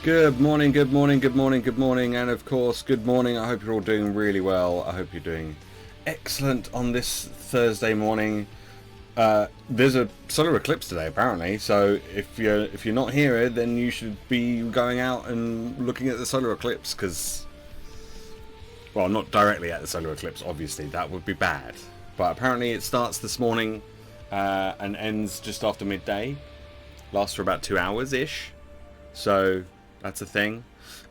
Good morning, good morning, good morning, good morning, and of course, good morning. I hope you're all doing really well. I hope you're doing excellent on this Thursday morning. There's a solar eclipse today, apparently. So if you're not here, then you should be going out and looking at the solar eclipse. Because, well, not directly at the solar eclipse, obviously, that would be bad. But apparently, it starts this morning and ends just after midday. Lasts for about 2 hours ish. So that's a thing.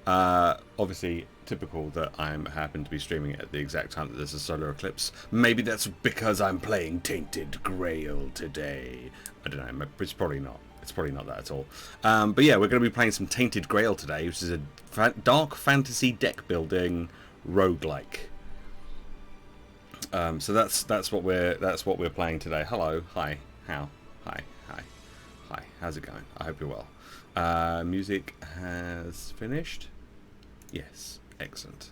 Obviously, typical that I happen to be streaming it at the exact time that there's a solar eclipse. Maybe that's because I'm playing Tainted Grail today. I don't know. It's probably not. It's probably not that at all. But yeah, we're going to be playing some Tainted Grail today, which is a dark fantasy deck building roguelike. So that's what we're playing today. Hello, hi, how, hi. How's it going? I hope you're well. Music has finished. Yes, excellent.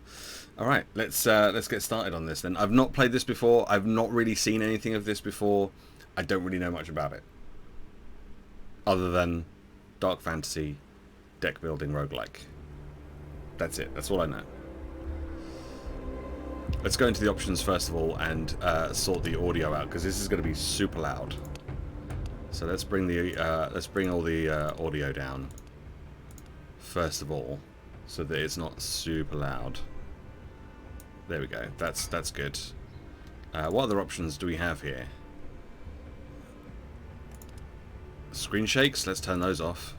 All right, let's get started on this then. I've not played this before. I've not really seen anything of this before. I don't really know much about it, other than dark fantasy deck building roguelike. That's it. That's all I know. Let's go into the options first of all and sort the audio out, because this is going to be super loud. So let's bring all the audio down first of all, so that it's not super loud. There we go. That's good. What other options do we have here? Screen shakes. Let's turn those off.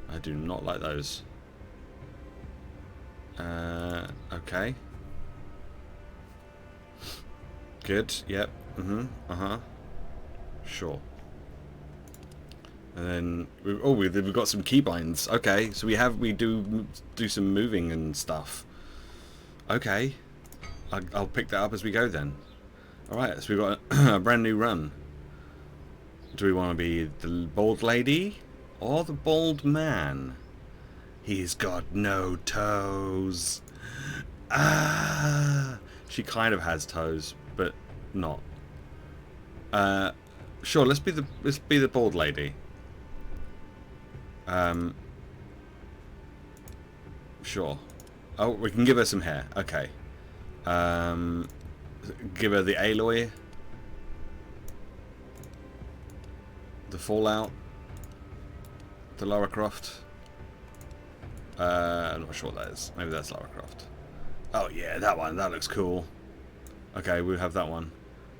I do not like those. Okay. Good. Yep. Sure. And then we've got some keybinds. Okay, so we do some moving and stuff. Okay, I'll pick that up as we go then. All right, so we've got a brand new run. Do we want to be the bald lady or the bald man? He's got no toes. Ah, she kind of has toes, but not. Sure. Let's be the bald lady. Sure. Oh, we can give her some hair. Okay. Give her the Aloy. The Fallout. The Lara Croft. I'm not sure what that is. Maybe that's Lara Croft. Oh yeah, that one. That looks cool. Okay, we'll have that one.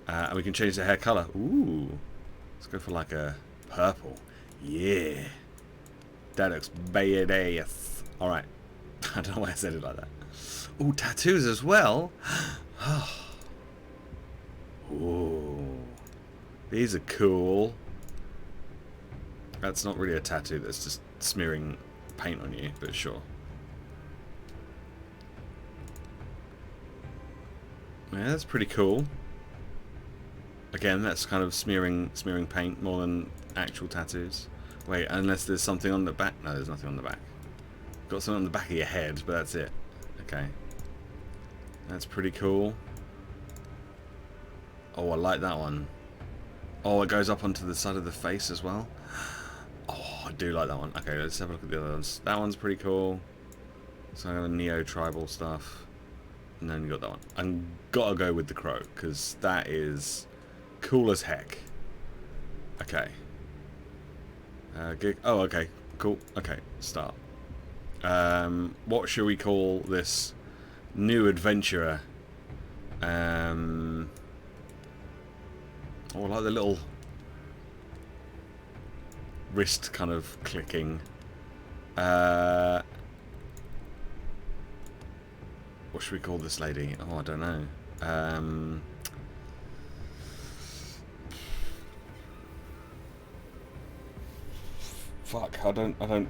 And we can change the hair color. Ooh. Let's go for like a purple. Yeah. That looks badass. Alright. I don't know why I said it like that. Ooh, tattoos as well. Ooh. These are cool. That's not really a tattoo, that's just smearing paint on you, but sure. Yeah, that's pretty cool. Again, that's kind of smearing paint more than actual tattoos. Wait, unless there's something on the back. No, there's nothing on the back. Got something on the back of your head, but that's it. Okay. That's pretty cool. Oh, I like that one. Oh, it goes up onto the side of the face as well. Oh, I do like that one. Okay, let's have a look at the other ones. That one's pretty cool. So I have a neo-tribal stuff. And then you got that one. I'm gotta go with the crow, because that is cool as heck. Okay. Oh, okay. Cool. Okay, start. What should we call this new adventurer? Oh, I like the little wrist kind of clicking. What should we call this lady? Oh, I don't know. Fuck, I don't know.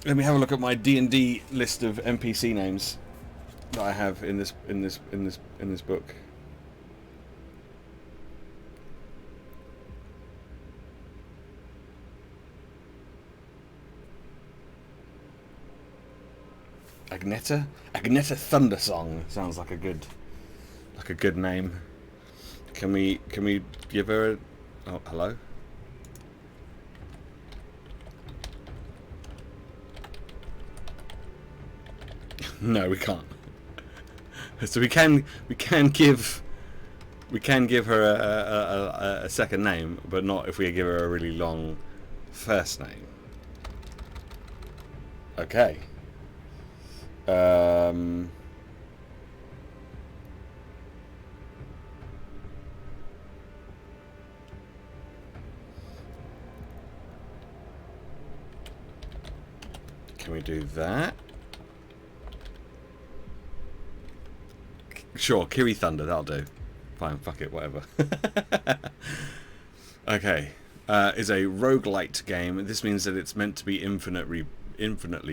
Let me have a look at my D&D list of NPC names that I have in this book. Agneta Thundersong sounds like a good name. Can we give her a... Oh, hello? No, we can't. So we can give her a second name, but not if we give her a really long first name. Okay. Can we do that? Sure, Kiri Thunder, that'll do. Fine, fuck it, whatever. Okay. Is a roguelite game. This means that it's meant to be infinitely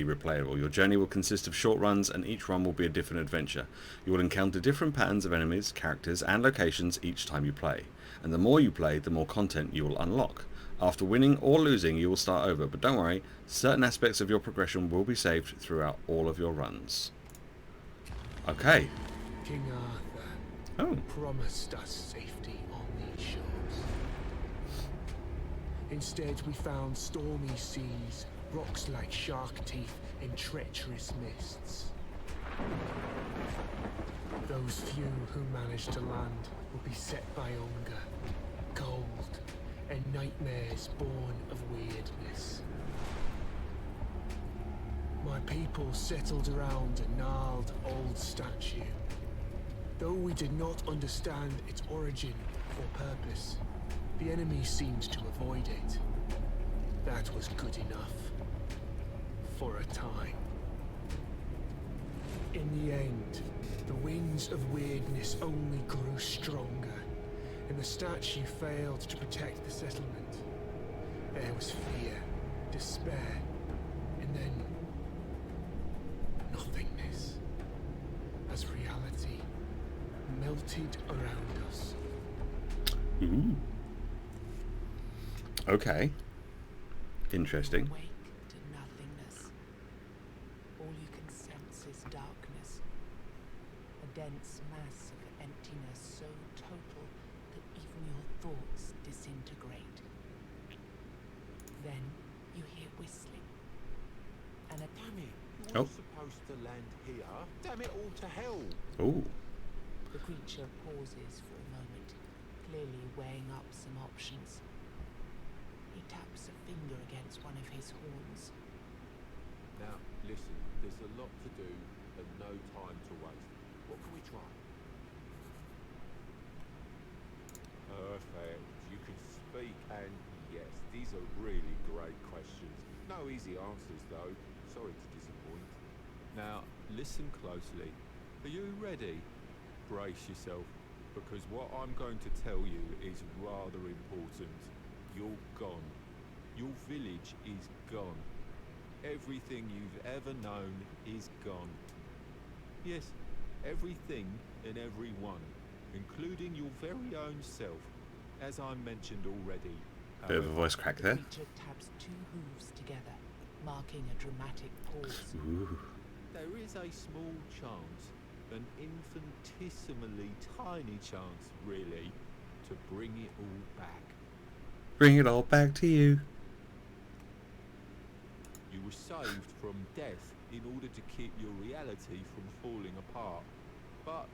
replayable. Your journey will consist of short runs, and each run will be a different adventure. You will encounter different patterns of enemies, characters, and locations each time you play. And the more you play, the more content you will unlock. After winning or losing, you will start over, but don't worry, certain aspects of your progression will be saved throughout all of your runs. Okay. King Arthur Oh. promised us safety on these shores. Instead, we found stormy seas, rocks like shark teeth, and treacherous mists. Those few who manage to land will be set by hunger, cold, and nightmares born of weirdness. My people settled around a gnarled old statue. Though we did not understand its origin or purpose, the enemy seemed to avoid it. That was good enough. For a time. In the end, the winds of weirdness only grew stronger, and the statue failed to protect the settlement. There was fear, despair, and then nothingness, as reality melted around us. Ooh. Okay. Interesting. Awake to nothingness. All you can sense is darkness. A dense mass of emptiness so total that even your thoughts disintegrate. Then you hear whistling. And a Damn it! You Oh. were supposed to land here. Damn it all to hell! Ooh. The creature pauses for a moment, clearly weighing up some options. He taps a finger against one of his horns. Now, listen, there's a lot to do and no time to waste. What can we try? Perfect. You can speak and yes, these are really great questions. No easy answers though. Sorry to disappoint. Now, listen closely. Are you ready? Brace yourself, because what I'm going to tell you is rather important. You're gone. Your village is gone. Everything you've ever known is gone. Yes, everything and everyone, including your very own self, as I mentioned already. Bit of a voice crack The there. creature taps two hooves together, marking a dramatic pause. Ooh. There is a small chance, an infinitesimally tiny chance, really, to bring it all back. Bring it all back to you. You were saved from death in order to keep your reality from falling apart. But,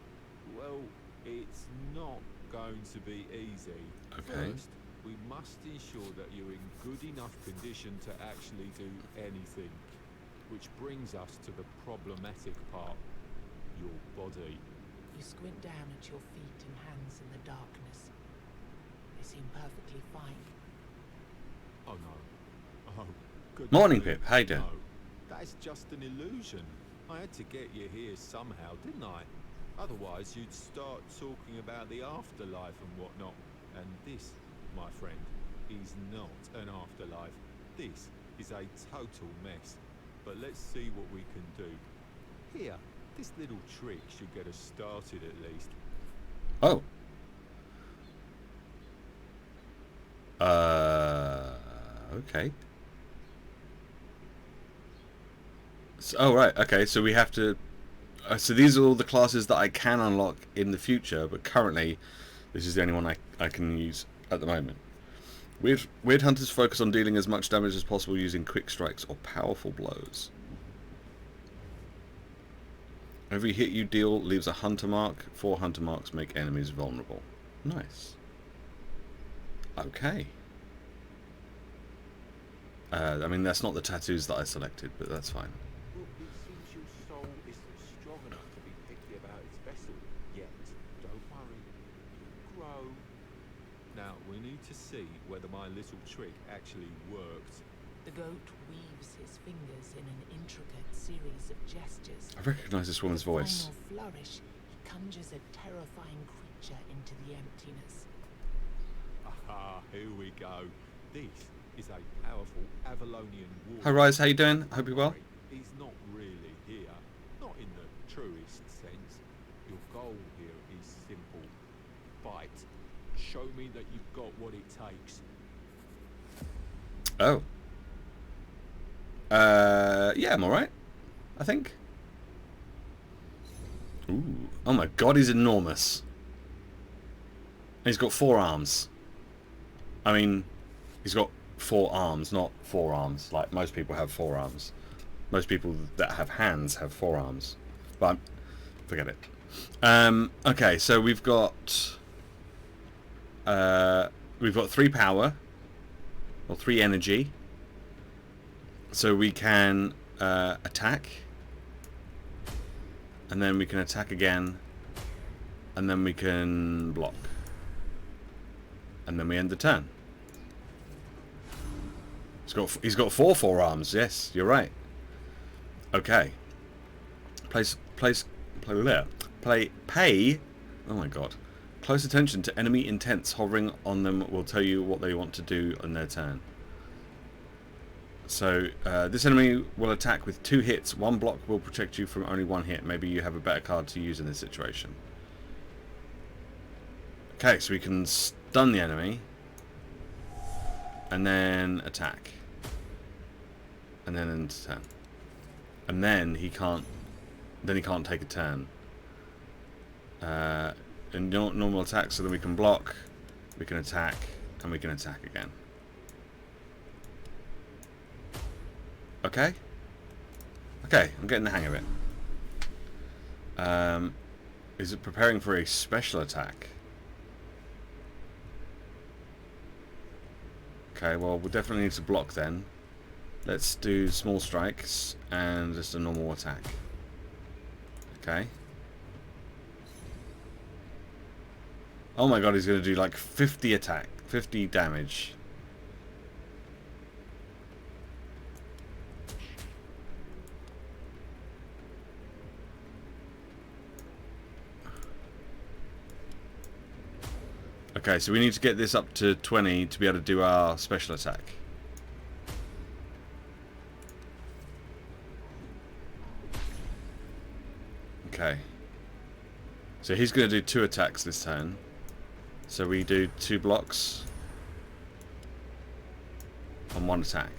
well, it's not going to be easy. Okay. First, we must ensure that you're in good enough condition to actually do anything. Which brings us to the problematic part. Your body. You squint down at your feet and hands in the darkness. They seem perfectly fine. Oh no. Oh, good. Morning, Pip. How you doing? No, that's just an illusion. I had to get you here somehow, didn't I? Otherwise, you'd start talking about the afterlife and whatnot. And this, my friend, is not an afterlife. This is a total mess. But let's see what we can do. Here, this little trick should get us started at least. Oh. Okay. So, oh, right. Okay, so we have to... so these are all the classes that I can unlock in the future, but currently this is the only one I can use at the moment. Weird hunters focus on dealing as much damage as possible using quick strikes or powerful blows. Every hit you deal leaves a hunter mark. 4 hunter marks make enemies vulnerable. Nice. Okay. I mean, that's not the tattoos that I selected, but that's fine. Well, it seems your soul isn't strong enough to be picky about its vessel yet. Don't worry, you'll grow. Now, we need to see whether my little trick actually worked. The goat weaves his fingers in an intricate series of gestures. I recognise this woman's With a voice. final flourish, he conjures a terrifying creature into the emptiness. Aha, here we go. This is a powerful Avalonian warrior. Hi Rise, how you doing? I hope you're well. He's not really here, not in the truest sense. Your goal here is simple. Fight. Show me that you've got what it takes. Oh. Yeah, I'm alright. I think. Ooh. Oh my god, he's enormous. And he's got 4 arms. I mean, he's got 4 arms, not 4 arms. Like, most people have 4 arms. Most people that have hands have 4 arms. But, forget it. Okay, so we've got 3 power. Or 3 energy. So we can attack. And then we can attack again. And then we can block. And then we end the turn. He's got 4 forearms. Yes, you're right. Okay. Pay. Oh my god. Close attention to enemy intents. Hovering on them will tell you what they want to do on their turn. So this enemy will attack with 2 hits. 1 block will protect you from only 1 hit. Maybe you have a better card to use in this situation. Okay, so we can stun the enemy. And then attack. And then end turn. And then he can't take a turn. In normal attack, so then we can block, we can attack, and we can attack again. Okay? Okay, I'm getting the hang of it. Is it preparing for a special attack? Okay, well, we'll definitely need to block then. Let's do small strikes and just a normal attack. Okay. Oh my god, he's going to do like 50 damage. Okay, so we need to get this up to 20 to be able to do our special attack. Okay. So he's going to do 2 attacks this turn. So we do 2 blocks on 1 attack.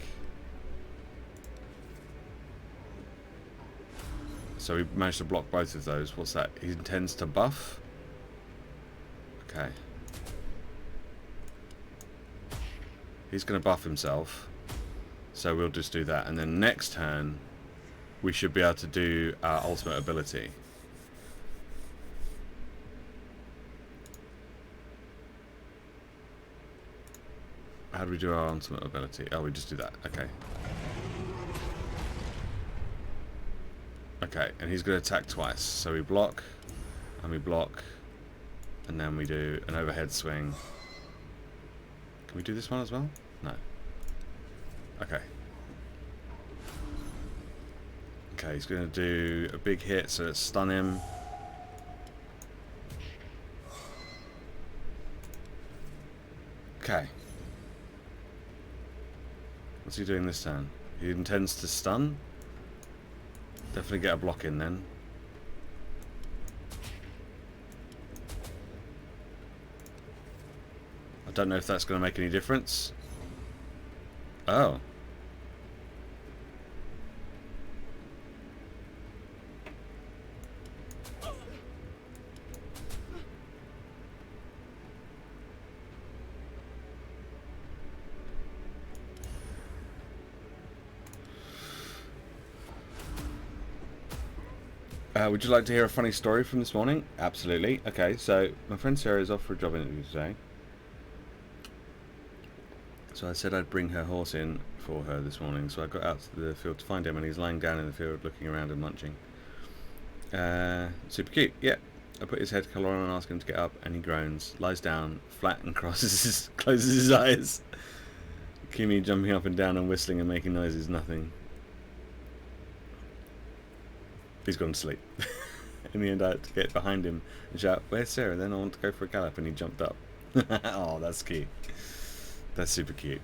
So we managed to block both of those. What's that? He intends to buff. Okay. He's going to buff himself. So we'll just do that. And then next turn, we should be able to do our ultimate ability. How do we do our ultimate ability? Oh, we just do that. Okay. Okay, and he's going to attack twice. So we block, and we block, and then we do an overhead swing. Can we do this one as well? No. Okay. Okay, he's going to do a big hit, so let's stun him. Okay. What's he doing this turn? He intends to stun. Definitely get a block in then. I don't know if that's going to make any difference. Oh. Would you like to hear a funny story from this morning? Absolutely. Okay, so my friend Sarah is off for a job interview today. So I said I'd bring her horse in for her this morning. So I got out to the field to find him, and he's lying down in the field looking around and munching. Super cute. Yeah. I put his head collar on and ask him to get up, and he groans, lies down, flat, and closes his eyes. Kimi jumping up and down and whistling and making noises, nothing. He's gone to sleep. In the end, I had to get behind him and shout, "Where's Sarah?" Then I want to go for a gallop, and he jumped up. Oh, that's cute. That's super cute.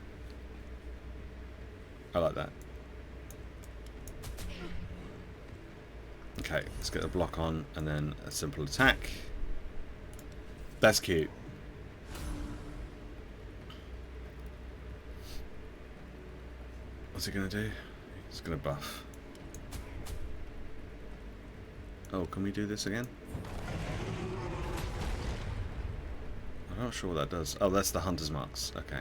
I like that. Okay, let's get the block on, and then a simple attack. That's cute. What's he going to do? He's going to buff. Oh, can we do this again? I'm not sure what that does. Oh, that's the hunter's marks. Okay.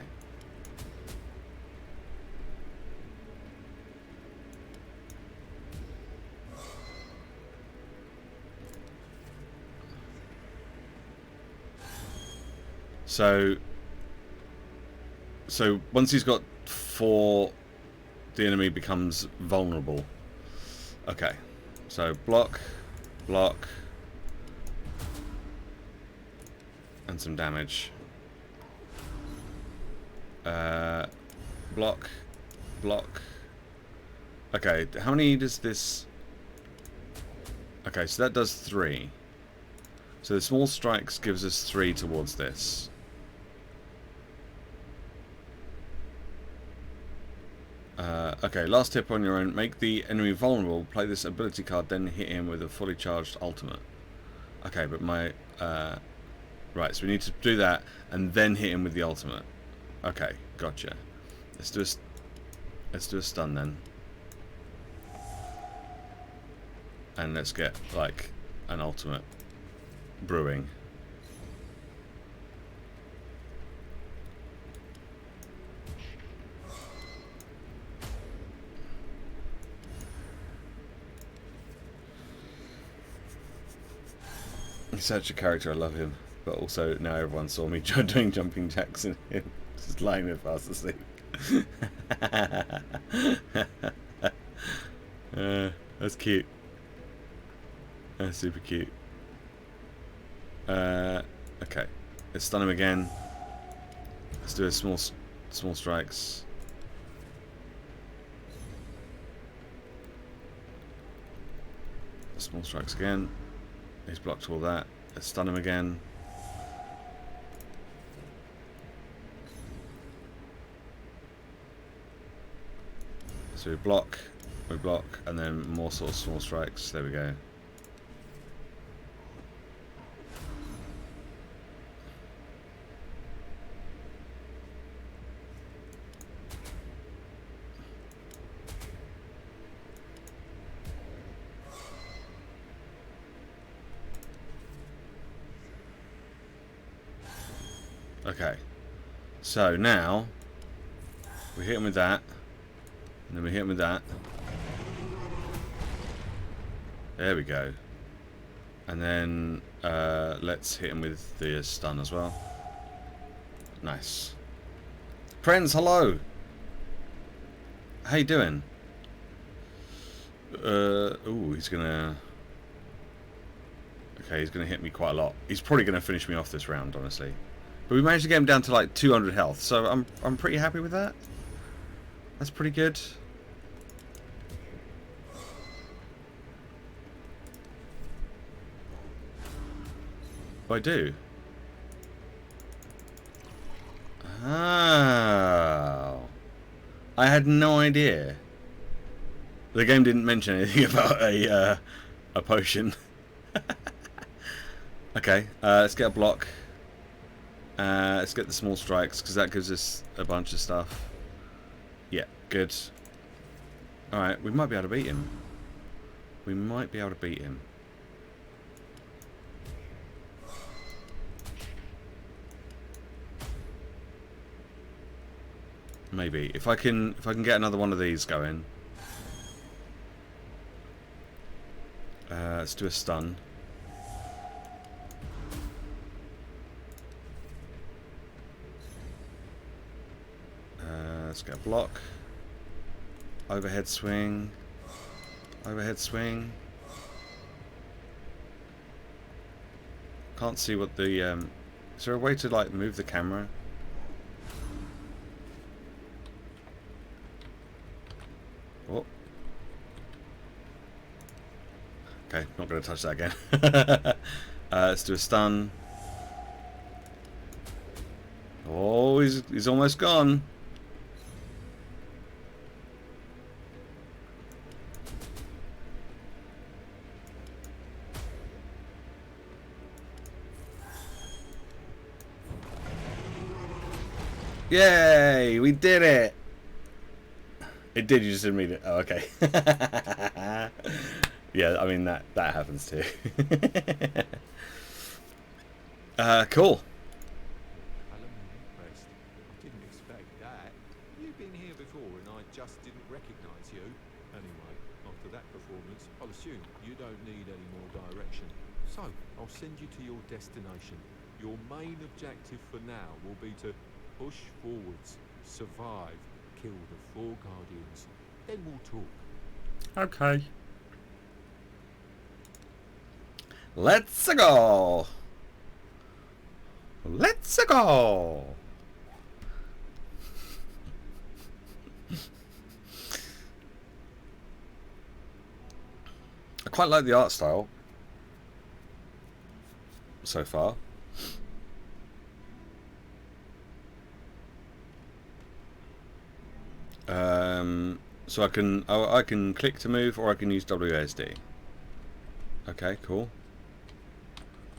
So once he's got 4, the enemy becomes vulnerable. Okay. So block, block, and some damage. Block, block. Okay, how many does this... Okay, so that does 3. So the small strikes gives us 3 towards this. Okay, last tip on your own. Make the enemy vulnerable. Play this ability card, then hit him with a fully charged ultimate. Okay, but my... right, so we need to do that, and then hit him with the ultimate. Okay, gotcha. Let's do a stun then. And let's get, like, an ultimate brewing. He's such a character, I love him. But also, now everyone saw me doing jumping jacks and him just lying there fast asleep. That's cute. That's super cute. Okay. Let's stun him again. Let's do a small strikes. Small strikes again. He's blocked all that. Let's stun him again. So we block, and then more sort of small strikes. There we go. Okay, so now we hit him with that, and then we hit him with that. There we go. And then let's hit him with the stun as well. Nice. Friends, hello. How you doing? Ooh, he's gonna... Okay, he's gonna hit me quite a lot. He's probably gonna finish me off this round, honestly. But we managed to get him down to like 200 health, so I'm pretty happy with that. That's pretty good. Oh, I do. Oh. I had no idea. The game didn't mention anything about a potion. Okay, let's get a block. Let's get the small strikes, because that gives us a bunch of stuff. Yeah, good. Alright, we might be able to beat him. We might be able to beat him. Maybe. If I can get another one of these going. Let's do a stun. Let's get a block. Overhead swing. Overhead swing. Can't see what the... is there a way to like move the camera? Oh. Okay, not going to touch that again. Let's do a stun. Oh, he's almost gone. Yay! We did it! It did, you just didn't read it. Oh, okay. Yeah, I mean, that happens too. Cool. Alan, I'm impressed. I didn't expect that. You've been here before and I just didn't recognise you. Anyway, after that performance, I'll assume you don't need any more direction. So, I'll send you to your destination. Your main objective for now will be to push forwards, survive, kill the 4 Guardians. Then we'll talk. Okay. Let's go! Let's go! I quite like the art style so far. So I can click to move, or I can use WASD. Okay, cool.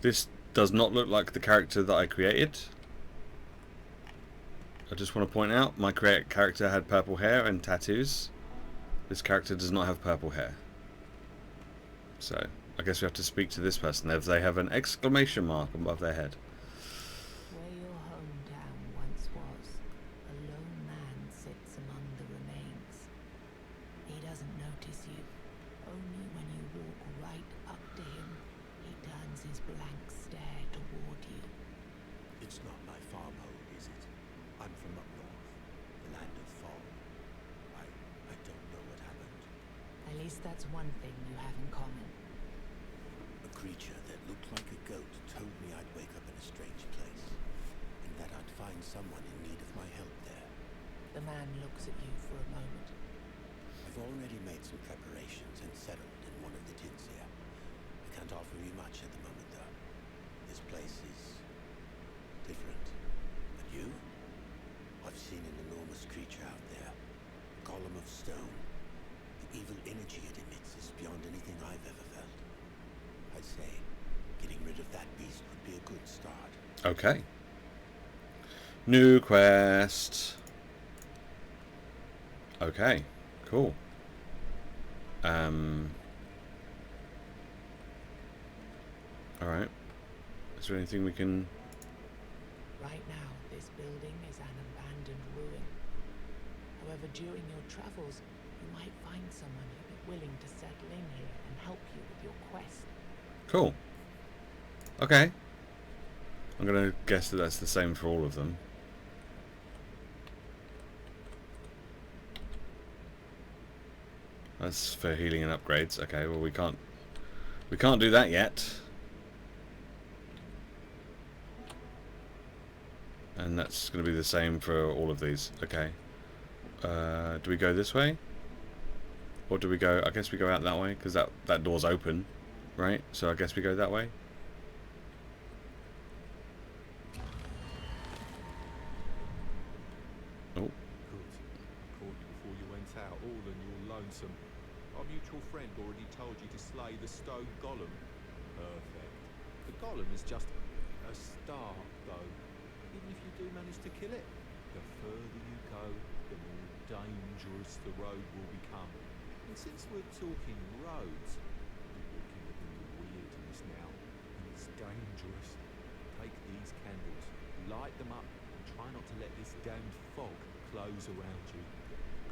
This does not look like the character that I created. I just want to point out, my character had purple hair and tattoos. This character does not have purple hair. So, I guess we have to speak to this person if they have an exclamation mark above their head. Where your hometown once was, a lone man sits among the remains. He doesn't notice you. Only when you walk right up to him, he turns his blank stare toward you. It's not my farm home, is it? I'm from up north, the land of fall. I don't know what happened. At least that's one thing you have in common. A creature that looked like a goat told me I'd wake up in a strange place, and that I'd find someone in need of my help there. The man looks at you for a moment. I've already made some preparations and settled in one of the tins here. I can't offer you much at the moment, though. This place is different. But you? I've seen an enormous creature out there. A column of stone. The evil energy it emits is beyond anything I've ever felt. I'd say getting rid of that beast would be a good start. Okay. New quest. Okay, cool. Alright. Is there anything we can... Right now, this building is an abandoned ruin. However, during your travels, you might find someone who'd be willing to settle in here and help you with your quest. Cool. Okay. I'm going to guess that that's the same for all of them. That's for healing and upgrades. Okay, well we can't do that yet. And that's going to be the same for all of these. Okay. Do we go this way? Or do we go... I guess we go out that way, because that door's open. Right? So I guess we go that way. Oh. Good. I caught you before you went out, all and you're lonesome. Our mutual friend already told you to slay the stone golem. Perfect. The golem is just a start, though. Even if you do manage to kill it, the further you go, the more dangerous the road will become. And since we're talking roads, you're walking within the weirdness now, and it's dangerous. Take these candles, light them up, and try not to let this damned fog close around you.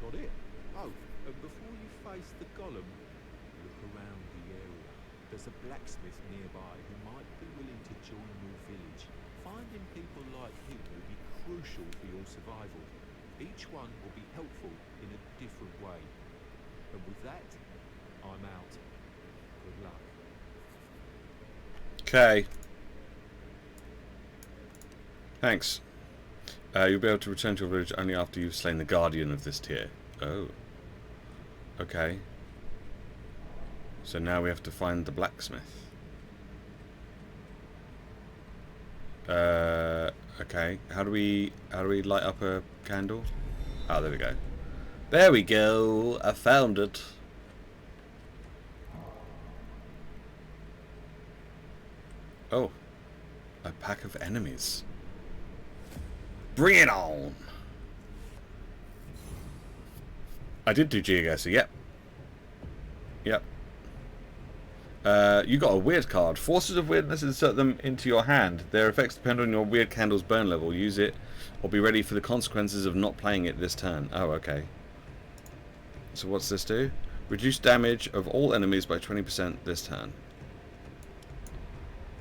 Got it? Oh, and before you face the golem, look around the area. There's a blacksmith nearby who might be willing to join your village. Finding people like him will be crucial for your survival. Each one will be helpful in a different way. And with that, I'm out. Good luck. Okay. Thanks. You'll be able to return to your village only after you've slain the guardian of this tier. Oh. Okay. So now we have to find the blacksmith. Okay. How do we light up a candle? Oh, there we go. There we go. I found it. Oh. A pack of enemies. Bring it on! I did do Geoguessr, yep. Yep. You got a weird card. Forces of weirdness, insert them into your hand. Their effects depend on your weird candle's burn level. Use it or be ready for the consequences of not playing it this turn. Oh, okay. So what's this do? Reduce damage of all enemies by 20% this turn.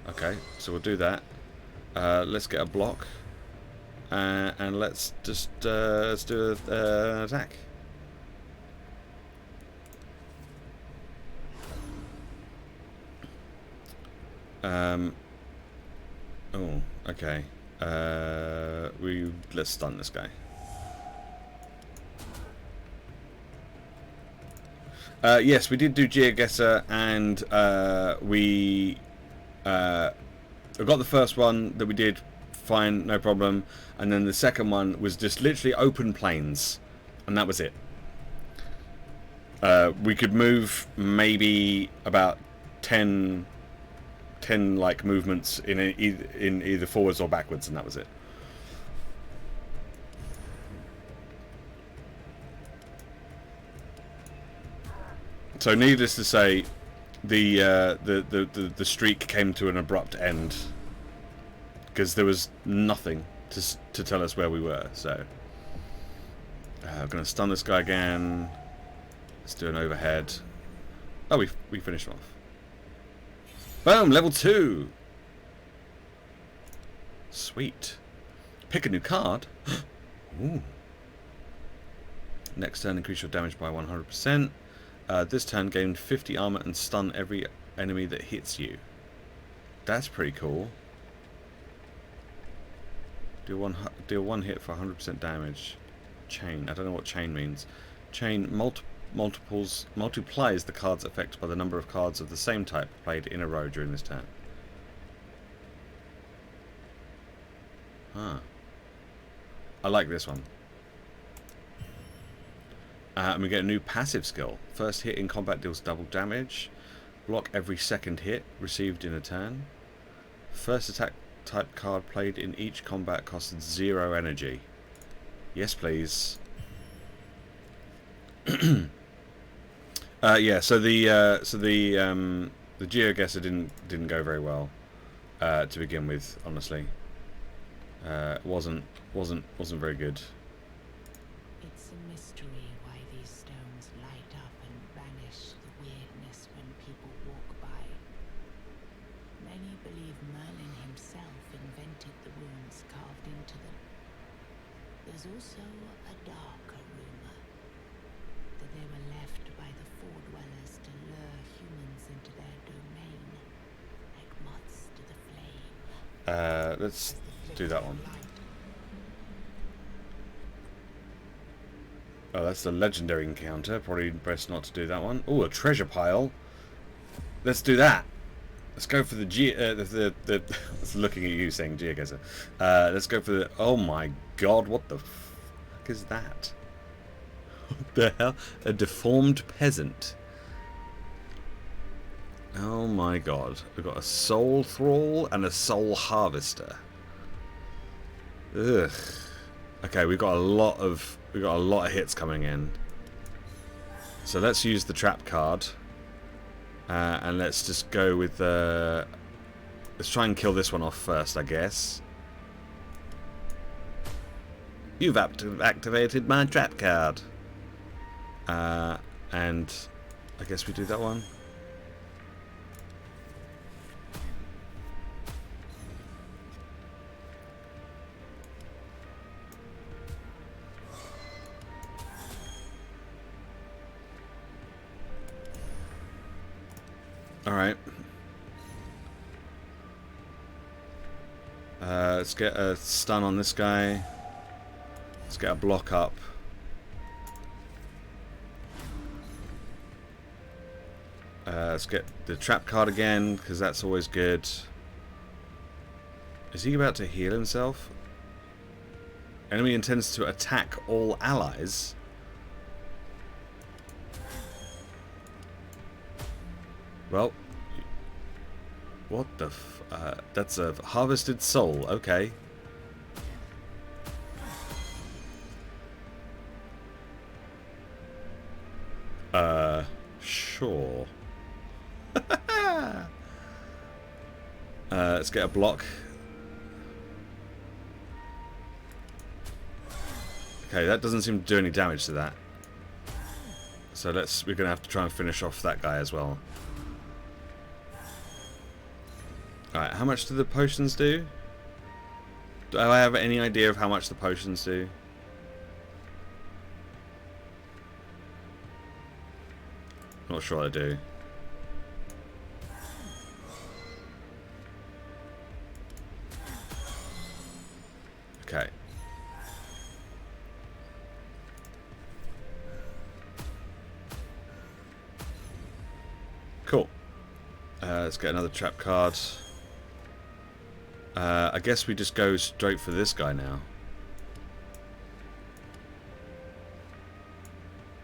Okay, so we'll do that. Let's get a block. And let's just do an attack. Oh, okay. Let's stun this guy. Yes, we did do Geoguessr, and we got the first one that we did fine, no problem, and then the second one was just literally open plains, and that was it. We could move maybe about 10 like movements in either forwards or backwards, and that was it. So needless to say, the streak came to an abrupt end because there was nothing to tell us where we were. So I'm gonna stun this guy again. Let's do an overhead. Oh, we finished off. Boom, level 2. Sweet. Pick a new card. Ooh. Next turn, increase your damage by 100%. This turn, gain 50 armor and stun every enemy that hits you. That's pretty cool. Deal one hit for 100% damage. Chain. I don't know what chain means. Chain multiplies the card's effect by the number of cards of the same type played in a row during this turn. Huh. I like this one. And we get a new passive skill. First hit in combat deals double damage. Block every second hit received in a turn. First attack type card played in each combat costs 0 energy. Yes, please. Yeah. So the Geoguessr didn't go very well to begin with. Honestly, wasn't very good. It's a mystery why these stones light up and banish the weirdness when people walk by. Many believe Merlin himself invented the runes carved into them. There's also a darker rumor that they were left by the Four Dwellers to lure humans into their domain, like moths to the flame. Let's do that one. Oh, that's the legendary encounter. Probably best not to do that one. Oh, a treasure pile. Let's do that. Let's go for the I was looking at you saying Geoguessr. Let's go for the. Oh my God! What the fuck is that? What the hell? A deformed peasant. Oh my God! We've got a soul thrall and a soul harvester. Ugh. Okay, we've got a lot of hits coming in. So let's use the trap card, and let's just go with the. Let's try and kill this one off first, I guess. You've activated my trap card, and I guess we do that one. Alright. Let's get a stun on this guy. Let's get a block up. Let's get the trap card again, because that's always good. Is he about to heal himself? Enemy intends to attack all allies. Well, what the that's a harvested soul, okay. Sure. Let's get a block. Okay, that doesn't seem to do any damage to that. So we're gonna have to try and finish off that guy as well. Alright, how much do the potions do? Do I have any idea of how much the potions do? Not sure I do. Okay. Cool. Let's get another trap card. I guess we just go straight for this guy now.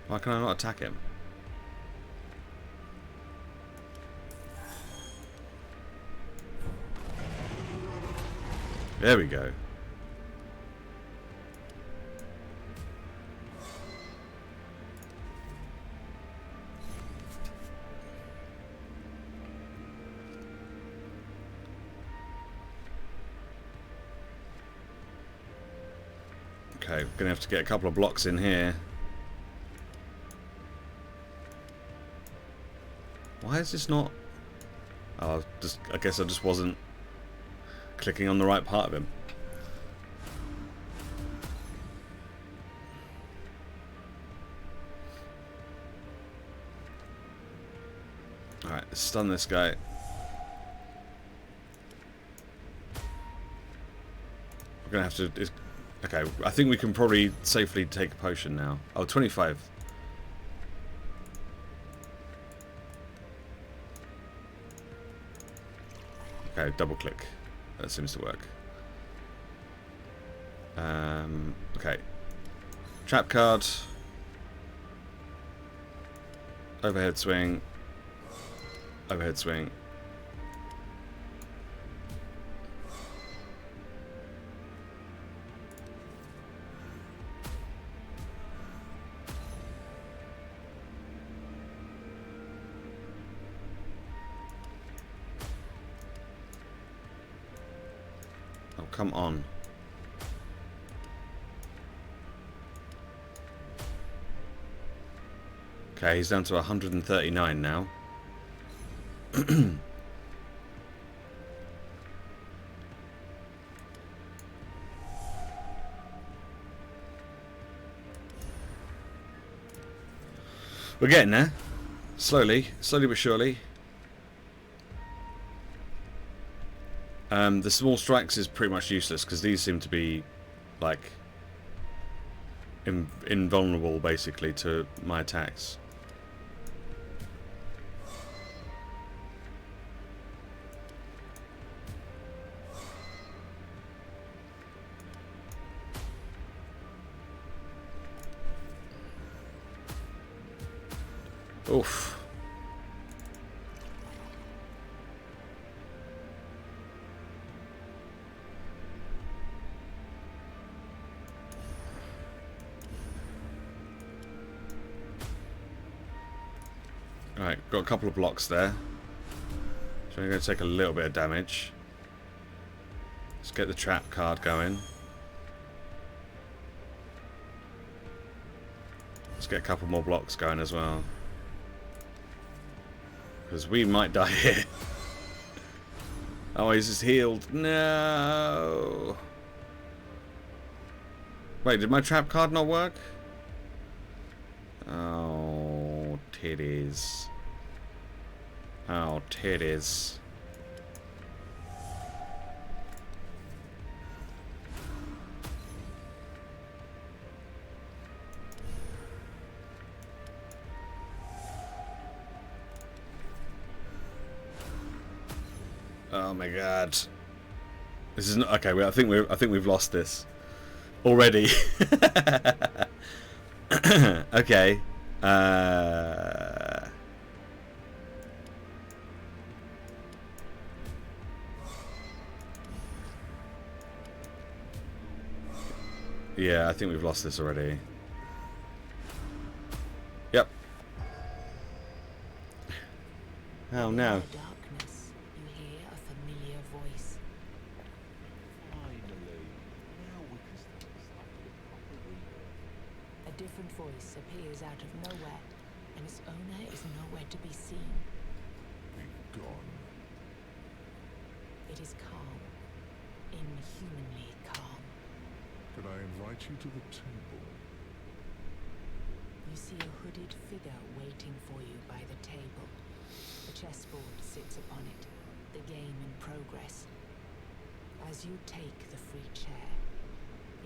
Why can I not attack him? There we go. Okay, we're gonna have to get a couple of blocks in here. Why is this not... Oh, I guess I just wasn't clicking on the right part of him. Alright, let's stun this guy. We're gonna have to... Okay, I think we can probably safely take a potion now. Oh, 25. Okay, double click. That seems to work. Okay. Trap card. Overhead swing. Overhead swing. Oh, come on. Okay, he's down to 139 now. We're getting there. Slowly but surely. The small strikes is pretty much useless because these seem to be like invulnerable basically to my attacks. Oof. Alright, got a couple of blocks there. So I'm going to take a little bit of damage. Let's get the trap card going. Let's get a couple more blocks going as well. Because we might die here. Oh, he's just healed. No. Wait, did my trap card not work? Oh, titties. Oh, titties. Oh my god. This is not okay. I think we've lost this already. Okay. Yeah, I think we've lost this already. Yep. Oh no. In the darkness, you hear a familiar voice. Finally. Now we can start deciding a proper rebirth. A different voice appears out of nowhere, and its owner is nowhere to be seen. Be gone. It is calm, inhumanly calm. Can I invite you to the table? You see a hooded figure waiting for you by the table. A chessboard sits upon it, the game in progress. As you take the free chair,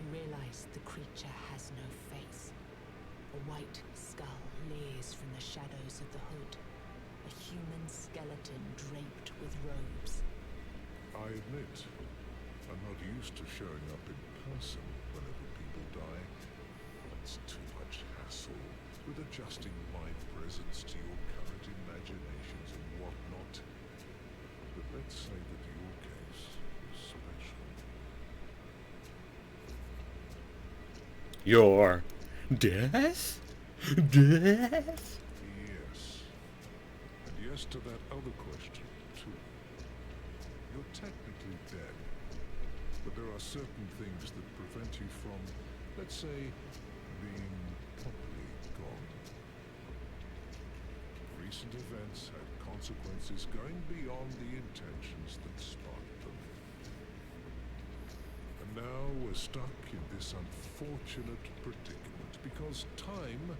you realize the creature has no face. A white skull leers from the shadows of the hood, a human skeleton draped with robes. I admit, I'm not used to showing up in person whenever people die. It's too much hassle with adjusting my presence to your current imaginations and whatnot. But let's say that your case is special. Your death? Death? Yes. And yes to that other question, too. You're technically dead, but there are certain things that prevent you from, let's say, being properly gone. Recent events had consequences going beyond the intentions that sparked them. And now we're stuck in this unfortunate predicament because time,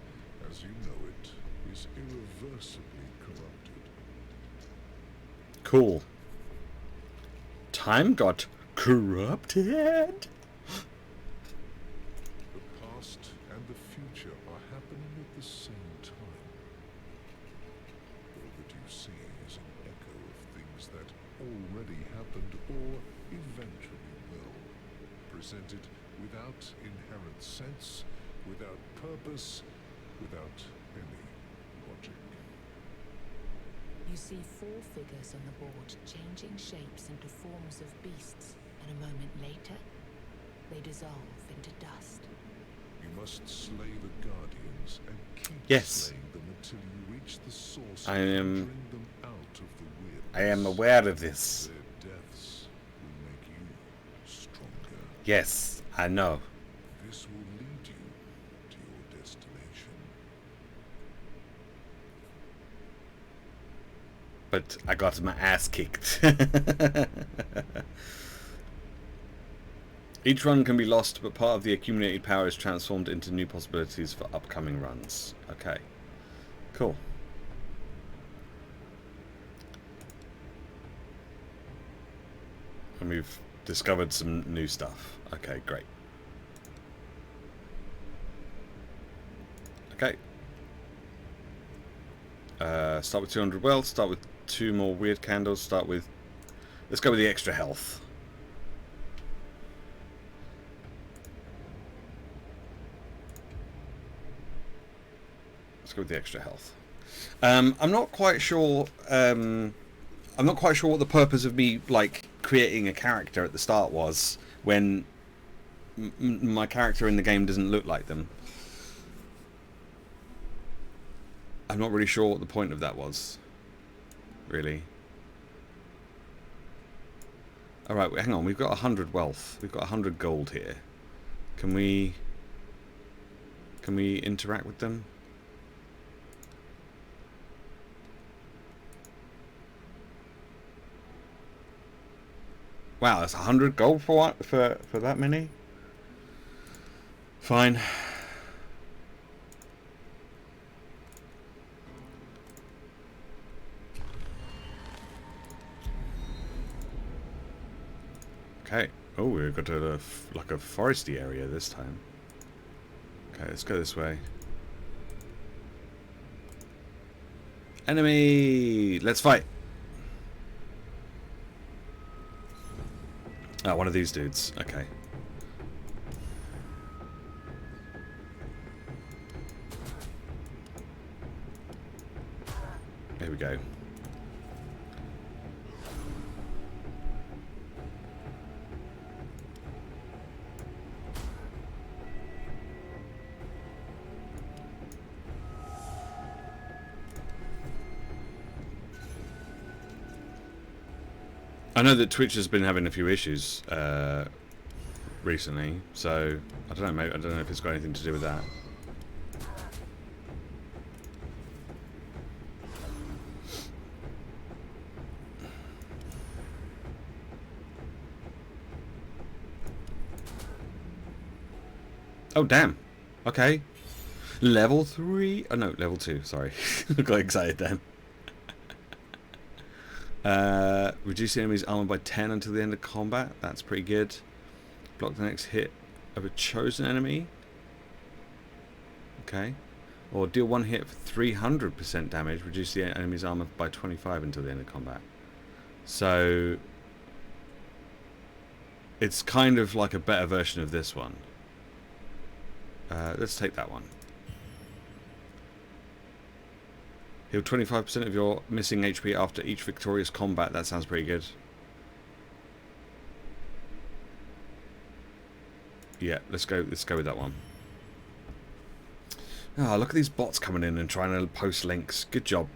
as you know it, is irreversibly corrupted. Cool. Time got corrupted? The past and the future are happening at the same time. All that you see is an echo of things that already happened or eventually will. Presented without inherent sense, without purpose, without any logic. You see 4 figures on the board changing shapes into forms of beasts, and a moment later, they dissolve into dust. You must slay the Guardians and keep Yes. slaying them until you reach the source I and am- bring them out of the weirdness. I am aware of this. Their deaths will make you stronger. Yes, I know. This will lead you to your destination. But I got my ass kicked. Each run can be lost, but part of the accumulated power is transformed into new possibilities for upcoming runs. Okay. Cool. And we've discovered some new stuff. Okay, great. Okay. Start with 200 wealth, start with 2 more weird candles, start with... Let's go with the extra health. Let's go with the extra health. I'm not quite sure... I'm not quite sure what the purpose of me, like, creating a character at the start was when my character in the game doesn't look like them. I'm not really sure what the point of that was, really. Alright, hang on, we've got 100 wealth. We've got 100 gold here. Can we interact with them? Wow, that's 100 gold for what? For that many? Fine. Okay. Oh, we've got to like a foresty area this time. Okay, let's go this way. Enemy! Let's fight! Ah, one of these dudes. Okay. Here we go. I know that Twitch has been having a few issues recently, so I don't know. Maybe, I don't know if it's got anything to do with that. Oh damn! Okay, level 3. Oh no, level 2. Sorry, I got excited then. Reduce the enemy's armor by 10 until the end of combat. That's pretty good. Block the next hit of a chosen enemy. Okay. Or deal one hit for 300% damage. Reduce the enemy's armor by 25 until the end of combat. So it's kind of like a better version of this one. Let's take that one. Heal 25% of your missing HP after each victorious combat. That sounds pretty good. Yeah, let's go with that one. Ah, look at these bots coming in and trying to post links. Good job.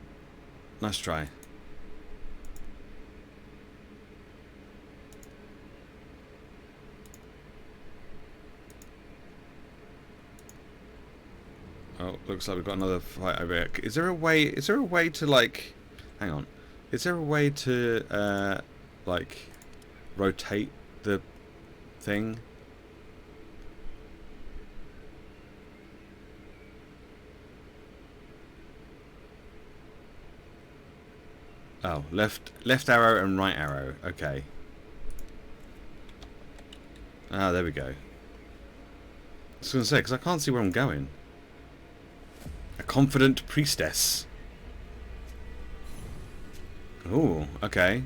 Nice try. Oh, looks like we've got another fight over here. Is there a way to like, hang on. Is there a way to like rotate the thing? Oh, left arrow and right arrow. Okay. Ah, there we go. I was going to say, because I can't see where I'm going. A confident priestess. Ooh, okay.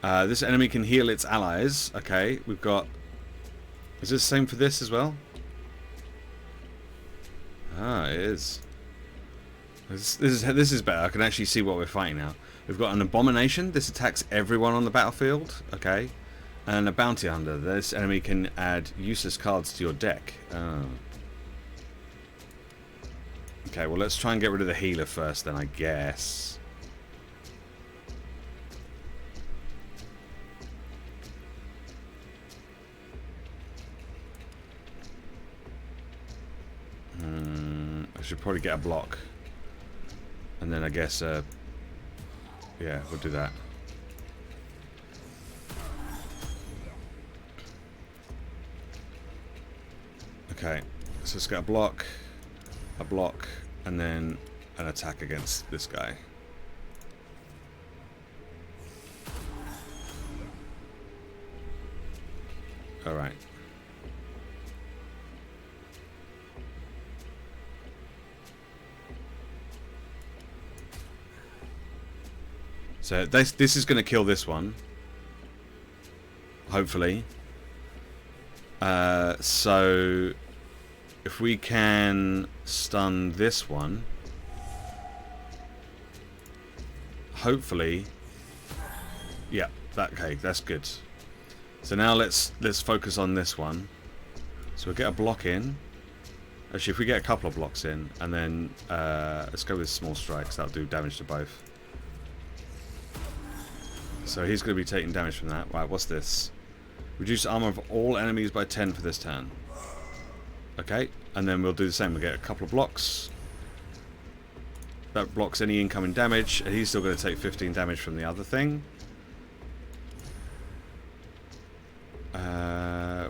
This enemy can heal its allies. Okay, we've got... Is this the same for this as well? Ah, it is. This is better. I can actually see what we're fighting now. We've got an abomination. This attacks everyone on the battlefield. Okay. And a bounty hunter. This enemy can add useless cards to your deck. Oh. Okay, well let's try and get rid of the healer first then, I guess. I should probably get a block. And then I guess, yeah, we'll do that. Okay, so let's get a block, and then an attack against this guy. Alright. So this is going to kill this one. Hopefully. So if we can stun this one, hopefully, yeah, okay, that's good. So now let's focus on this one. So we'll get a block in. Actually, if we get a couple of blocks in, and then let's go with small strikes. That'll do damage to both. So he's going to be taking damage from that. Right, what's this? Reduce armor of all enemies by 10 for this turn. Okay, and then we'll do the same. We'll get a couple of blocks. That blocks any incoming damage, and he's still going to take 15 damage from the other thing.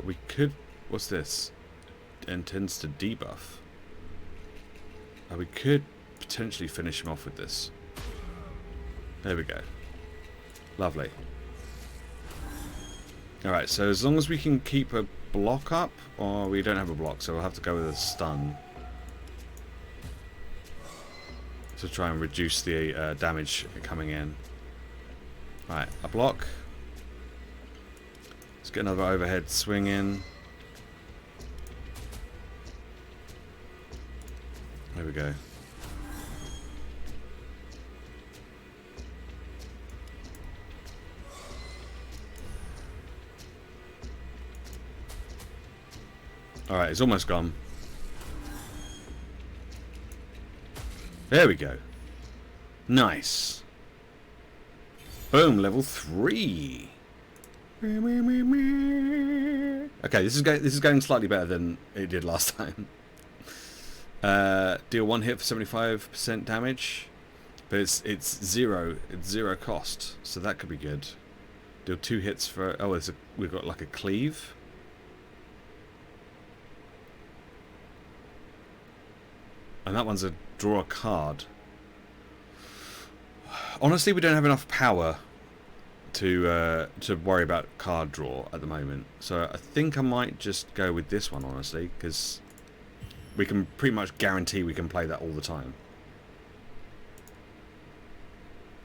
We could... What's this? Intends to debuff. We could potentially finish him off with this. There we go. Lovely. Alright, so as long as we can keep a block up, or we don't have a block, so we'll have to go with a stun to try and reduce the damage coming in. Right, a block. Let's get another overhead swing in. There we go. Alright, it's almost gone. There we go. Nice. Boom, level 3. Okay, this is going slightly better than it did last time. Deal 1 hit for 75% damage, but it's zero cost, so that could be good. Deal 2 hits for we've got like a cleave. And that one's a draw a card. Honestly, we don't have enough power to worry about card draw at the moment. So I think I might just go with this one, honestly, because we can pretty much guarantee we can play that all the time.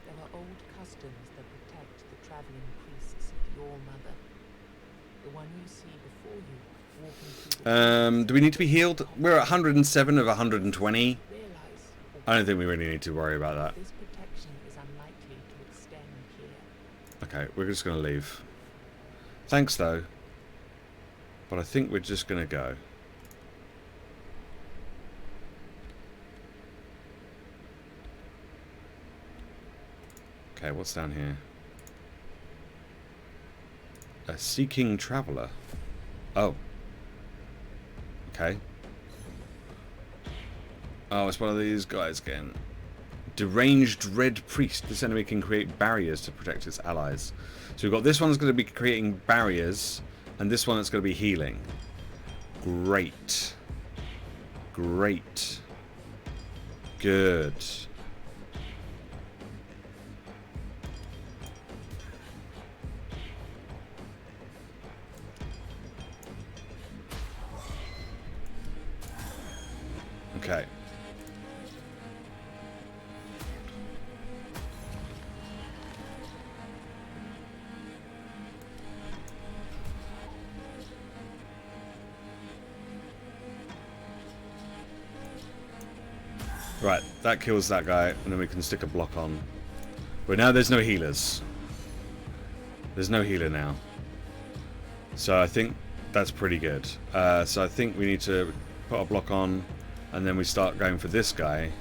There are old customs that protect the traveling priests of the All-Mother. The one you see before you, walking through the Do we need to be healed? We're at 107 of 120. realize I don't think we really need to worry about that. this protection is unlikely to extend here. Okay, we're just going to leave. Thanks, though. But I think we're just going to go. Okay, what's down here? A seeking traveler. Oh. Okay. Oh, it's one of these guys again. Deranged Red Priest. This enemy can create barriers to protect its allies. So we've got this one that's going to be creating barriers, and this one that's going to be healing. Great. Great. Good. Okay. Right, that kills that guy, and then we can stick a block on. But now there's no healers. There's no healer now. So I think that's pretty good. So I think we need to put a block on, and then we start going for this guy.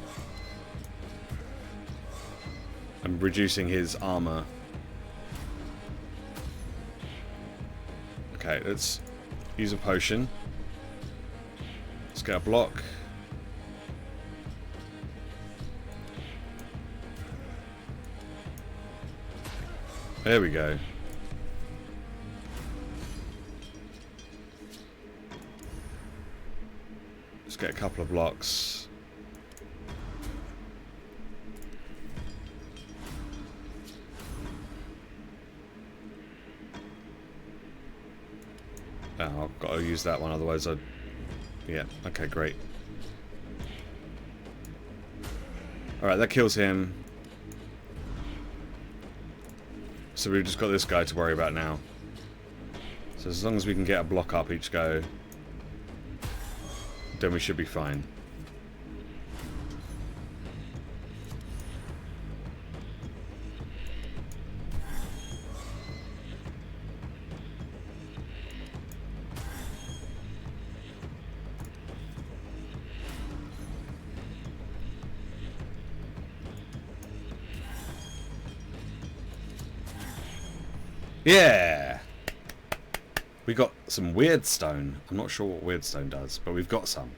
And reducing his armor. Okay, let's use a potion. Let's get a block. There we go. Let's get a couple of blocks. Oh, I've got to use that one, otherwise I'd... Yeah, okay, great. Alright, that kills him. So we've just got this guy to worry about now. So as long as we can get a block up each go, then we should be fine. Yeah! We got some weird stone. I'm not sure what weird stone does, but we've got some.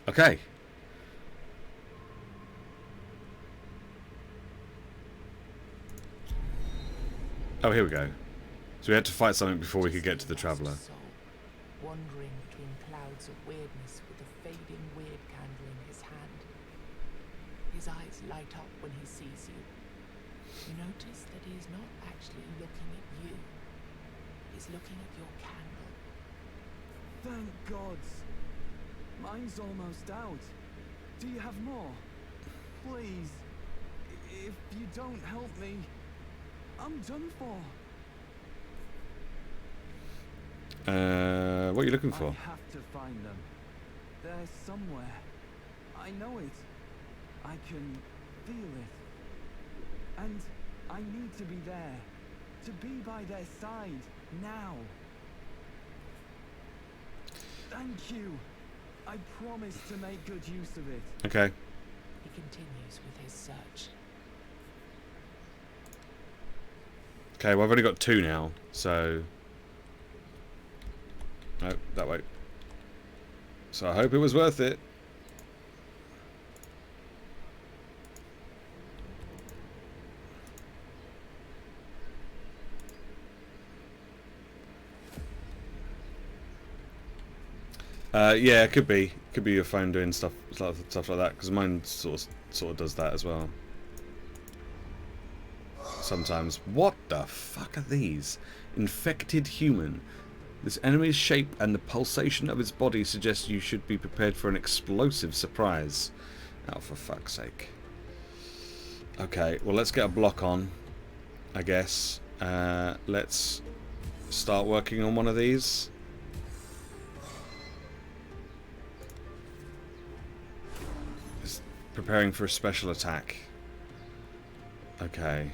Okay. Oh, here we go. So we had to fight something before we could get to the traveller. Soul, wandering between clouds of weirdness with a fading weird candle in his hand. His eyes light up when he sees you. You notice that he is not actually looking at you. He's looking at your candle. Thank gods. Mine's almost out. Do you have more? Please. If you don't help me, I'm done for. What are you looking for? I have to find them. They're somewhere. I know it. I can feel it. And I need to be there. To be by their side. Now. Thank you. I promise to make good use of it. Okay. He continues with his search. Okay, well I've only got 2 now, so... No, that way. So I hope it was worth it. Yeah, it could be. Could be your phone doing stuff like that, because mine sort of does that as well. Sometimes. What the fuck are these? Infected human. This enemy's shape and the pulsation of its body suggests you should be prepared for an explosive surprise. Oh, for fuck's sake. Okay, well let's get a block on, I guess. Let's start working on one of these. It's preparing for a special attack. Okay.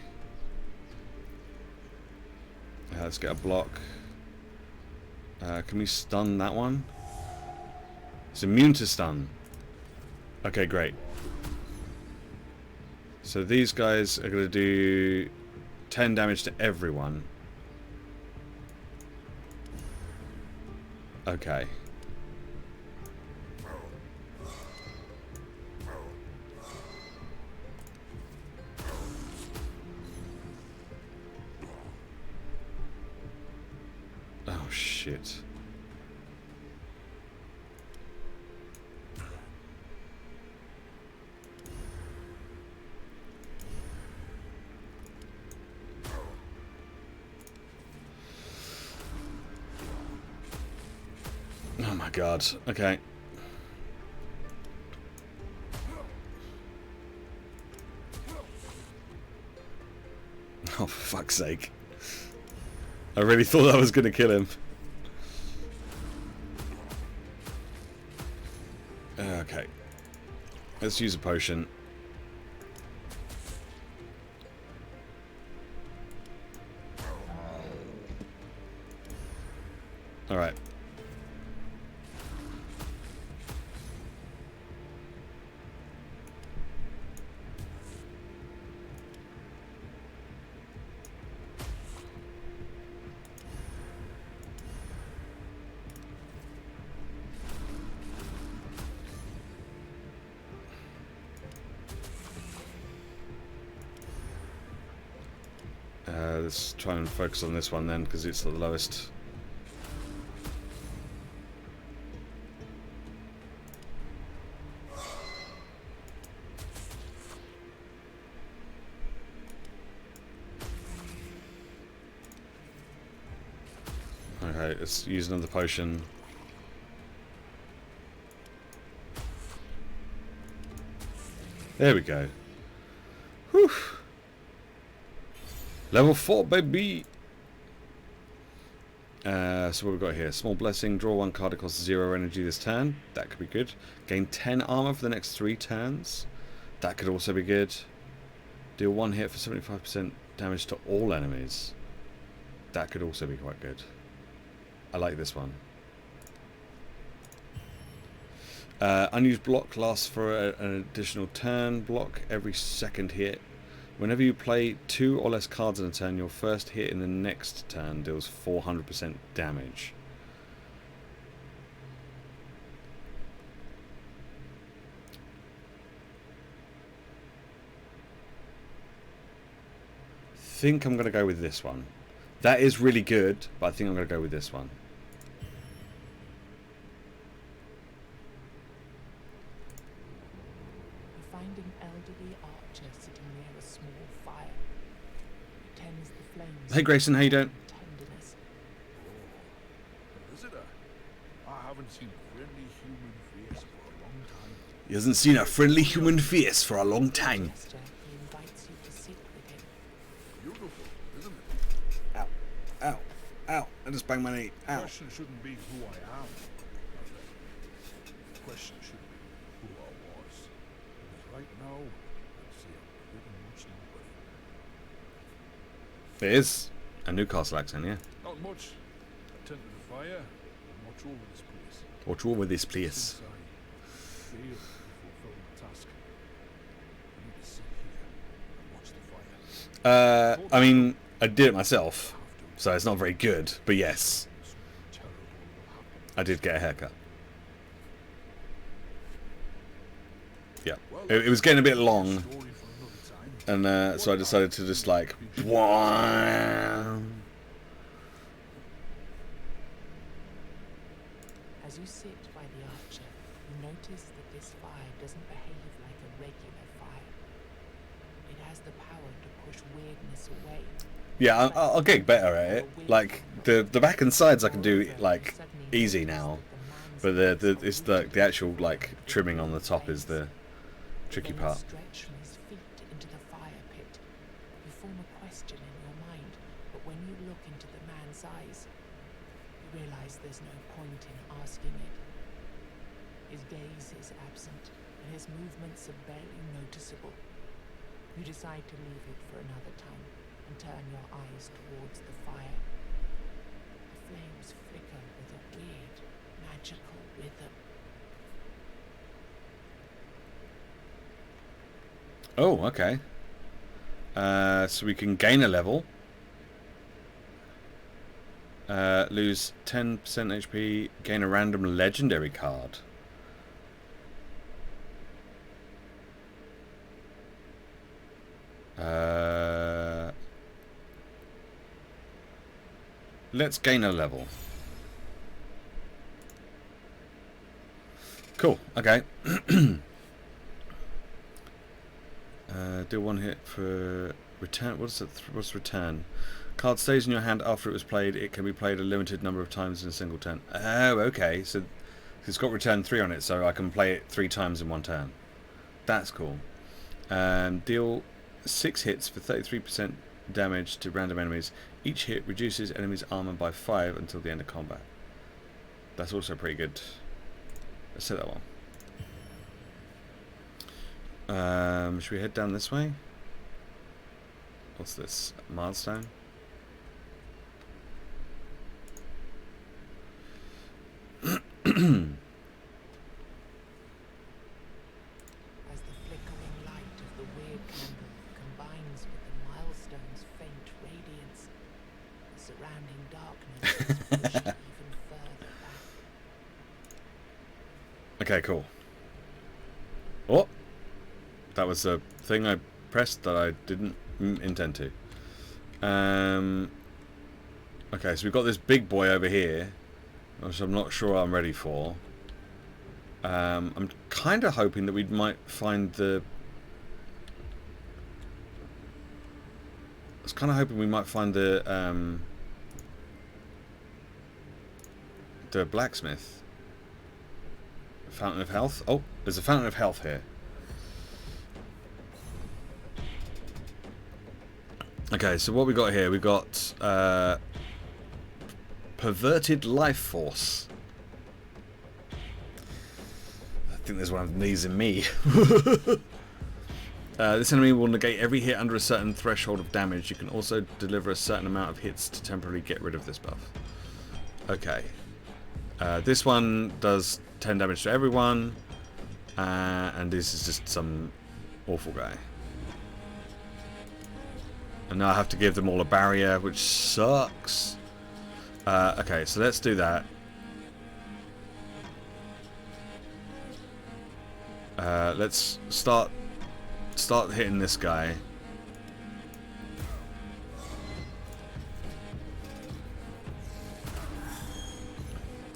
Let's get a block. Can we stun that one? It's immune to stun. Okay, great. So these guys are going to do 10 damage to everyone. Okay. Oh, shit. Oh my god. Okay. Oh, for fuck's sake. I really thought I was going to kill him. Okay. Let's use a potion. Alright. Let's try and focus on this one then, because it's the lowest. Okay, let's use another potion. There we go. Whew. Level 4, baby! So what we've got here. Small blessing. Draw 1 card. It costs 0 energy this turn. That could be good. Gain 10 armor for the next 3 turns. That could also be good. Deal 1 hit for 75% damage to all enemies. That could also be quite good. I like this one. Unused block lasts for an additional turn. Block every second hit. Whenever you play 2 or less cards in a turn, your first hit in the next turn deals 400% damage. I think I'm going to go with this one. That is really good, but I think I'm going to go with this one. You find an elderly archer sitting near a small fire. flames. Hey Grayson, how you doing? Tenderness. A visitor. I haven't seen a friendly human face for a long time. He hasn't seen a friendly human face for a long time. Gesture, he invites you to sit with him. Beautiful, isn't it? Ow, ow, ow. I just banged my knee. The Ow. question shouldn't be who I am. The question should be who I was. Because right now, I'd say I'm pretty much nobody. It is a Newcastle accent, yeah. Not much. I tend to the fire and watch over this place. What's wrong with this place? Since I failed to fulfill my task, I need to sit here and watch the fire. I mean, I did it myself, so it's not very good, but yes, Something terrible will happen. I did get a haircut. Yeah, Well, it was getting a bit long, story for another time. and so I decided to just like, wow. As you sit by the archer, you notice that this fire doesn't behave like a regular fire. It has the power to push weirdness away. Yeah, I'll get better at it. Like the back and sides I can do like easy now, but it's the actual like trimming on the top is the tricky Then you part. stretch from his feet into the fire pit. You form a question in your mind, but when you look into the man's eyes, you realize there's no point in asking it. His gaze is absent, and his movements are barely noticeable. You decide to leave it for another time, and turn your eyes towards the fire. The flames flicker with a weird, magical rhythm. Oh, okay. So we can gain a level. Lose 10% HP, gain a random legendary card. Let's gain a level. Cool, okay. Do one hit for return. What's it? What's return? Card stays in your hand after it was played. It can be played a limited number of times in a single turn. Oh, okay. So it's got return 3 on it, so I can play it 3 times in one turn. That's cool. Deal 6 hits for 33% damage to random enemies. Each hit reduces enemies' armor by 5 until the end of combat. That's also pretty good. Let's say that one. Should we head down this way? What's this? Milestone? As the flickering light of the weird candle combines with the milestone's faint radiance, the surrounding darkness is pushed even further back. Okay, cool. Oh! That was a thing I pressed that I didn't intend to. Okay, so we've got this big boy over here, which I'm not sure I'm ready for. I'm kind of hoping that we might find the... I was kind of hoping we might find the blacksmith. Fountain of Health. Oh, there's a Fountain of Health here. Okay, so what we got here? We got Perverted Life Force. I think there's one of these in me. This enemy will negate every hit under a certain threshold of damage. You can also deliver a certain amount of hits to temporarily get rid of this buff. Okay. This one does 10 damage to everyone. And this is just some awful guy. And now I have to give them all a barrier, which sucks. Okay, so let's do that. Let's start hitting this guy.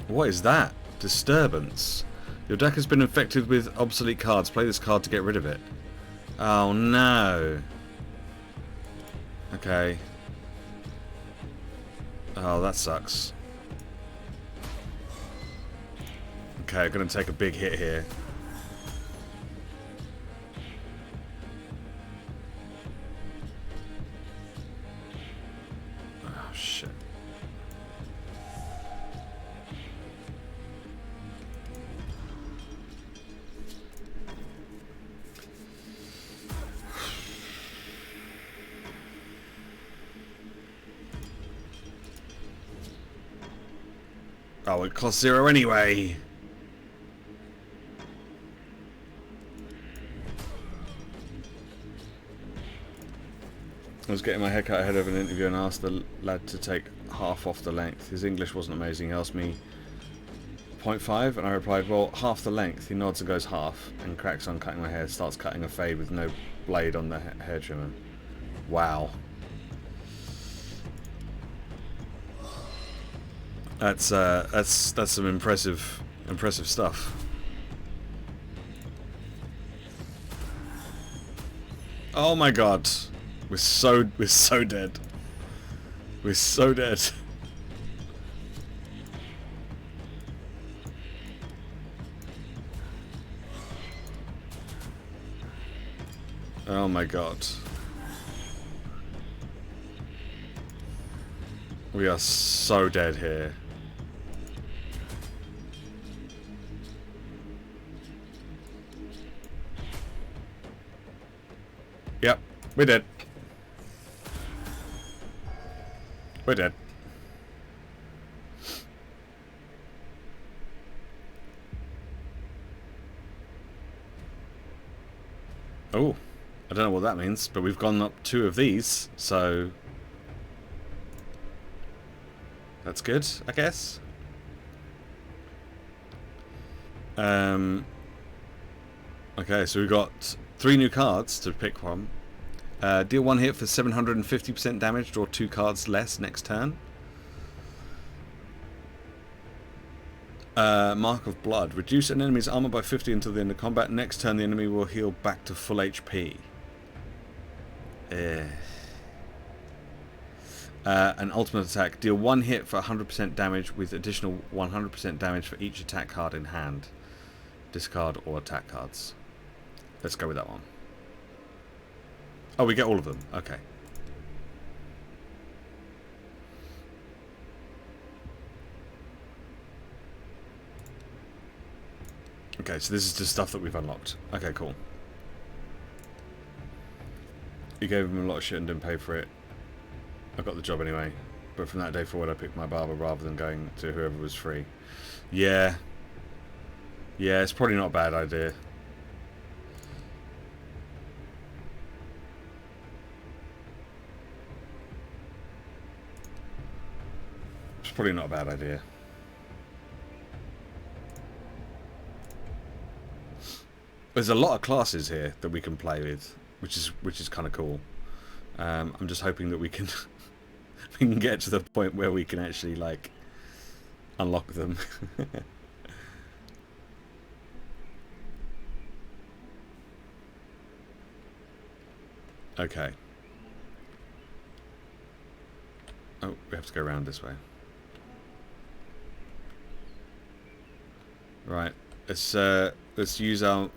What is that? Disturbance. Your deck has been infected with obsolete cards. Play this card to get rid of it. Oh no. Okay. Oh, that sucks. Okay, gonna take a big hit here. Oh, shit. Oh, it costs 0 anyway. I was getting my hair cut ahead of an interview and asked the lad to take half off the length. His English wasn't amazing. He asked me 0.5 and I replied, well, half the length. He nods and goes half and cracks on cutting my hair. Starts cutting a fade with no blade on the hair trimmer. Wow. That's some impressive stuff. Oh my god. We're so dead. We're so dead. Oh my god. We are so dead here. Yep, we're dead. We're dead. Oh, I don't know what that means, but we've gone up 2 of these, so that's good, I guess. Okay, so we've got 3 new cards to pick from. Deal 1 hit for 750% damage, draw 2 cards less next turn. Mark of Blood. Reduce an enemy's armor by 50 until the end of combat. Next turn the enemy will heal back to full HP. An ultimate attack. Deal 1 hit for 100% damage with additional 100% damage for each attack card in hand. Discard all attack cards. Let's go with that one. Oh, we get all of them. Okay. Okay, so this is just stuff that we've unlocked. Okay, cool. You gave him a lot of shit and didn't pay for it. I got the job anyway. But from that day forward, I picked my barber rather than going to whoever was free. Yeah. Yeah, it's probably not a bad idea. It's probably not a bad idea. There's a lot of classes here that we can play with, which is kind of cool. I'm just hoping that we can we can get to the point where we can actually like unlock them. Okay. Oh, we have to go around this way. Right. Let's use our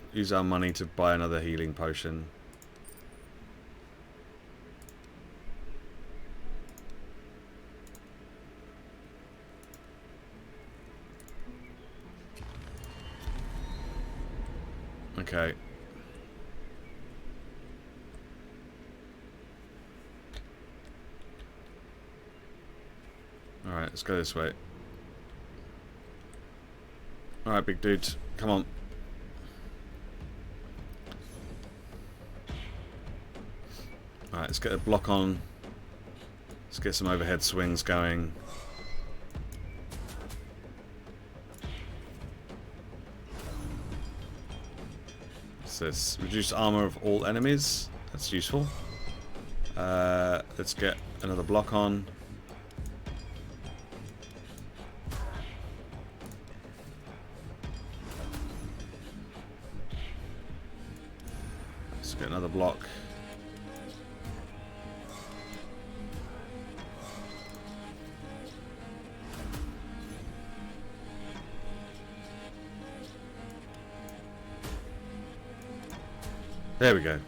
money to buy another healing potion. Okay. Alright, let's go this way. Alright, big dude. Come on. Alright, let's get a block on. Let's get some overhead swings going. What's this? Reduce armor of all enemies. That's useful. Let's get another block on. Let's get another block. There we go.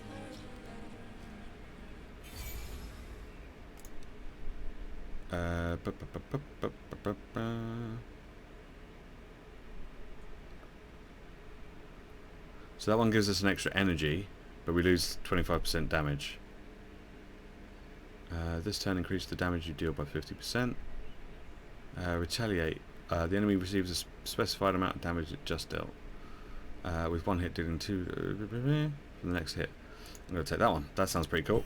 So that one gives us an extra energy, but we lose 25% damage. This turn increases the damage you deal by 50%. Retaliate. The enemy receives a specified amount of damage it just dealt. With one hit dealing 2 for the next hit. I'm going to take that one. That sounds pretty cool.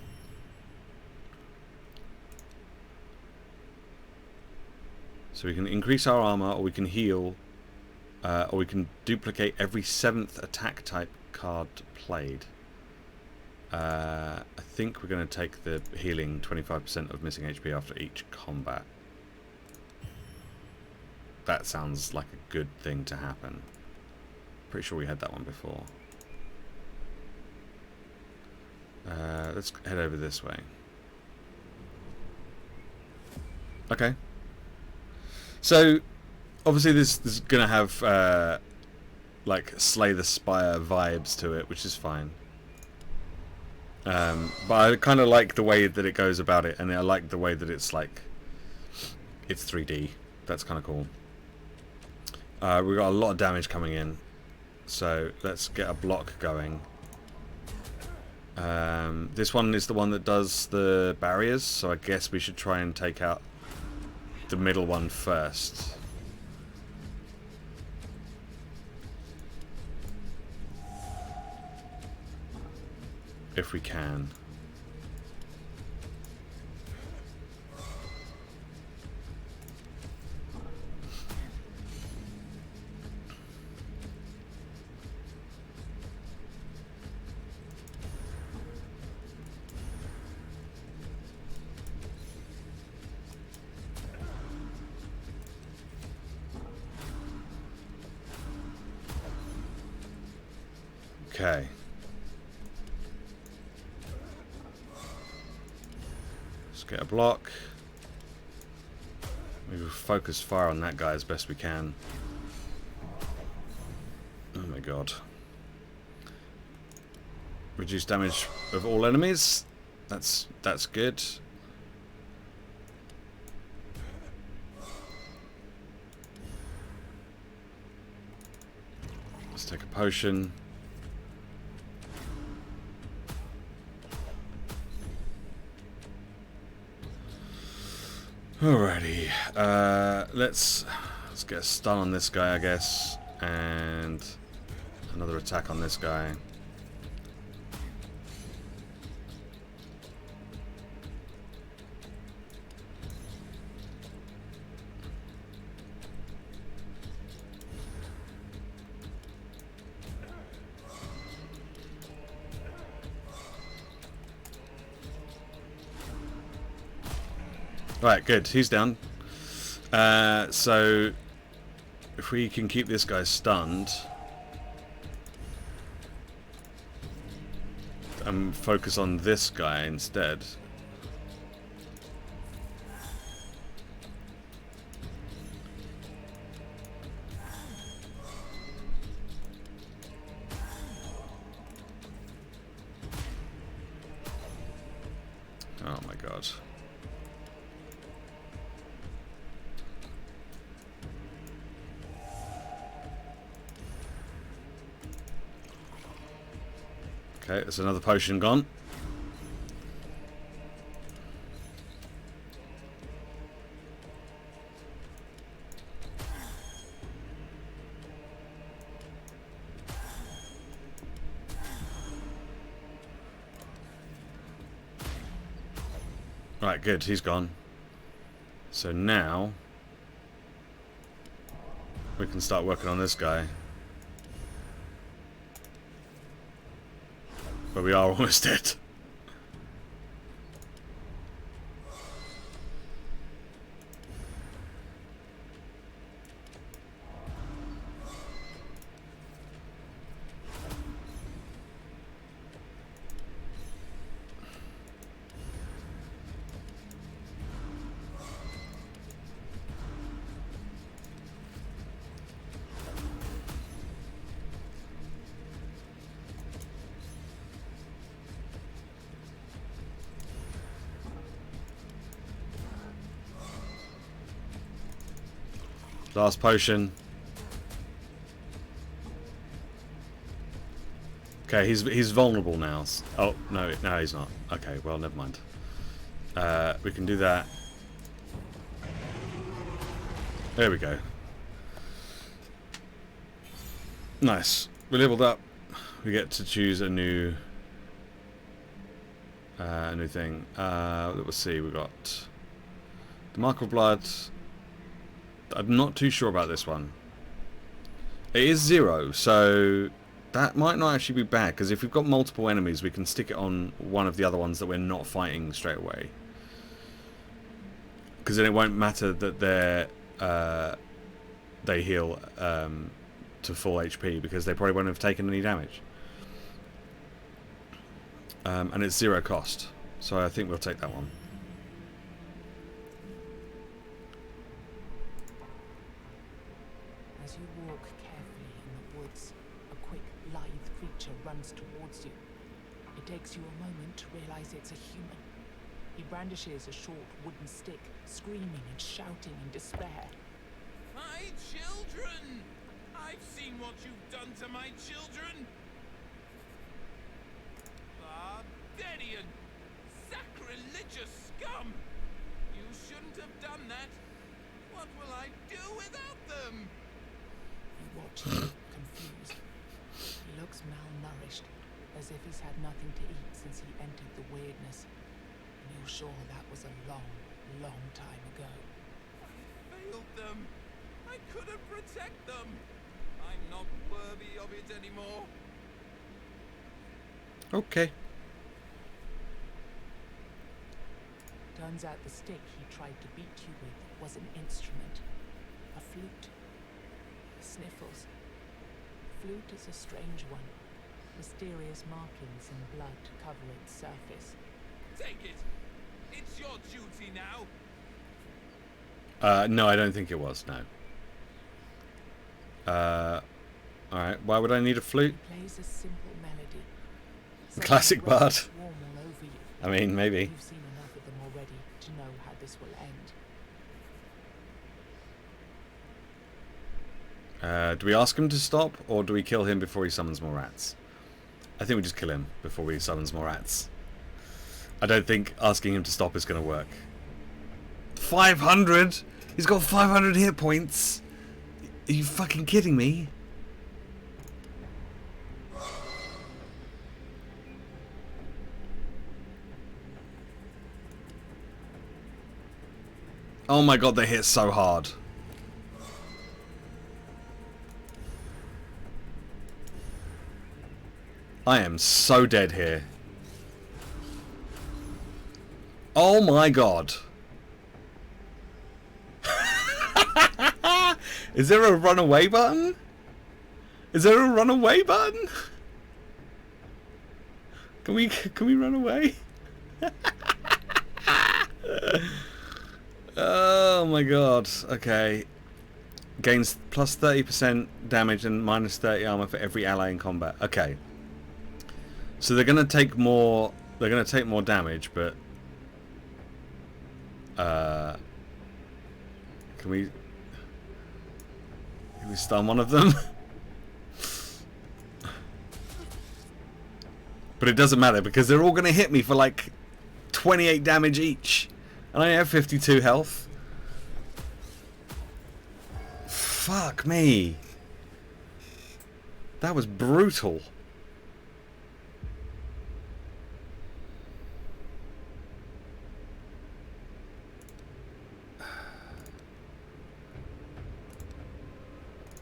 So we can increase our armor, or we can heal, or we can duplicate every 7th attack type card played. I think we're going to take the healing 25% of missing HP after each combat. That sounds like a good thing to happen. Pretty sure we had that one before. Let's head over this way. Okay. So, obviously this is going to have, like, Slay the Spire vibes to it, which is fine. But I kind of like the way that it goes about it, and I like the way that it's, like, it's 3D. That's kind of cool. We've got a lot of damage coming in, so let's get a block going. This one is the one that does the barriers, so I guess we should try and take out the middle one first. If we can. Okay. Let's get a block. Maybe we'll focus fire on that guy as best we can. Oh my god. Reduce damage of all enemies. That's good. Let's take a potion. Alrighty, let's get a stun on this guy, I guess, and another attack on this guy. Right, good. He's down. So, if we can keep this guy stunned and focus on this guy instead. Oh my god. Okay, there's another potion gone. Right, good, he's gone. So now we can start working on this guy. But we are almost dead. Last potion. Okay, he's vulnerable now. Oh, no, he's not. Okay, well, never mind. We can do that. There we go. Nice. We leveled up. We get to choose a new thing. Let's see. We got the Mark of Blood. I'm not too sure about this one. It is 0, so that might not actually be bad, because if we've got multiple enemies, we can stick it on one of the other ones that we're not fighting straight away. Because then it won't matter that they heal to full HP, because they probably won't have taken any damage. And it's 0 cost, so I think we'll take that one. As you walk carefully in the woods, a quick, lithe creature runs towards you. It takes you a moment to realize it's a human. He brandishes a short wooden stick, screaming and shouting in despair. My children! I've seen what you've done to my children! Barbarian! Sacrilegious scum! You shouldn't have done that! What will I do without them? He watches, confused. He looks malnourished, as if he's had nothing to eat since he entered the weirdness. And you're sure that was a long, long time ago. I failed them! I couldn't protect them! I'm not worthy of it anymore! Okay. Turns out the stick he tried to beat you with was an instrument. A flute. Sniffles. Flute is a strange one. Mysterious markings and blood cover its surface. Take it! It's your duty now! No, I don't think it was, no. Alright, why would I need a flute? He plays a simple melody. Classic Suddenly bard. rays swarm all over you. I mean, maybe. You've seen enough of them already to know how this will end. Do we ask him to stop, or do we kill him before he summons more rats? I think we just kill him before he summons more rats. I don't think asking him to stop is going to work. 500? He's got 500 hit points. Are you fucking kidding me? Oh my god, they hit so hard. I am so dead here. Oh my god. Is there a runaway button? Is there a runaway button? Can we run away? Oh my god. Okay. Gains plus 30% damage and minus 30 armor for every ally in combat. Okay. So they're gonna take more. They're gonna take more damage, but can we stun one of them? But it doesn't matter because they're all gonna hit me for like 28 damage each, and I have 52 health. Fuck me. That was brutal.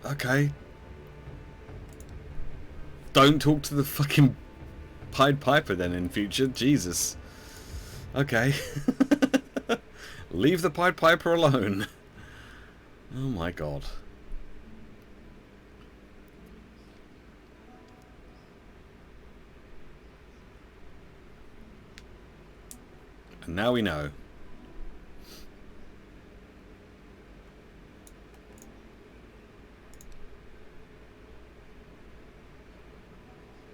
Okay. Don't talk to the fucking Pied Piper then in future. Jesus. Okay. Leave the Pied Piper alone. Oh my god. And now we know.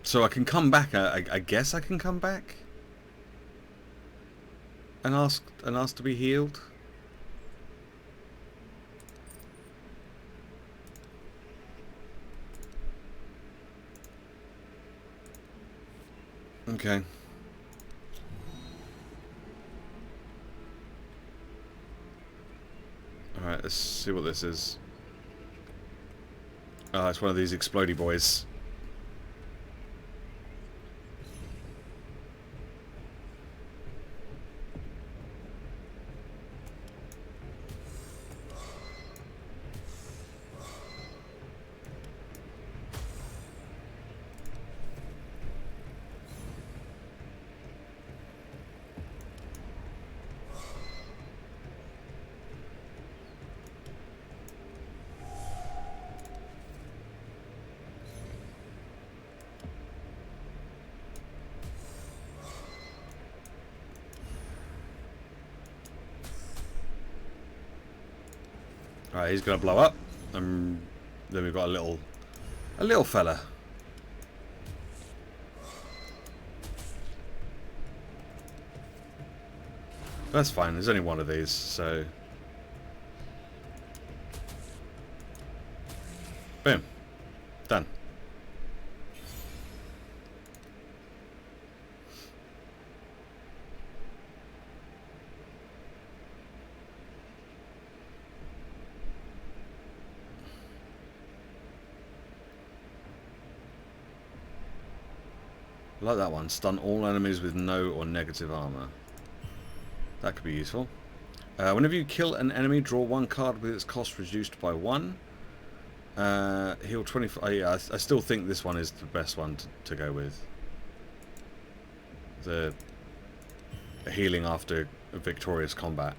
So I can come back. I guess I can come back and ask to be healed. Okay. Alright, let's see what this is. Oh, it's one of these explodey boys. Alright, he's gonna blow up. Then we've got a little fella. That's fine, there's only one of these, so... Boom. Done. I like that one. Stun all enemies with no or negative armor. That could be useful. Whenever you kill an enemy, draw one card with its cost reduced by 1. Heal 25. Yeah, I still think this one is the best one to go with. The healing after a victorious combat.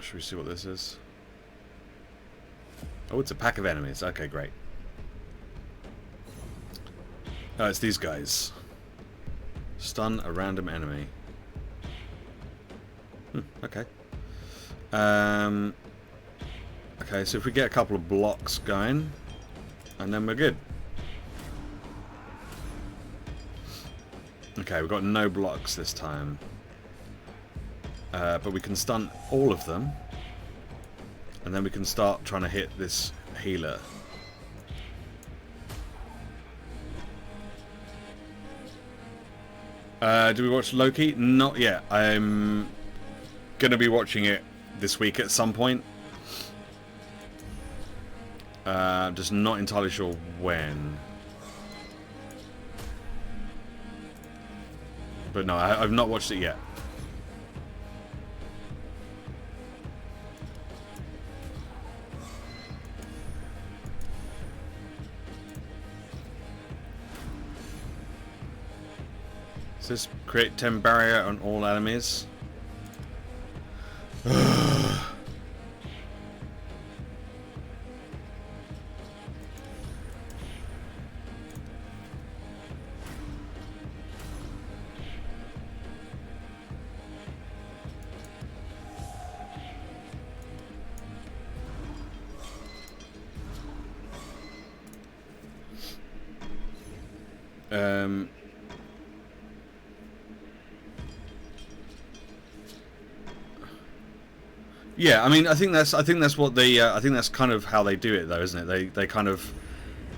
Should we see what this is? Oh, it's a pack of enemies. Okay, great. Oh, it's these guys. Stun a random enemy. Okay. Okay, so if we get a couple of blocks going, and then we're good. Okay, we've got no blocks this time. But we can stun all of them. And then we can start trying to hit this healer. Do we watch Loki? Not yet. I'm going to be watching it this week at some point. Just not entirely sure when. But no, I've not watched it yet. Says create 10 barrier on all enemies. Yeah, I mean, I think that's what they. I think that's kind of how they do it, though, isn't it? They kind of.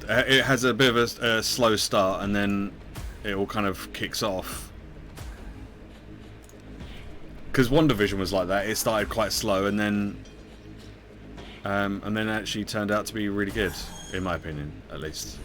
It has a bit of a slow start, and then it all kind of kicks off. Because WandaVision was like that. It started quite slow, and then actually turned out to be really good, in my opinion, at least.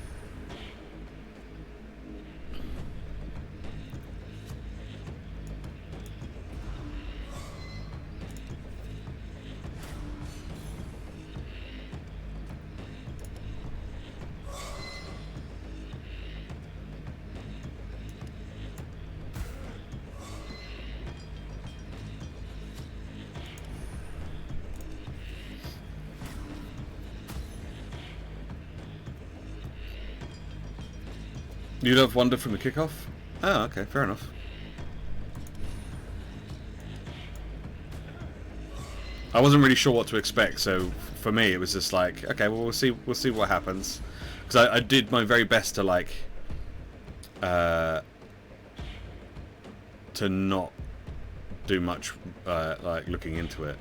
You love Wanda from the kickoff? Oh, okay, fair enough. I wasn't really sure what to expect, so for me it was just like, okay, well we'll see what happens, because I did my very best to like to not do much like looking into it.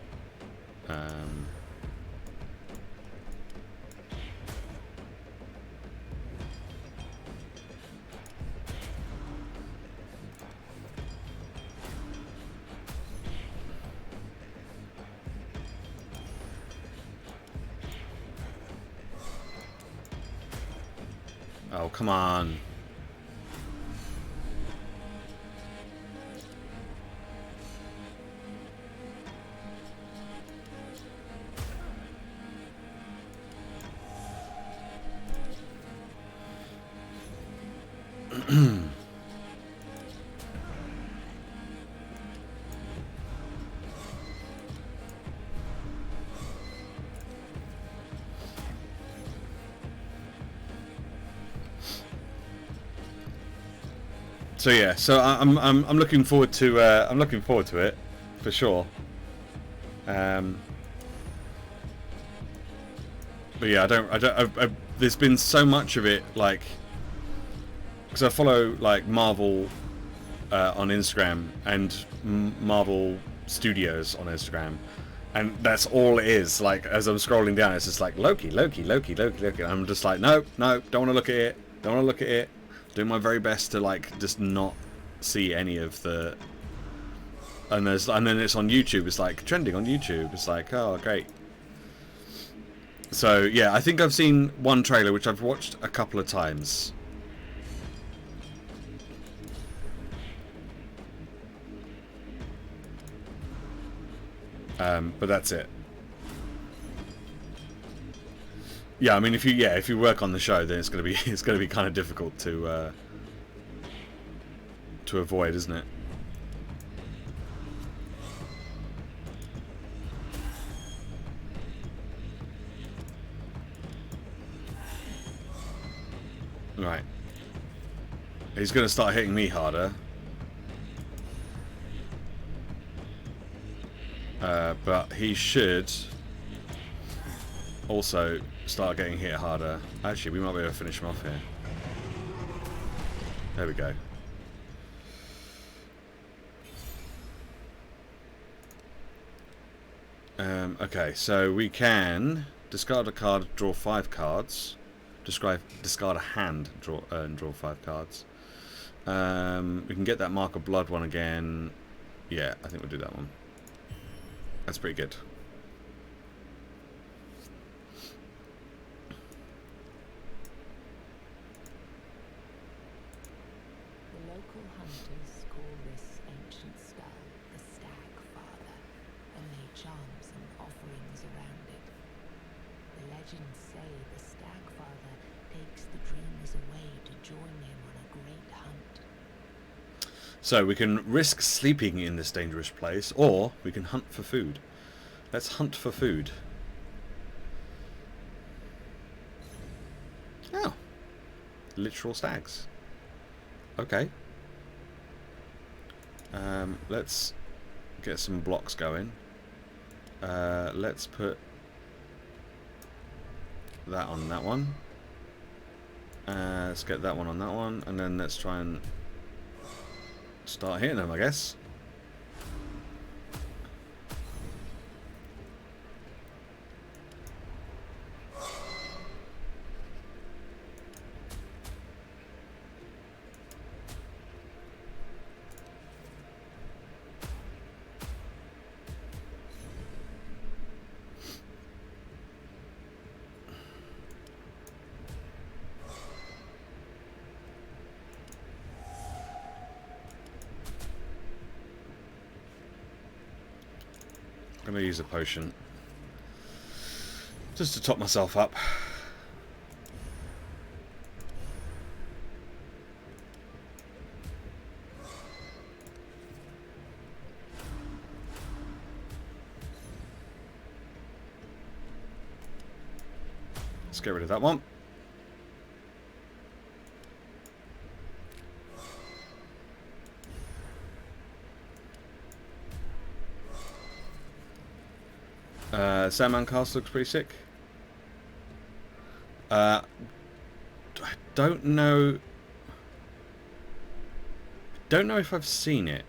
Oh, come on. So yeah, so I'm looking forward to it for sure. But yeah, there's been so much of it, like, because I follow like Marvel on Instagram and Marvel Studios on Instagram, and that's all it is. Like, as I'm scrolling down, it's just like Loki. And I'm just like, no, don't want to look at it. Doing my very best to like just not see any of the. And then it's on YouTube. It's like trending on YouTube. It's like, oh, great. So yeah, I think I've seen one trailer which I've watched a couple of times. But that's it. Yeah, I mean, if you work on the show, then it's gonna be kind of difficult to avoid, isn't it? Right. He's gonna start hitting me harder. But he should also start getting hit harder. Actually, we might be able to finish him off here. There we go. Okay, so we can discard a card, draw 5 cards. Discard a hand, and draw 5 cards. We can get that Mark of Blood one again. Yeah, I think we'll do that one. That's pretty good. The local hunters call this ancient skull the Stag Father, and lay charms and offerings around it. The legends say the Stag Father takes the dreamers away to join him on a great hunt. So we can risk sleeping in this dangerous place, or we can hunt for food. Let's hunt for food. Oh. Literal stags. Okay. Let's get some blocks going. Let's put that on that one. Let's get that one on that one, and then let's try and start hitting them, I guess. I'm going to use a potion just to top myself up. Let's get rid of that one. Sandman Castle looks pretty sick. I don't know if I've seen it.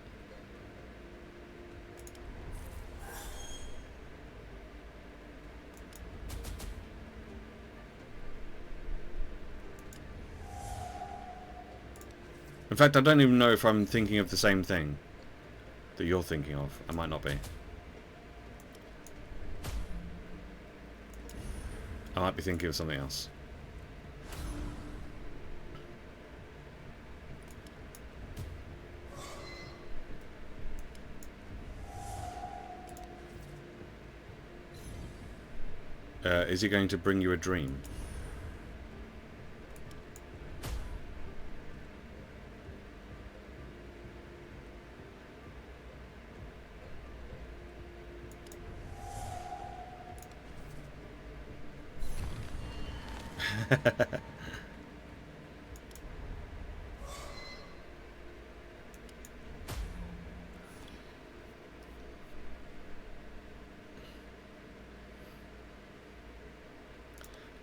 In fact, I don't even know if I'm thinking of the same thing that you're thinking of. I might not be. I might be thinking of something else. Is he going to bring you a dream?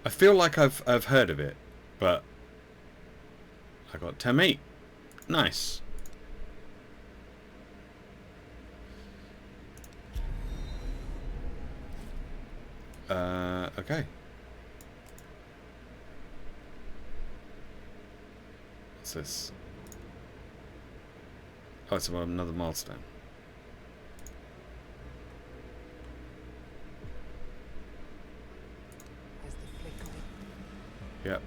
I feel like I've heard of it, but I got 10 meat. Nice. Okay. What's this? Oh, it's another milestone. As the flicker Yep.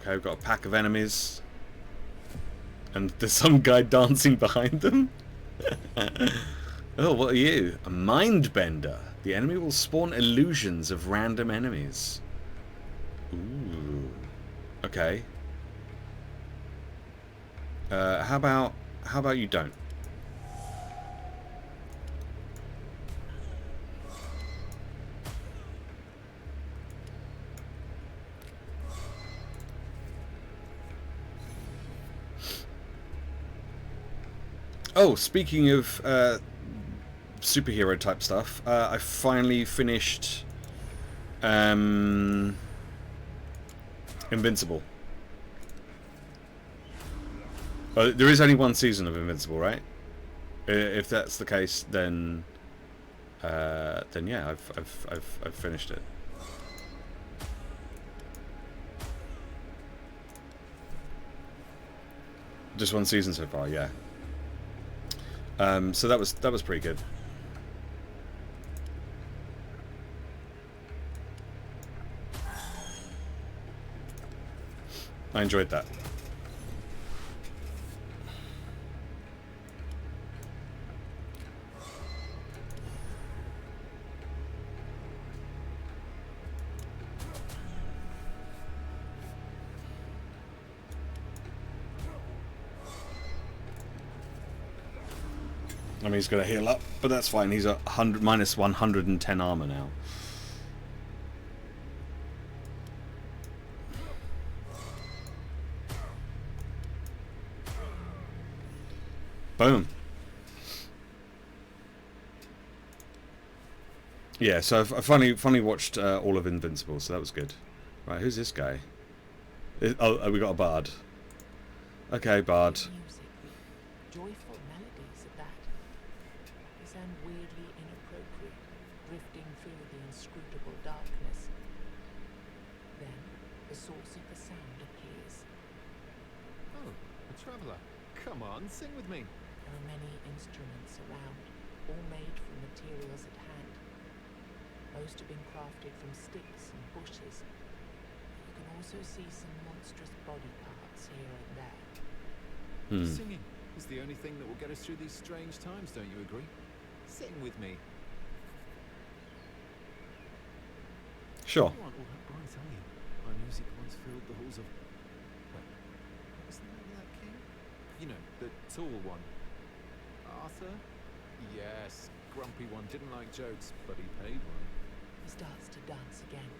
Okay, we've got a pack of enemies. And there's some guy dancing behind them. Oh, what are you? A mind bender. The enemy will spawn illusions of random enemies. Ooh. Okay. How about you don't? Oh, speaking of superhero type stuff, I finally finished Invincible. There is only one season of Invincible, right? If that's the case, then yeah, I've finished it. Just one season so far, yeah. So that was pretty good. I enjoyed that. I mean, he's got to heal up, but that's fine. He's at minus 110 armor now. Boom. Yeah, so I finally watched all of Invincible, so that was good. Right, who's this guy? Oh, we got a bard. Okay, bard. music, joyful melodies at that. They sound weirdly inappropriate, drifting through the inscrutable darkness. Then, the source of the sound appears. Oh, a traveller. Come on, sing with me. There are many instruments around, all made from materials at hand. Most have been crafted from sticks and bushes. You can also see some monstrous body parts here and there. Singing is the only thing that will get us through these strange times, don't you agree? Sing with me. Sure. You aren't all that bright, are you? My music once filled the halls of... Wait, what was the name of that king? You know, the tall one. Arthur? Yes, grumpy one, didn't like jokes, but he paid one. He starts to dance again,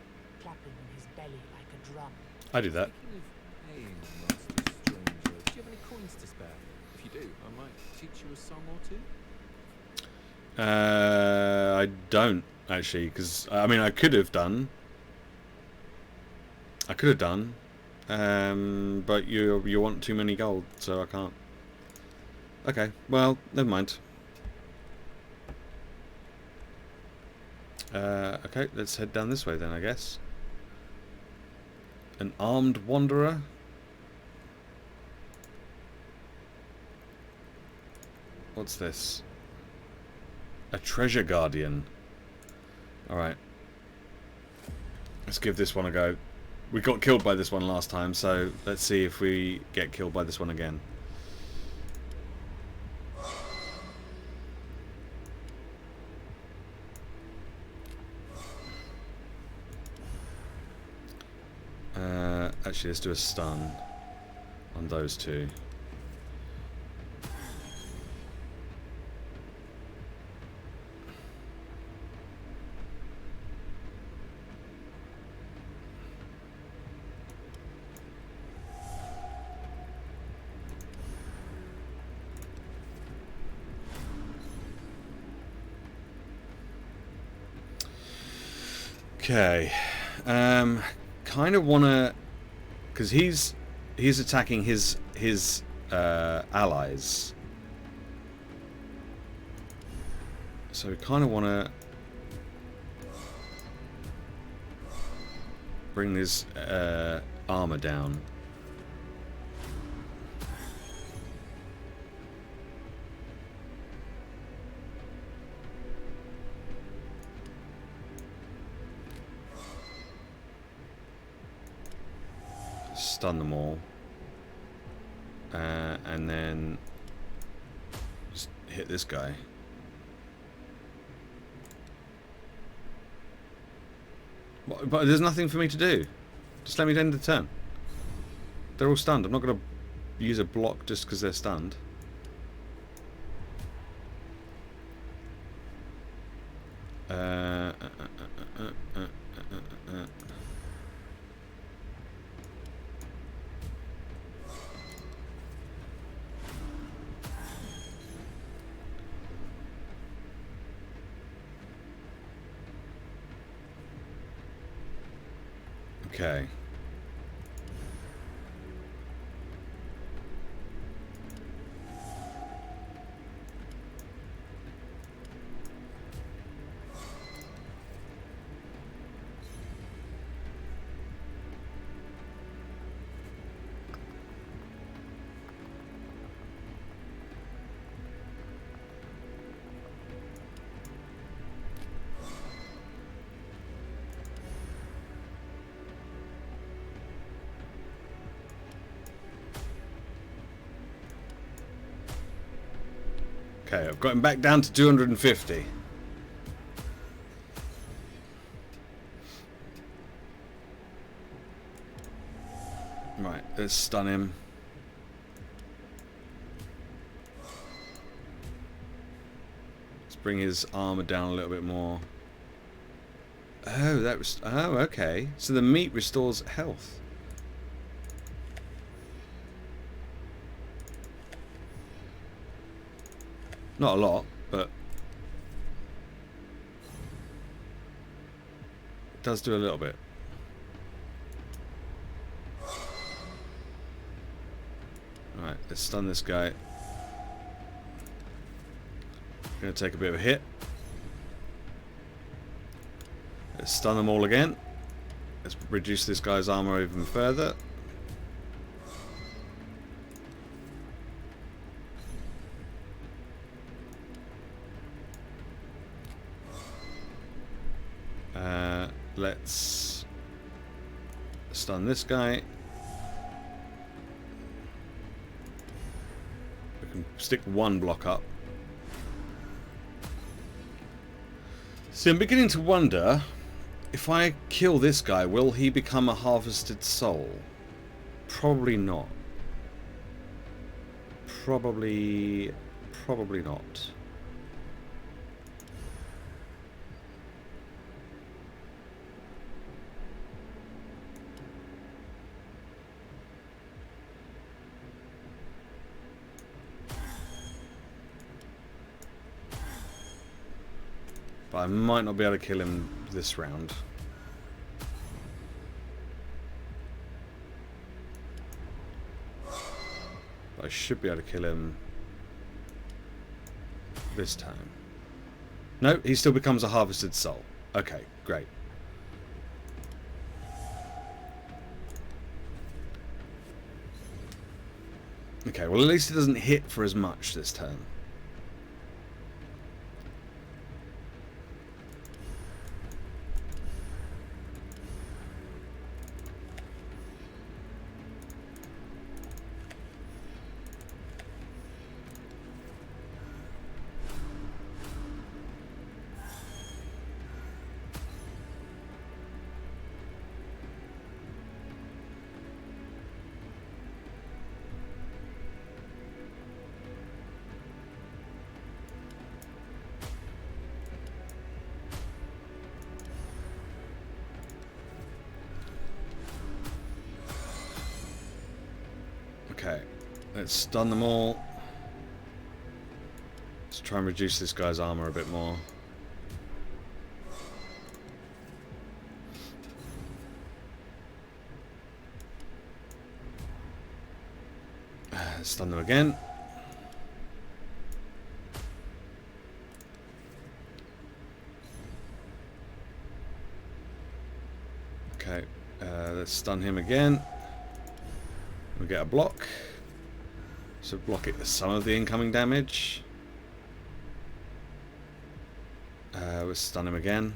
clapping on his belly like a drum. I do that. Speaking of paying monster stranger, do you have any coins to spare? If you do, I might teach you a song or two. I don't actually, because I mean I could have done, but you want too many gold, so I can't. Okay, well, never mind. Okay, let's head down this way then, I guess. An armed wanderer. What's this? A treasure guardian. Alright. Let's give this one a go. We got killed by this one last time, so let's see if we get killed by this one again. Actually, let's do a stun on those two. Okay, kind of wanna, because he's attacking his allies, so we kind of wanna bring his armor down. Stun them all, and then just hit this guy. But there's nothing for me to do. Just let me end the turn. They're all stunned. I'm not going to use a block just because they're stunned. Okay. Okay, I've got him back down to 250. Right, let's stun him. Let's bring his armor down a little bit more. Oh, that was... Oh, okay. So the meat restores health. Not a lot, but it does do a little bit. Alright, let's stun this guy. Gonna take a bit of a hit. Let's stun them all again. Let's reduce this guy's armor even further. Let's stun this guy. We can stick one block up. See, I'm beginning to wonder, if I kill this guy, will he become a harvested soul? Probably not. Probably not. But I might not be able to kill him this round. But I should be able to kill him this time. No, he still becomes a harvested soul. Okay, great. Okay, well at least it doesn't hit for as much this turn. Okay, let's stun them all. Let's try and reduce this guy's armor a bit more. Stun them again. Okay, let's stun him again. We get a block. So block it some of the incoming damage. We'll stun him again.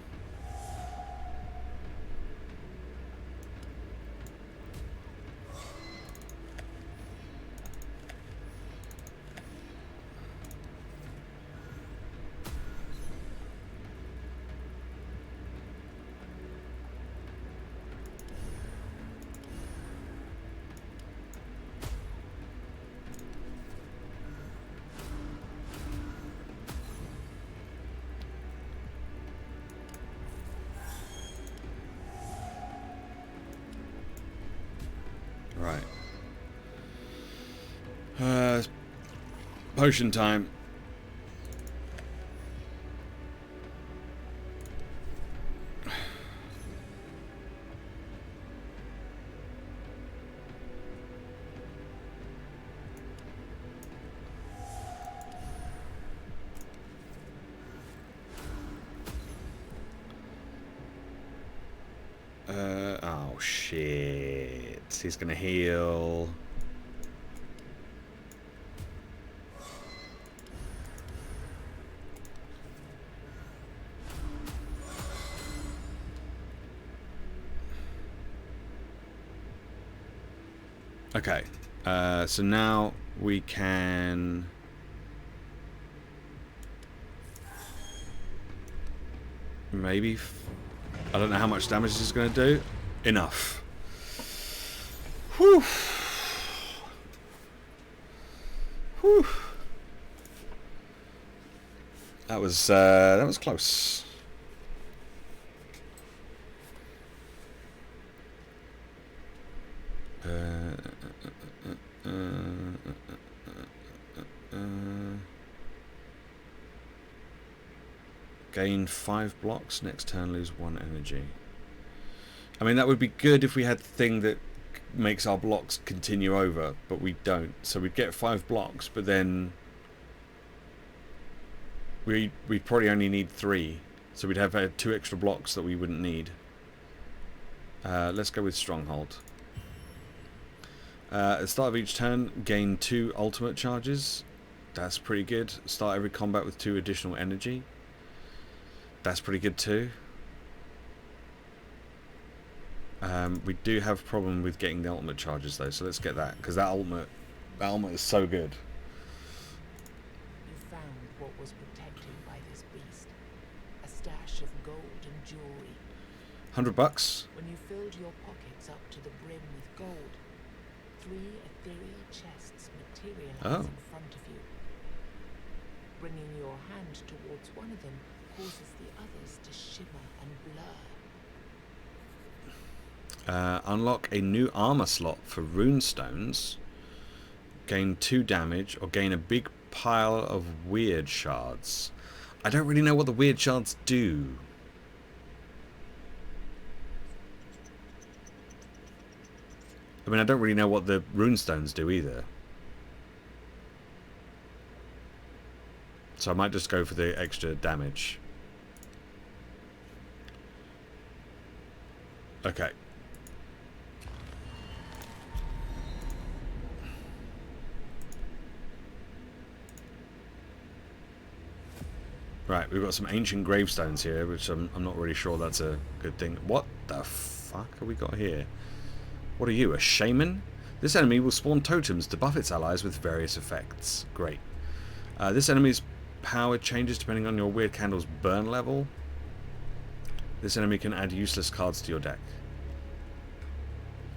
Right. Potion time. Oh shit. He's gonna heal. Okay. So now we can maybe I don't know how much damage this is going to do. Enough. Whew. Whew. That was close. Gain 5 blocks, next turn lose 1 energy. I mean, that would be good if we had the thing that makes our blocks continue over, but we don't. So we'd get 5 blocks, but then we'd probably only need 3. So we'd have 2 extra blocks that we wouldn't need. Let's go with Stronghold. At the start of each turn, gain 2 ultimate charges. That's pretty good. Start every combat with 2 additional energy. That's pretty good too. We do have a problem with getting the ultimate charges though, so let's get that, because that ultimate is so good. You found what was protected by this beast. A stash of gold and jewelry. $100. When you filled your pockets up to the brim with gold, 3 ethereal chests materialize in front of you. Bringing your hand towards one of them causes the others to shimmer and blur. Unlock a new armor slot for runestones. Gain 2 damage, or gain a big pile of weird shards. I don't really know what the weird shards do. I mean, I don't really know what the runestones do either. So I might just go for the extra damage. Okay. Right, we've got some ancient gravestones here, which I'm not really sure that's a good thing. What the fuck have we got here? What are you, a shaman? This enemy will spawn totems to buff its allies with various effects. Great. This enemy's power changes depending on your weird candle's burn level. This enemy can add useless cards to your deck.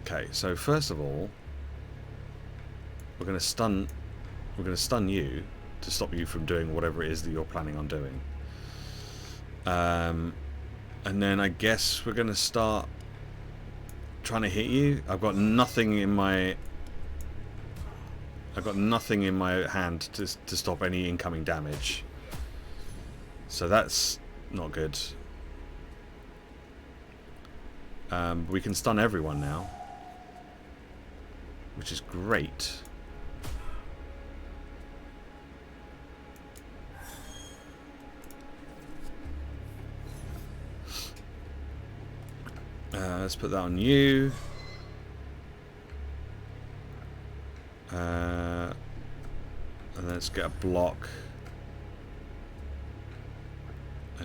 Okay, so first of all, we're going to stun you to stop you from doing whatever it is that you're planning on doing. And then I guess we're going to start trying to hit you. I've got nothing in my I've got nothing in my hand to stop any incoming damage. So that's not good. We can stun everyone now, which is great. Let's put that on you. And let's get a block.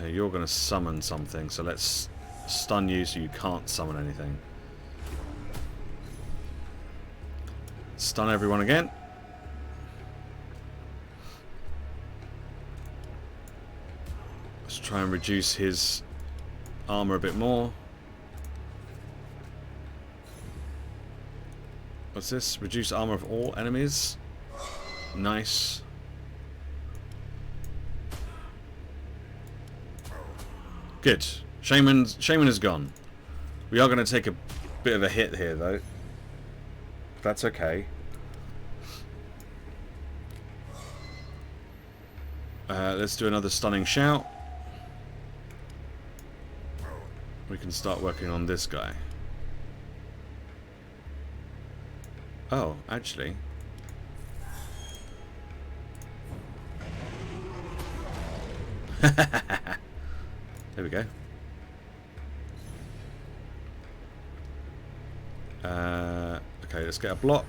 You're going to summon something, so let's stun you so you can't summon anything. Stun everyone again. Let's try and reduce his armor a bit more. What's this? Reduce armor of all enemies. Nice. Good. Shaman is gone. We are going to take a bit of a hit here, though. That's okay. Let's do another stunning shout. We can start working on this guy. Oh, actually. There we go. Okay, let's get a block.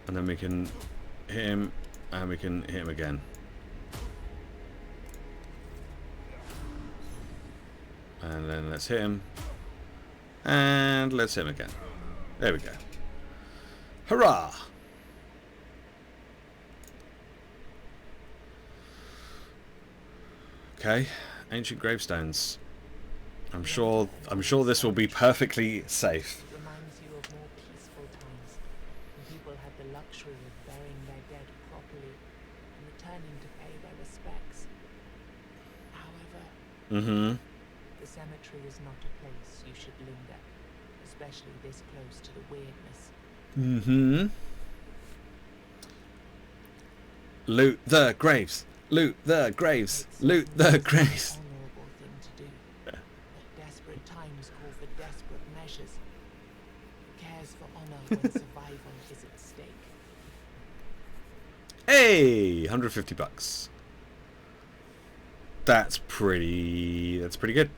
And then we can hit him, and we can hit him again. And then let's hit him. And let's hit him again. There we go. Hurrah! Okay, ancient gravestones. I'm sure this will be perfectly safe. It reminds you of more peaceful times, when people had the luxury of burying their dead properly and returning to pay their respects. However, the cemetery is not a place you should linger, especially this close to the weirdness. Loot the graves. Loot the graves. Loot the graves. Honorable thing to do, but desperate times call for desperate measures. Who cares for honor when survival is at stake? Hey, 150 bucks. That's pretty good.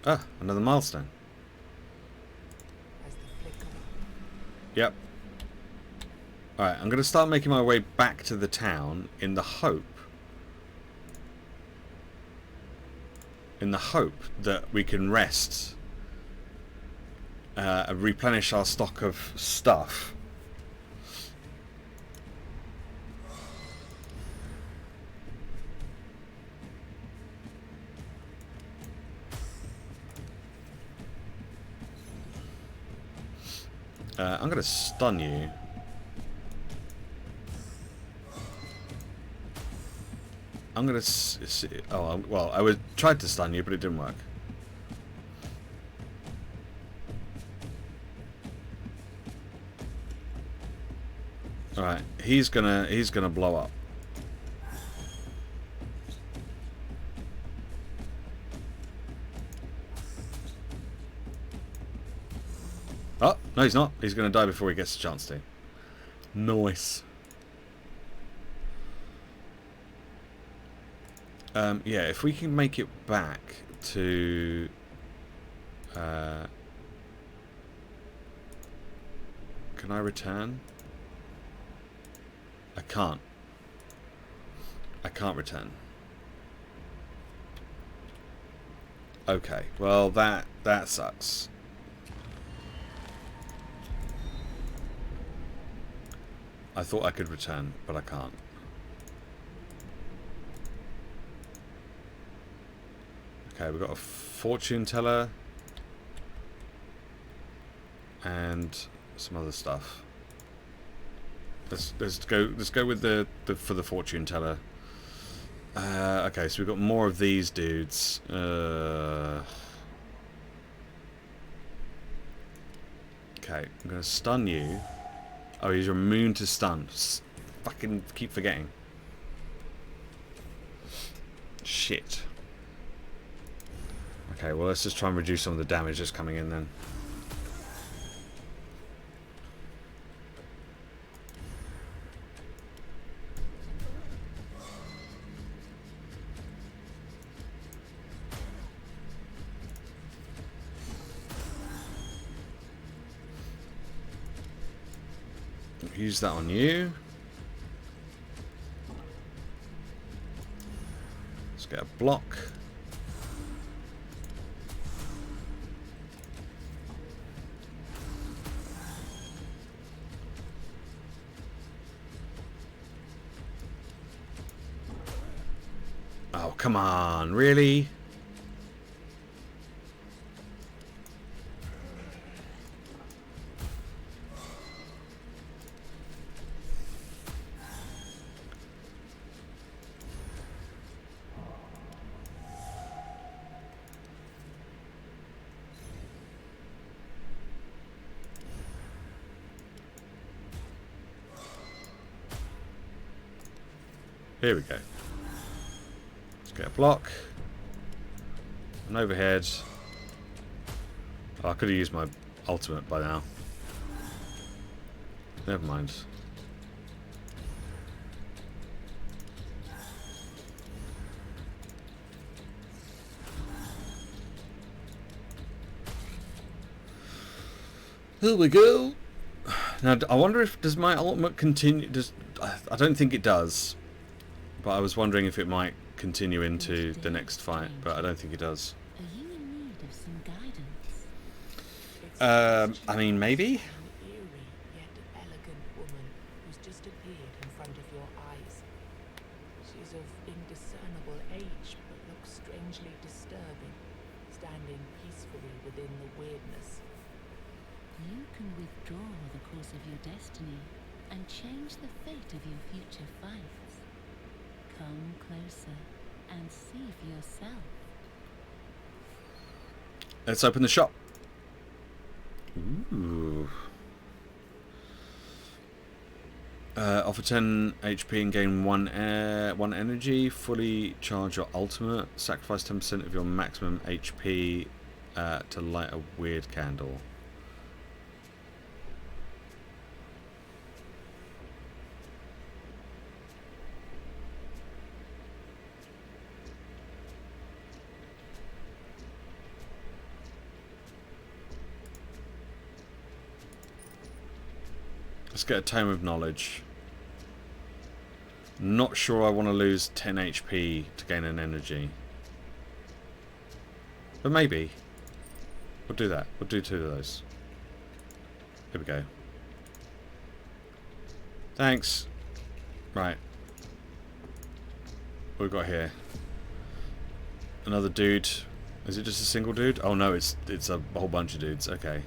Ah, another milestone. As the flicker Yep. Alright, I'm going to start making my way back to the town in the hope that we can rest and replenish our stock of stuff. I'm going to stun you. I'm going to... Oh, well, I tried to stun you, but it didn't work. Alright, he's gonna blow up. Oh, no he's not. He's gonna die before he gets a chance to. Nice. Yeah, if we can make it back to... can I return? I can't. I can't return. Okay, well that sucks. I thought I could return, but I can't. Okay, we've got a fortune teller and some other stuff. Let's go with the for the fortune teller. Okay, so we've got more of these dudes. Okay, I'm going to stun you. Oh, he's immune to stun. Fucking keep forgetting. Shit. Okay, well, let's just try and reduce some of the damage that's coming in then. Use that on you. Let's get a block. Oh, come on, really? Here we go. Let's get a block. An overhead. Oh, I could have used my ultimate by now. Never mind. Here we go. Now, I wonder if does my ultimate continue? I don't think it does. But I was wondering if it might continue into the next fight, but I don't think it does. Are you in need of some guidance? I mean, maybe? An eerie yet elegant woman who's just appeared in front of your eyes. She's of indiscernible age, but looks strangely disturbing, standing peacefully within the weirdness. You can withdraw the course of your destiny and change the fate of your future fights. Come closer and see for yourself. Let's open the shop. Ooh. Offer 10 HP and gain 1 energy. Fully charge your ultimate. Sacrifice 10% of your maximum HP to light a weird candle. Let's get a Tome of Knowledge. Not sure I want to lose 10 HP to gain an energy. But maybe. We'll do that. We'll do 2 of those. Here we go. Thanks. Right. What we got here? Another dude. Is it just a single dude? Oh no, it's a whole bunch of dudes. Okay.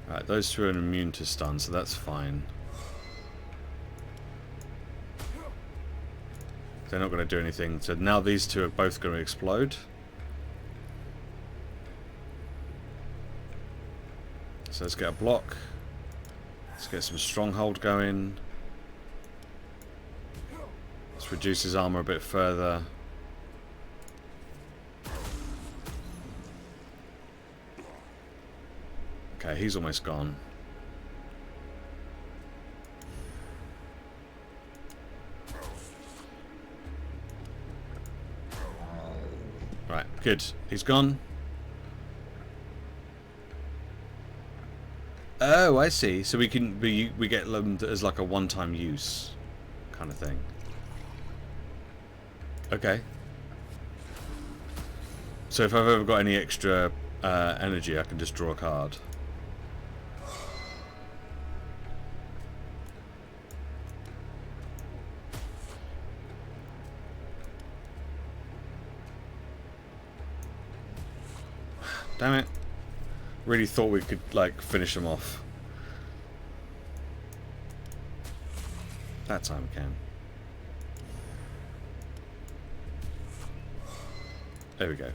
Right, those 2 are immune to stun, so that's fine. They're not going to do anything. So now these 2 are both going to explode. So let's get a block. Let's get some stronghold going. Let's reduce his armor a bit further. Okay, he's almost gone. Right, good. He's gone. Oh, I see. So we get them as like a one-time use kind of thing. Okay. So if I've ever got any extra energy, I can just draw a card. Damn it. Really thought we could, like, finish them off. That time we can. There we go.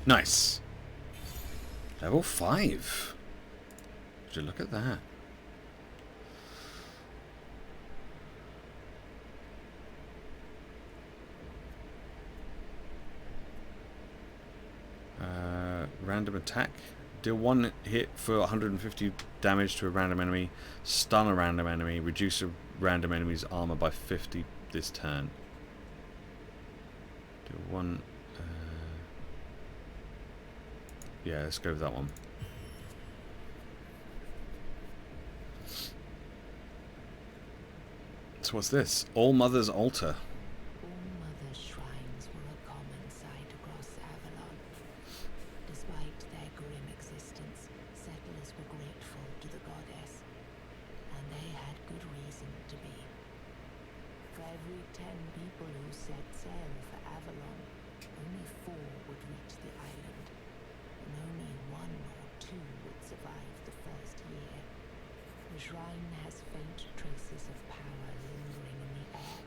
Nice. Level 5. Would you look at that? Random attack. Deal 1 hit for 150 damage to a random enemy. Stun a random enemy. Reduce a random enemy's armor by 50 this turn. Deal 1. Yeah, let's go with that one. So what's this? All Mother's Altar. All Mother's shrines were a common sight across Avalon. Despite their grim existence, settlers were grateful to the goddess, and they had good reason to be. For every 10 people who set sail for Avalon, only 4 would reach the island, and only 1 or 2 would survive the first year. The shrine has faint traces of power lingering in the air.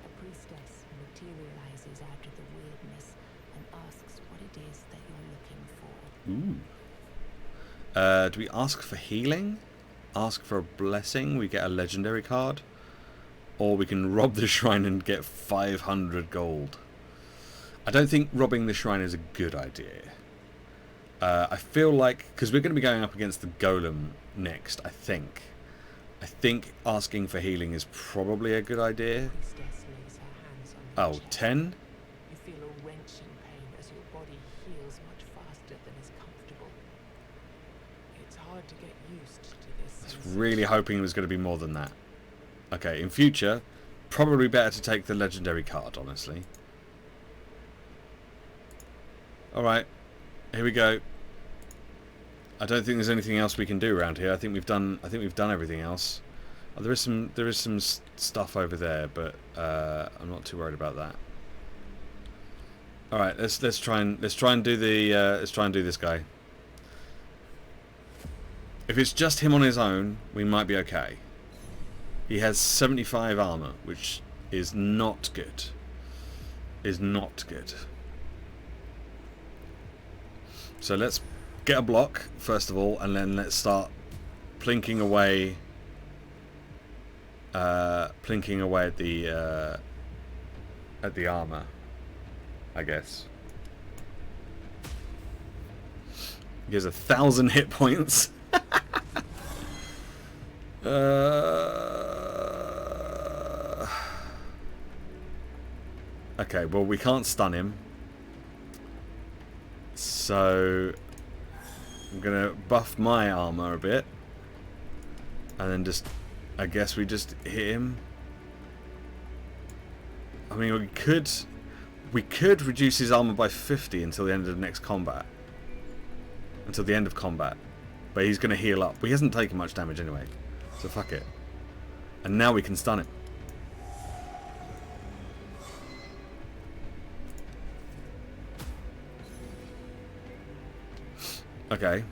A priestess materializes out of the weirdness and asks what it is that you're looking for. Ooh. Do we ask for healing? Ask for a blessing? We get a legendary card? Or we can rob the shrine and get 500 gold. I don't think robbing the shrine is a good idea. I feel like, because we're going to be going up against the golem next, I think asking for healing is probably a good idea. Priestess lays her hands on your Oh, chest. 10? You feel a wrenching pain as your body heals much faster than is comfortable. It's hard to get used to this. I was sensation. really hoping it was going to be more than that. Okay, in future, probably better to take the legendary card, honestly. Alright, here we go. I don't think there's anything else we can do around here. I think we've done everything else. Oh, there is some stuff over there, but I'm not too worried about that. All right, let's try and do this guy. If it's just him on his own, we might be okay. He has 75 armor, which is not good. So let's get a block first of all, and then let's start plinking away at the armor, I guess. He has 1,000 hit points. Okay, well, we can't stun him, so I'm gonna buff my armor a bit, and then I guess we just hit him. I mean, we could reduce his armor by 50 until the end of the next combat, until the end of combat, but he's gonna heal up. He hasn't taken much damage anyway, so fuck it. And now we can stun him. Okay.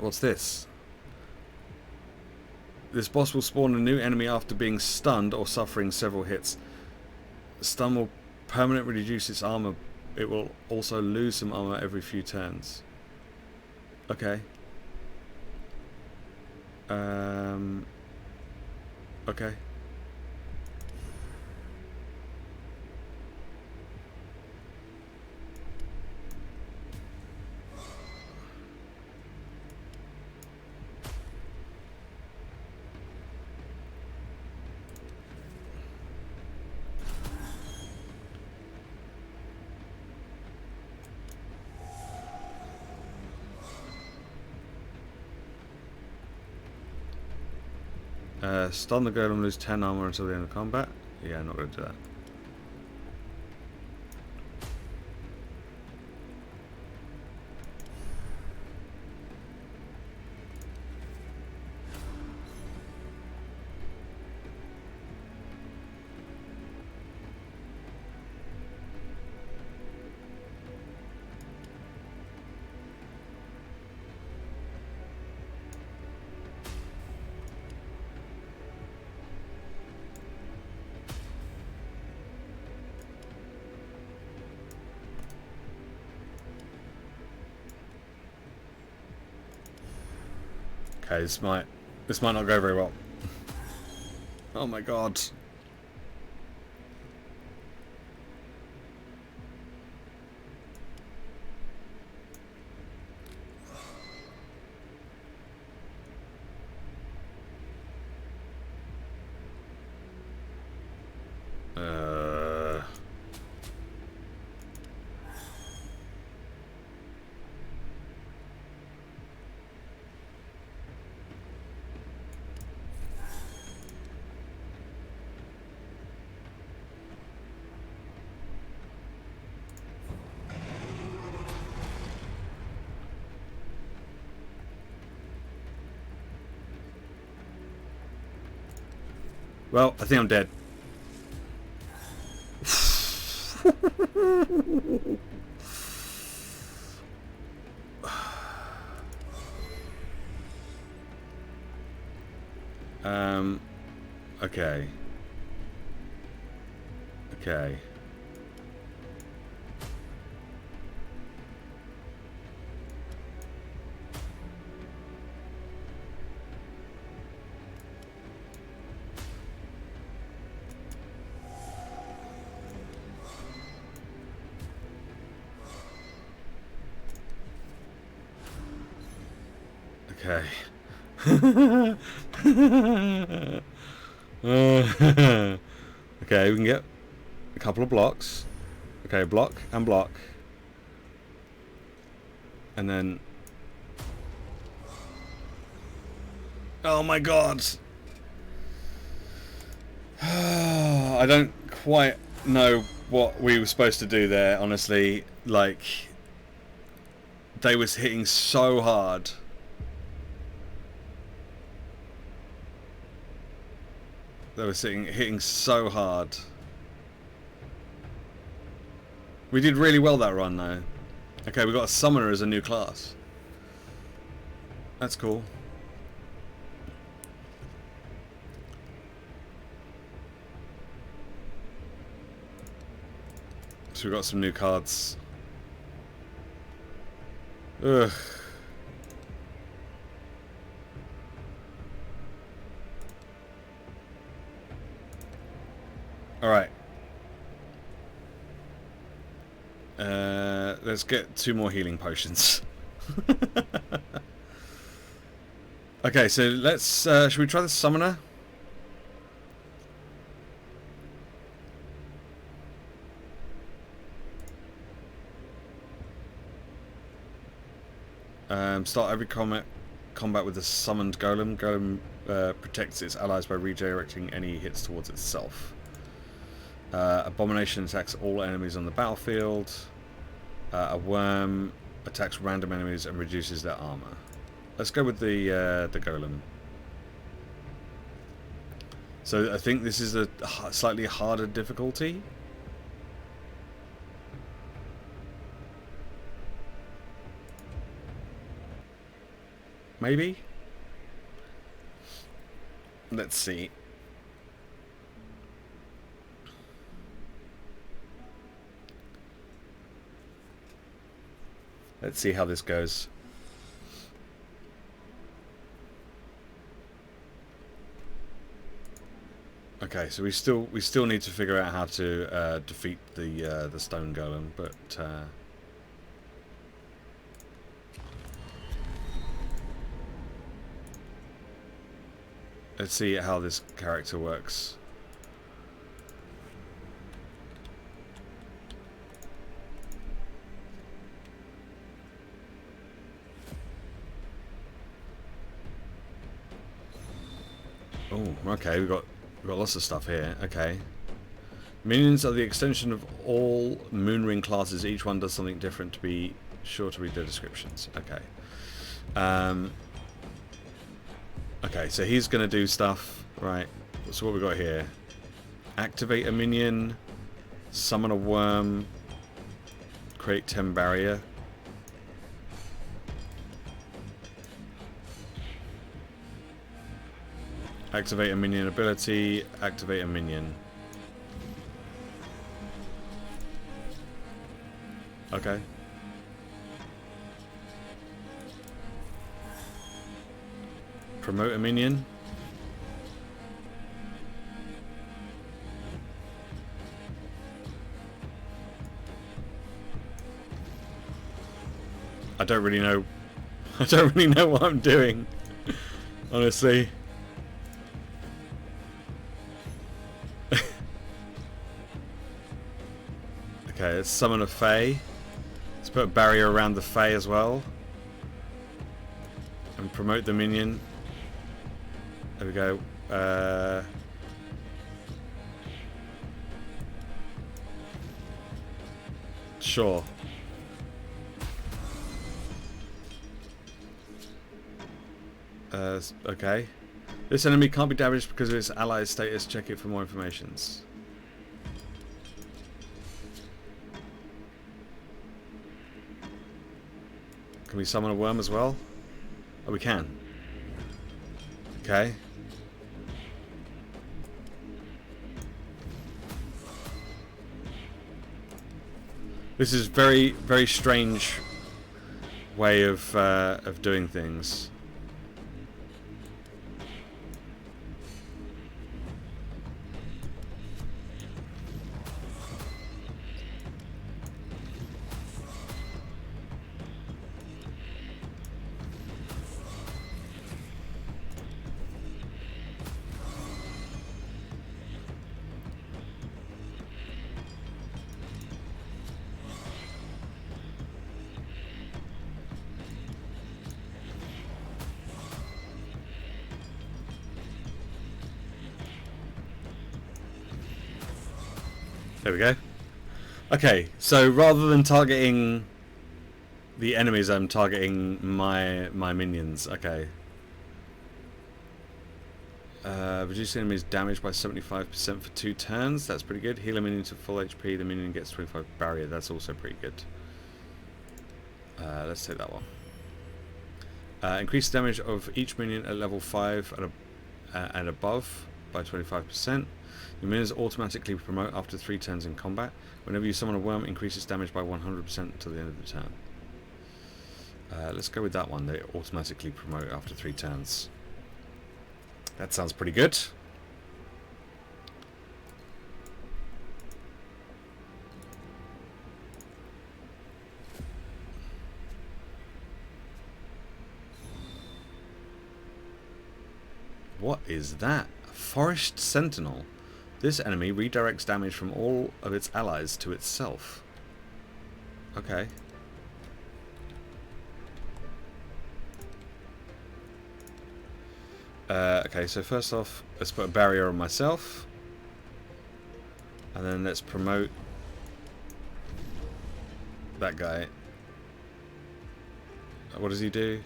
What's this? This boss will spawn a new enemy after being stunned or suffering several hits. The stun will permanently reduce its armor. It will also lose some armor every few turns. Okay. Okay. Stun the golem, lose 10 armor until the end of combat. Yeah, I'm not going to do that. Okay, this might not go very well. Oh my god. Well, I think I'm dead. Okay. Okay. Okay. Okay, we can get a couple of blocks. Okay, block and block. And then... Oh my god! I don't quite know what we were supposed to do there, honestly. Like, they was hitting so hard. They were hitting so hard. We did really well that run though. Okay, we got a summoner as a new class. That's cool. So we got some new cards. Ugh. Alright. Let's get 2 more healing potions. Okay, so let's... should we try the summoner? Start every combat with a summoned golem. Golem protects its allies by redirecting any hits towards itself. Abomination attacks all enemies on the battlefield. A worm attacks random enemies and reduces their armor. Let's go with the golem. So I think this is a slightly harder difficulty. Maybe? Let's see. Let's see how this goes. Okay, so we still need to figure out how to defeat the stone golem, but let's see how this character works. Oh, okay, we've got lots of stuff here. Okay. Minions are the extension of all Moonring classes. Each one does something different. To be sure to read the descriptions. Okay. Okay, so he's going to do stuff. Right. So what we got here? Activate a minion. Summon a worm. Create 10 barrier. Activate a minion ability. Activate a minion. Okay. promote a minion. I don't really know. I don't really know what I'm doing, honestly. Okay, let's summon a Fae. Let's put a barrier around the Fae as well. And promote the minion. There we go. Sure. Okay. This enemy can't be damaged because of its allied status. Check it for more information. Can we summon a worm as well? Oh, we can. Okay. This is very, very strange way of doing things. There we go. Okay, so rather than targeting the enemies, I'm targeting my minions. Okay. Reduce the enemy's damage by 75% for 2 turns. That's pretty good. Heal a minion to full HP. The minion gets 25 barrier. That's also pretty good. Let's take that one. Increase the damage of each minion at level 5 and above by 25%. Your minions automatically promote after 3 turns in combat. Whenever you summon a worm, increases damage by 100% until the end of the turn. Let's go with that one. They automatically promote after 3 turns. That sounds pretty good. What is that? A Forest Sentinel. This enemy redirects damage from all of its allies to itself. Okay. Okay, so first off, let's put a barrier on myself. And then let's promote that guy. What does he do?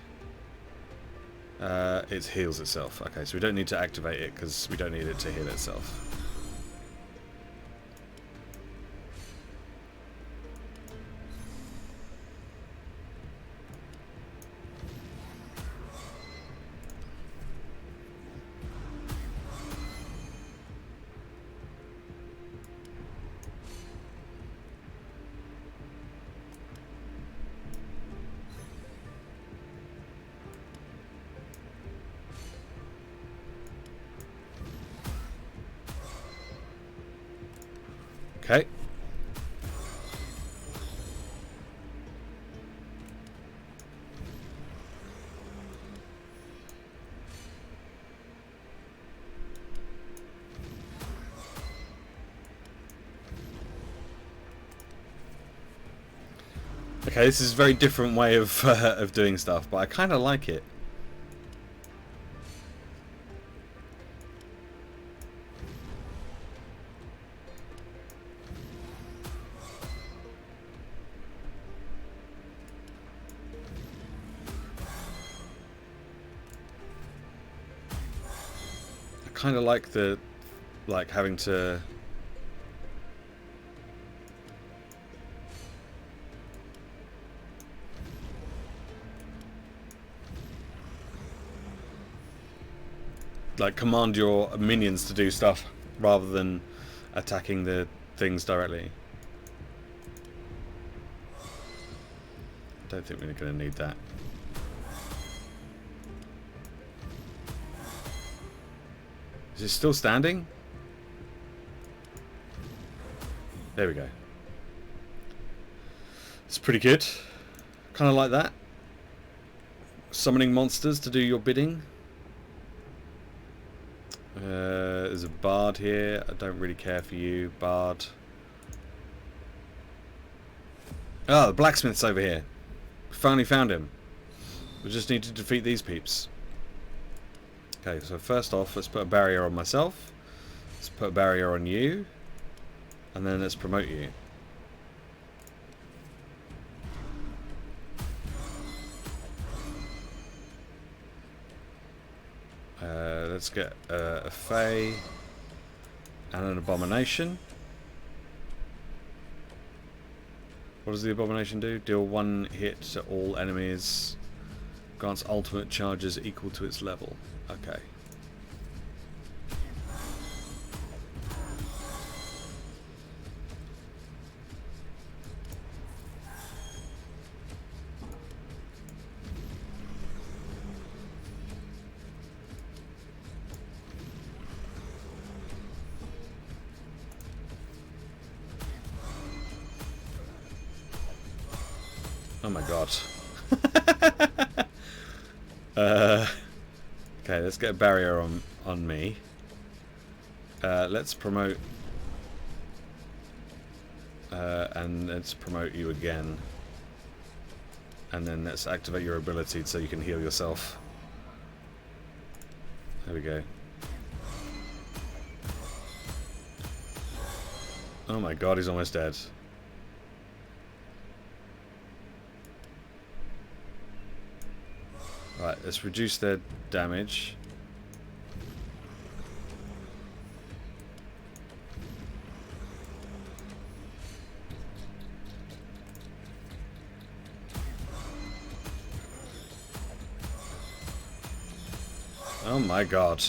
It heals itself. Okay, so we don't need to activate it because we don't need it to heal itself. Okay. Okay, this is a very different way of doing stuff, but I kind of like it. Kind of like the having to command your minions to do stuff rather than attacking the things directly. I don't think we're going to need that. Is it still standing? There we go. It's pretty good. Kind of like that. Summoning monsters to do your bidding. There's a bard here. I don't really care for you, bard. Oh, the blacksmith's over here. We finally found him. We just need to defeat these peeps. Okay, so first off, let's put a barrier on myself. Let's put a barrier on you. And then let's promote you. Let's get a Fey and an Abomination. What does the Abomination do? Deal 1 hit to all enemies. Grants ultimate charges equal to its level. Okay. Oh my god. Okay, let's get a barrier on me. Let's promote and let's promote you again. And then let's activate your ability so you can heal yourself. There we go. Oh my god, he's almost dead. Right, let's reduce their damage. Oh my god.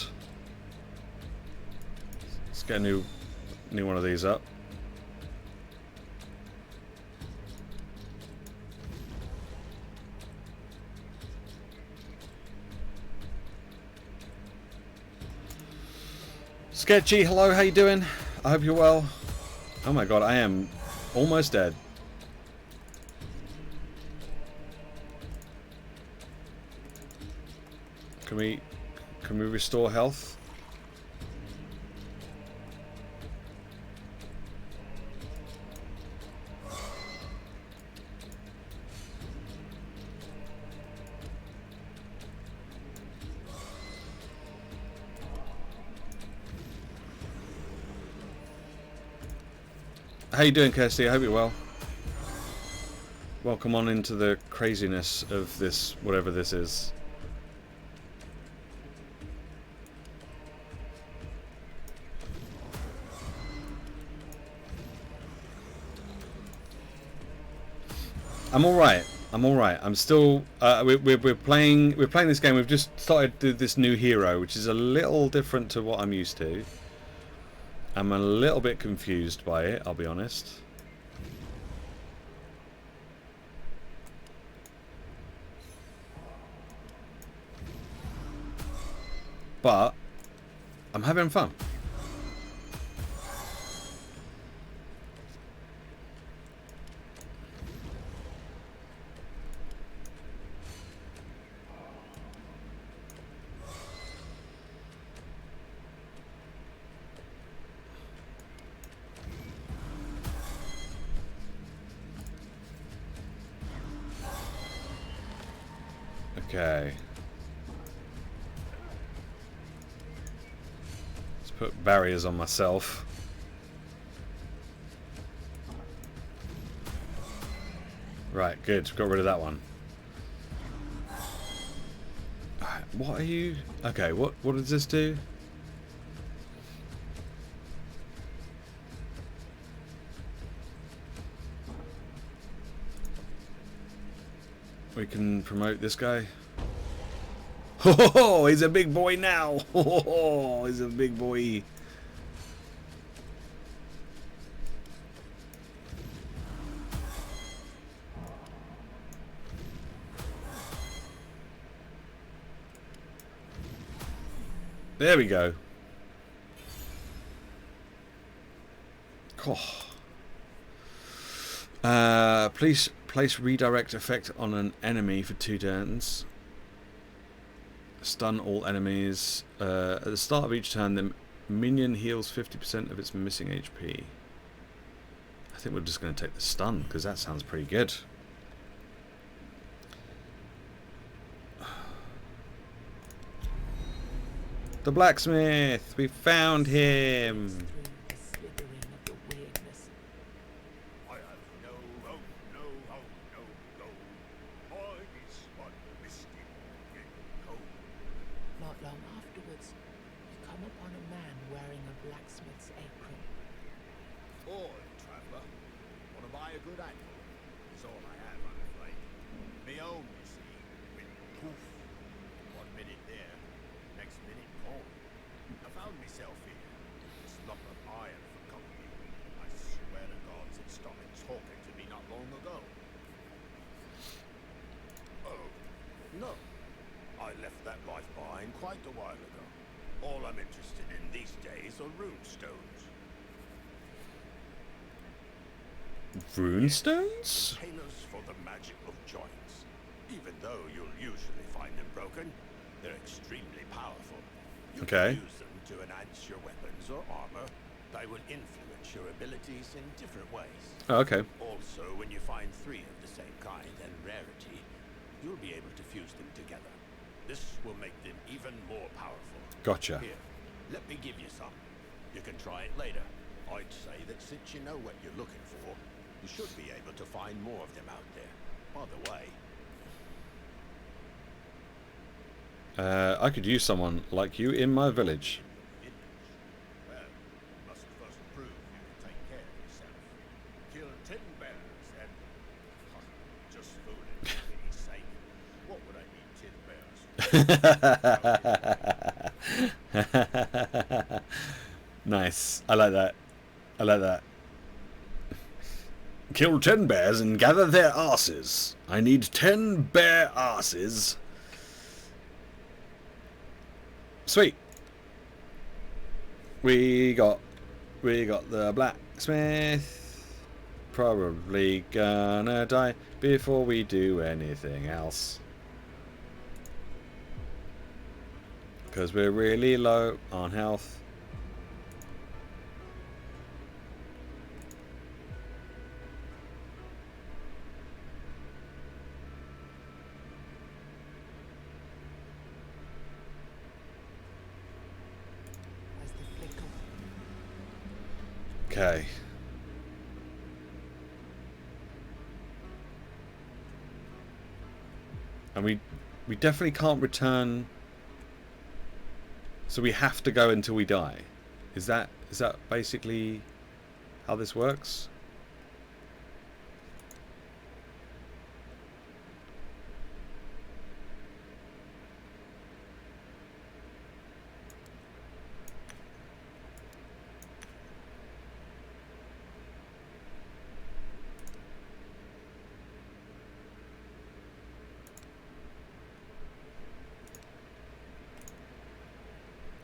Let's get a new one of these up. Sketchy, hello, how you doing? I hope you're well. Oh my god, I am almost dead. Can we restore health? How you doing, Kirsty? I hope you're well. Welcome on into the craziness of this, whatever this is. I'm all right. I'm all right. I'm still. We're playing this game. We've just started this new hero, which is a little different to what I'm used to. I'm a little bit confused by it, I'll be honest. But I'm having fun. Okay. Let's put barriers on myself. Right, good. Got rid of that one. What are you? Okay, what does this do? We can promote this guy. Oh, he's a big boy now. Oh, he's a big boy. There we go. Cool. Please place redirect effect on an enemy for 2 turns. Stun all enemies. At the start of each turn, the minion heals 50% of its missing HP. I think we're just going to take the stun, because that sounds pretty good. The blacksmith! We found him! Through the slithering of the weirdness. I have no hope, no hope, no goal. I is but misty in cold. Not long afterwards, you come upon a man wearing a blacksmith's apron. Oi, traveller. Want to buy a good angle? Is all I have, I'm afraid. Me own, you see, with poof. 1 minute there, next minute gone. I found myself here. This lump of iron for company. I swear to God, it started talking to me not long ago. Oh, no. I left that life behind quite a while ago. All I'm interested in these days are runestones. Runestones? Containers for the magic of joints. Even though you'll usually find them broken, they're extremely powerful. You Okay. can use them to enhance your weapons or armor. They will influence your abilities in different ways. Oh, okay. Also, when you find 3 of the same kind and rarity, you'll be able to fuse them together. This will make them even more powerful. Gotcha. Here, let me give you some. You can try it later. I'd say that since you know what you're looking for, you should be able to find more of them out there. By the way, I could use someone like you in my village. well, you must first prove you can take care of yourself. Kill 10 bears and... just fooling, for pity's sake. What would I need 10 bears for? Nice. I like that. I like that. Kill 10 bears and gather their asses. I need 10 bear asses. Sweet. We got the blacksmith. Probably gonna die before we do anything else. Because we're really low on health. As the flicker Okay. And we definitely can't return, so we have to go until we die. Is that basically how this works?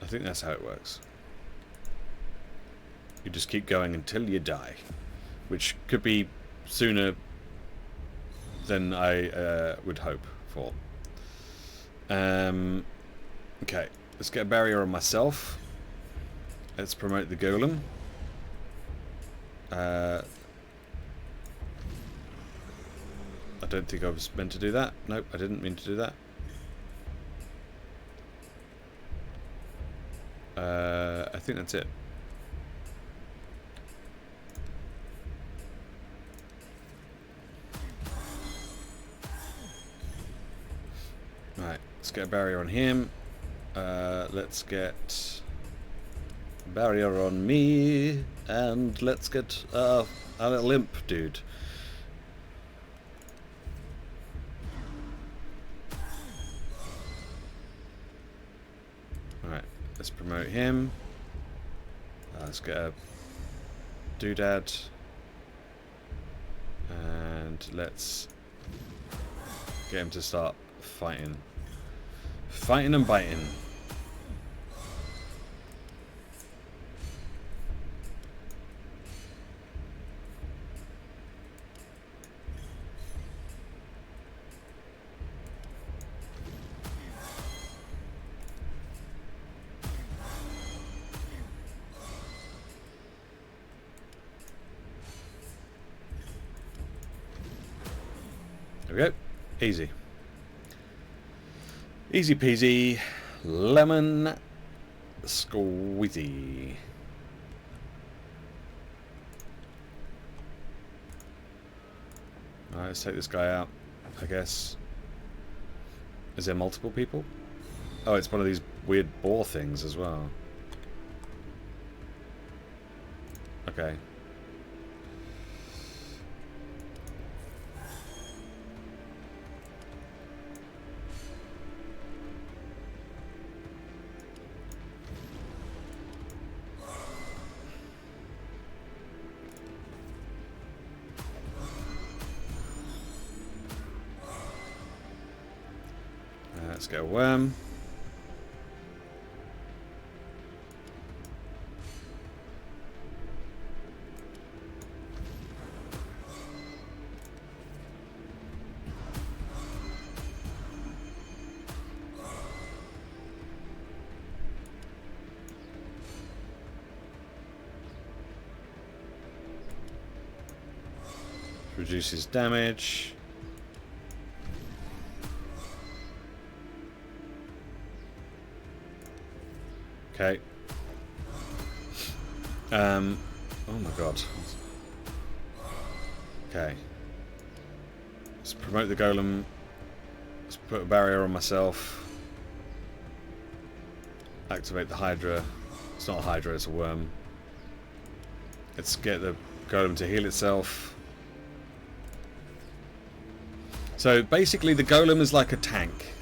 I think that's how it works. You just keep going until you die, which could be sooner than I would hope for. Okay, let's get a barrier on myself. Let's promote the golem. I don't think I was meant to do that. Nope, I didn't mean to do that. I think that's it. Right, let's get a barrier on him. Let's get a barrier on me, and let's get a little imp dude. Alright, let's promote him. Let's get a doodad. And let's get him to start fighting. Fighting and biting. There we go. Easy. Easy peasy. Lemon squeezy. Alright, let's take this guy out, I guess. Is there multiple people? Oh, it's one of these weird boar things as well. Okay. Let's get a worm. Reduces damage. Okay. Oh my god. Okay. Let's promote the golem. Let's put a barrier on myself. Activate the Hydra. It's not a Hydra, it's a worm. Let's get the golem to heal itself. So basically the golem is like a tank.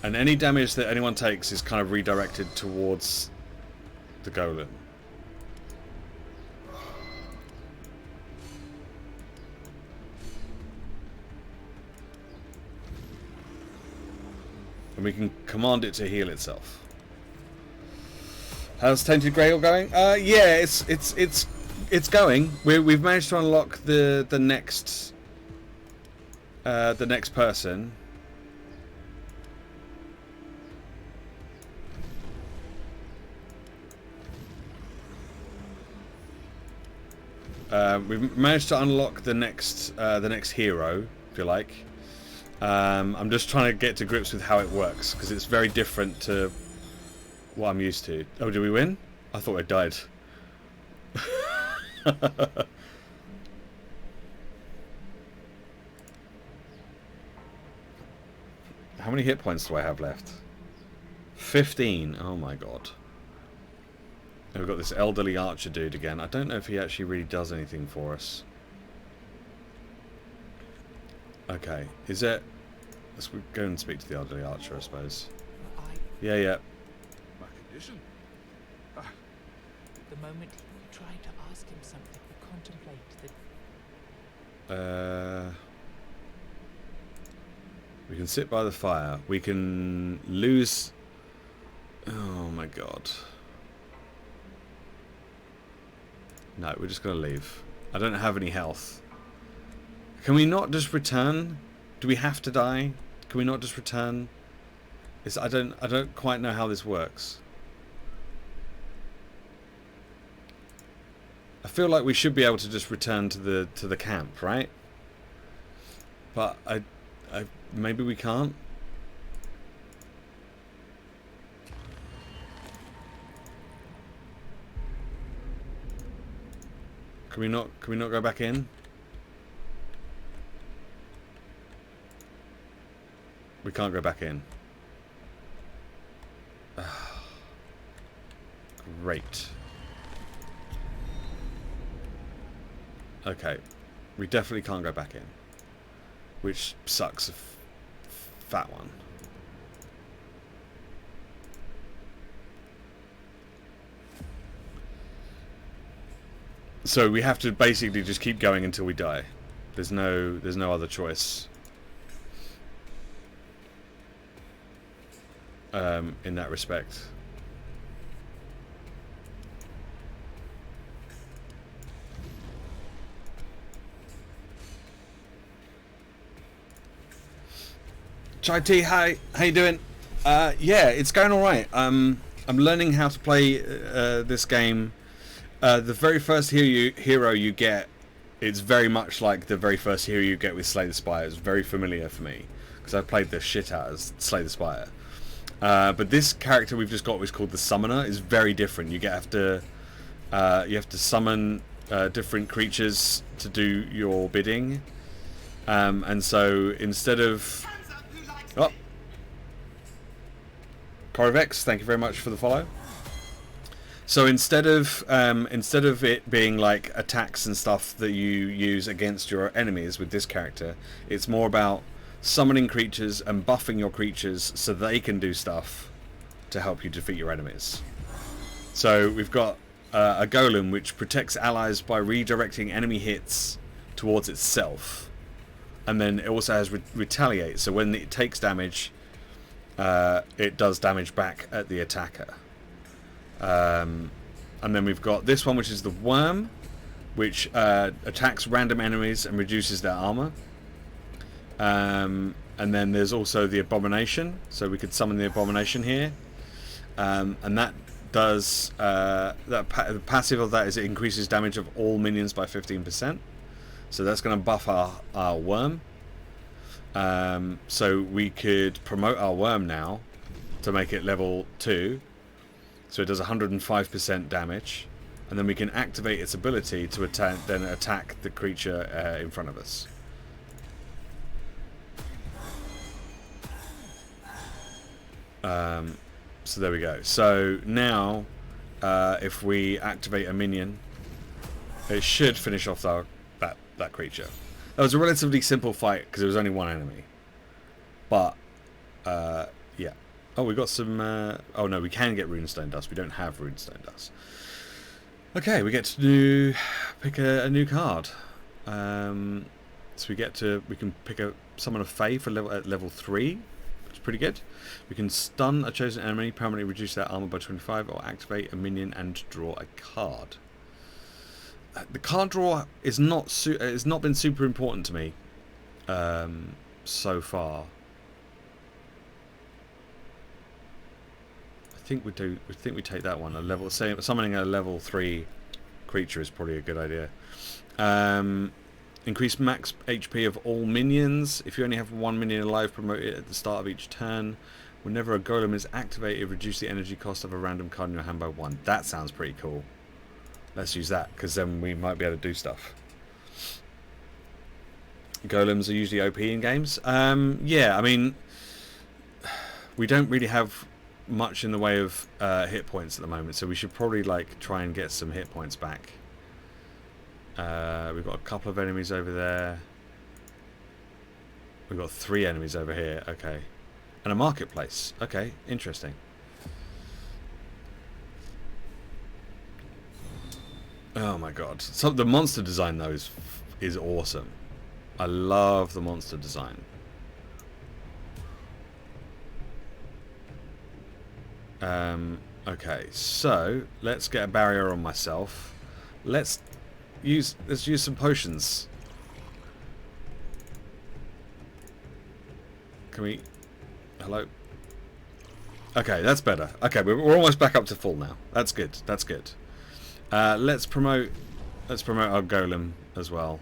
And any damage that anyone takes is kind of redirected towards the golem. And we can command it to heal itself. How's Tainted Grail going? Yeah, it's going. We've managed to unlock the next person. We've managed to unlock the next hero, if you like. I'm just trying to get to grips with how it works because it's very different to what I'm used to. Oh, did we win? I thought I died. How many hit points do I have left? 15. Oh my god. And we've got this elderly archer dude again. I don't know if he actually really does anything for us. Okay, is it... Let's go and speak to the elderly archer, I suppose. Yeah. My condition? The moment you tried to ask him something or contemplate the... We can sit by the fire. We can lose... Oh my god. No, we're just going to leave. I don't have any health. Can we not just return? Do we have to die? Can we not just return? I don't quite know how this works. I feel like we should be able to just return to the camp, right? But I maybe we can't. Can we not go back in? We can't go back in. Great. Okay. We definitely can't go back in. Which sucks a fat one. So we have to basically just keep going until we die. There's no other choice. In that respect. Chai Tea, hi, how you doing? Yeah, it's going all right. I'm learning how to play this game. The very first hero you get it's very much like the very first hero you get with Slay the Spire. It's very familiar for me because I played the shit out of Slay the Spire. But this character we've just got, which is called the Summoner, is very different. You have to summon different creatures to do your bidding, and so instead of Corivex, thank you very much for the follow. So instead of it being like attacks and stuff that you use against your enemies with this character, it's more about summoning creatures and buffing your creatures so they can do stuff to help you defeat your enemies. So we've got a golem which protects allies by redirecting enemy hits towards itself, and then it also has retaliate. So when it takes damage, it does damage back at the attacker. And then we've got this one, which is the Worm, which attacks random enemies and reduces their armor. And then there's also the Abomination, so we could summon the Abomination here, and that does the passive of that is it increases damage of all minions by 15%. So that's going to buff our Worm. So we could promote our Worm now to make it level 2. So it does 105% damage, and then we can activate its ability to attack the creature in front of us. So there we go. So now, if we activate a minion, it should finish off that creature. That was a relatively simple fight because there was only one enemy. But yeah. Oh, we got some... oh no, we can get Runestone Dust. We don't have Runestone Dust. Okay, we get to pick a new card. So we can summon a Fae at level 3. Which is pretty good. We can stun a chosen enemy, permanently reduce their armor by 25, or activate a minion and draw a card. The card draw is it's not been super important to me so far. I think we take that one. Summoning a level 3 creature is probably a good idea. Increase max HP of all minions. If you only have one minion alive, promote it at the start of each turn. Whenever a golem is activated, reduce the energy cost of a random card in your hand by 1. That sounds pretty cool. Let's use that, because then we might be able to do stuff. Golems are usually OP in games. Yeah, I mean, we don't really have much in the way of hit points at the moment, so we should probably try and get some hit points back. We've got a couple of enemies over there. We've got 3 enemies over here. Okay, and a marketplace. Okay, interesting. Oh my god! So the monster design though is awesome. I love the monster design. Okay, so let's get a barrier on myself. Let's use some potions. Can we? Hello. Okay, that's better. Okay, we're almost back up to full now. That's good. That's good. Let's promote our golem as well.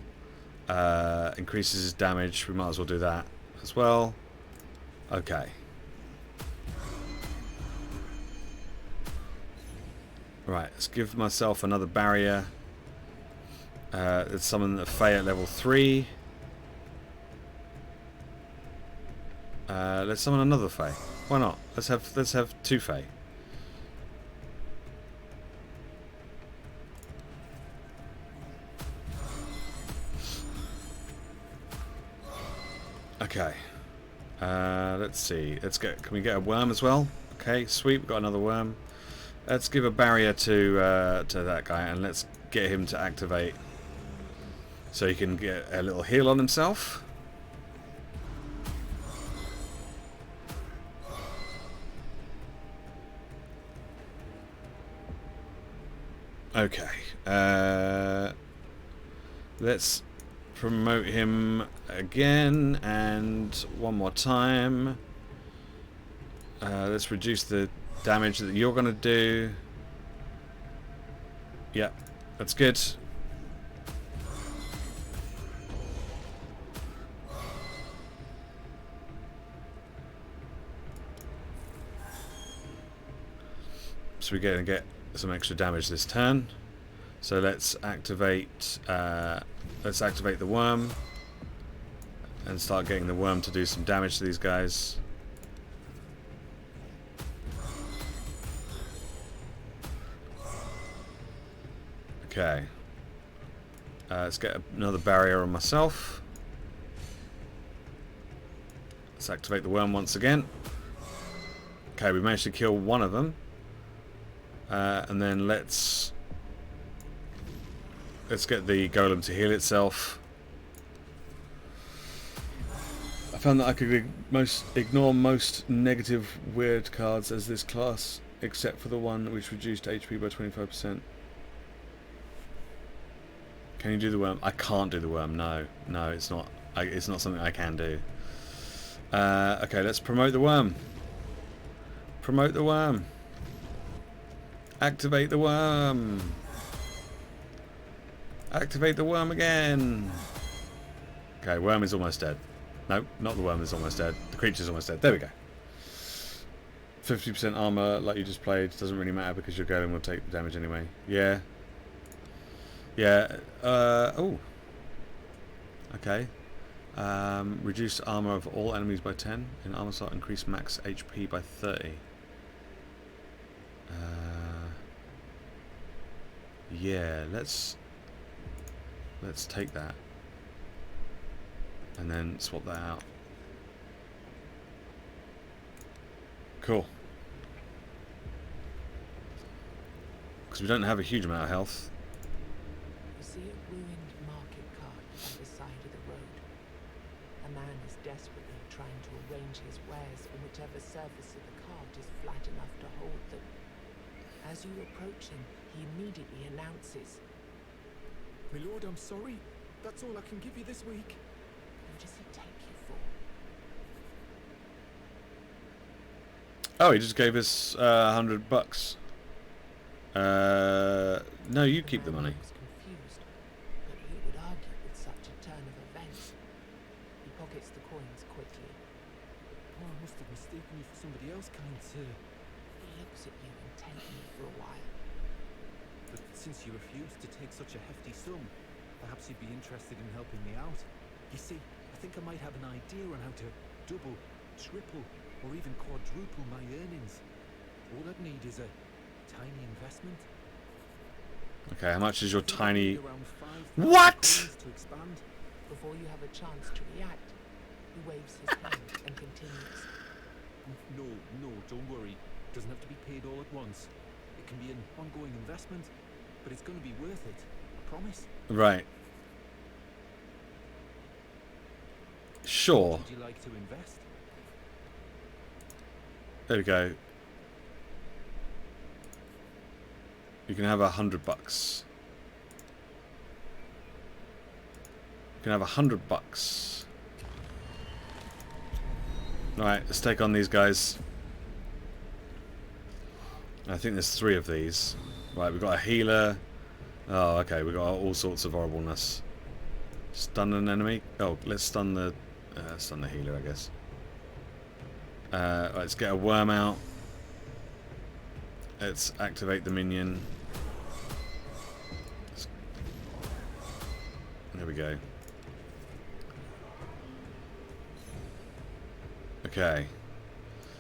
Increases his damage. We might as well do that as well. Okay. Right, let's give myself another barrier. Let's summon a Fae at level 3. Let's summon another Fae. Why not? Let's have 2 Fae. Okay. Let's see. Can we get a worm as well? Okay, sweet. We've got another worm. Let's give a barrier to that guy, and let's get him to activate so he can get a little heal on himself. Okay. Let's promote him again, and one more time. Let's reduce the damage that you're going to do. Yeah, that's good. we're going to get some extra damage this turn. So let's activate the worm and start getting the worm to do some damage to these guys. Okay. Let's get another barrier on myself. Let's activate the worm once again. Okay, we managed to kill one of them. And then let's get the golem to heal itself. I found that I could ignore most negative weird cards as this class, except for the one which reduced HP by 25%. Can you do the worm? I can't do the worm. No, it's not. It's not something I can do. Okay, let's promote the worm. Promote the worm. Activate the worm. Activate the worm again. Okay, worm is almost dead. No, not the worm is almost dead. The creature's almost dead. There we go. 50% armor, like you just played, doesn't really matter because your golem will take the damage anyway. Yeah. Yeah. Oh. Okay. Reduce armor of all enemies by 10. In armor slot, increase max HP by 30. Yeah, let's take that and then swap that out. Cool. Because we don't have a huge amount of health. You see a ruined market cart by the side of the road. A man is desperately trying to arrange his wares on whichever surface of the cart is flat enough to hold them. As you approach him, he immediately announces, My lord, I'm sorry. That's all I can give you this week. "Who does he take you for?" Oh, he just gave us $100. No, you keep the money. Looks confused, but who would argue with such a turn of events? He pockets the coins quickly. Oh, I must have mistaken you for somebody else, kind sir. He looks at you intently for a while. But since you refused to take such a hefty sum, perhaps you'd be interested in helping me out. You see, I think I might have an idea on how to double, triple, or even quadruple my earnings. All I'd need is a tiny investment. Okay, how much is your tiny... Around 5,000 What? coins to expand. Before you have a chance to react, he waves his hand and continues. No, don't worry. Doesn't have to be paid all at once. It can be an ongoing investment, but it's going to be worth it. I promise. Right. Sure. Would you like to invest? There we go. You can have $100. You can have $100. Right, let's take on these guys. I think there's 3 of these. Right, we've got a healer. Oh, okay, we've got all sorts of horribleness. Stun an enemy. Oh, let's stun the healer, I guess. Right, let's get a worm out. Let's activate the minion. There we go. Okay.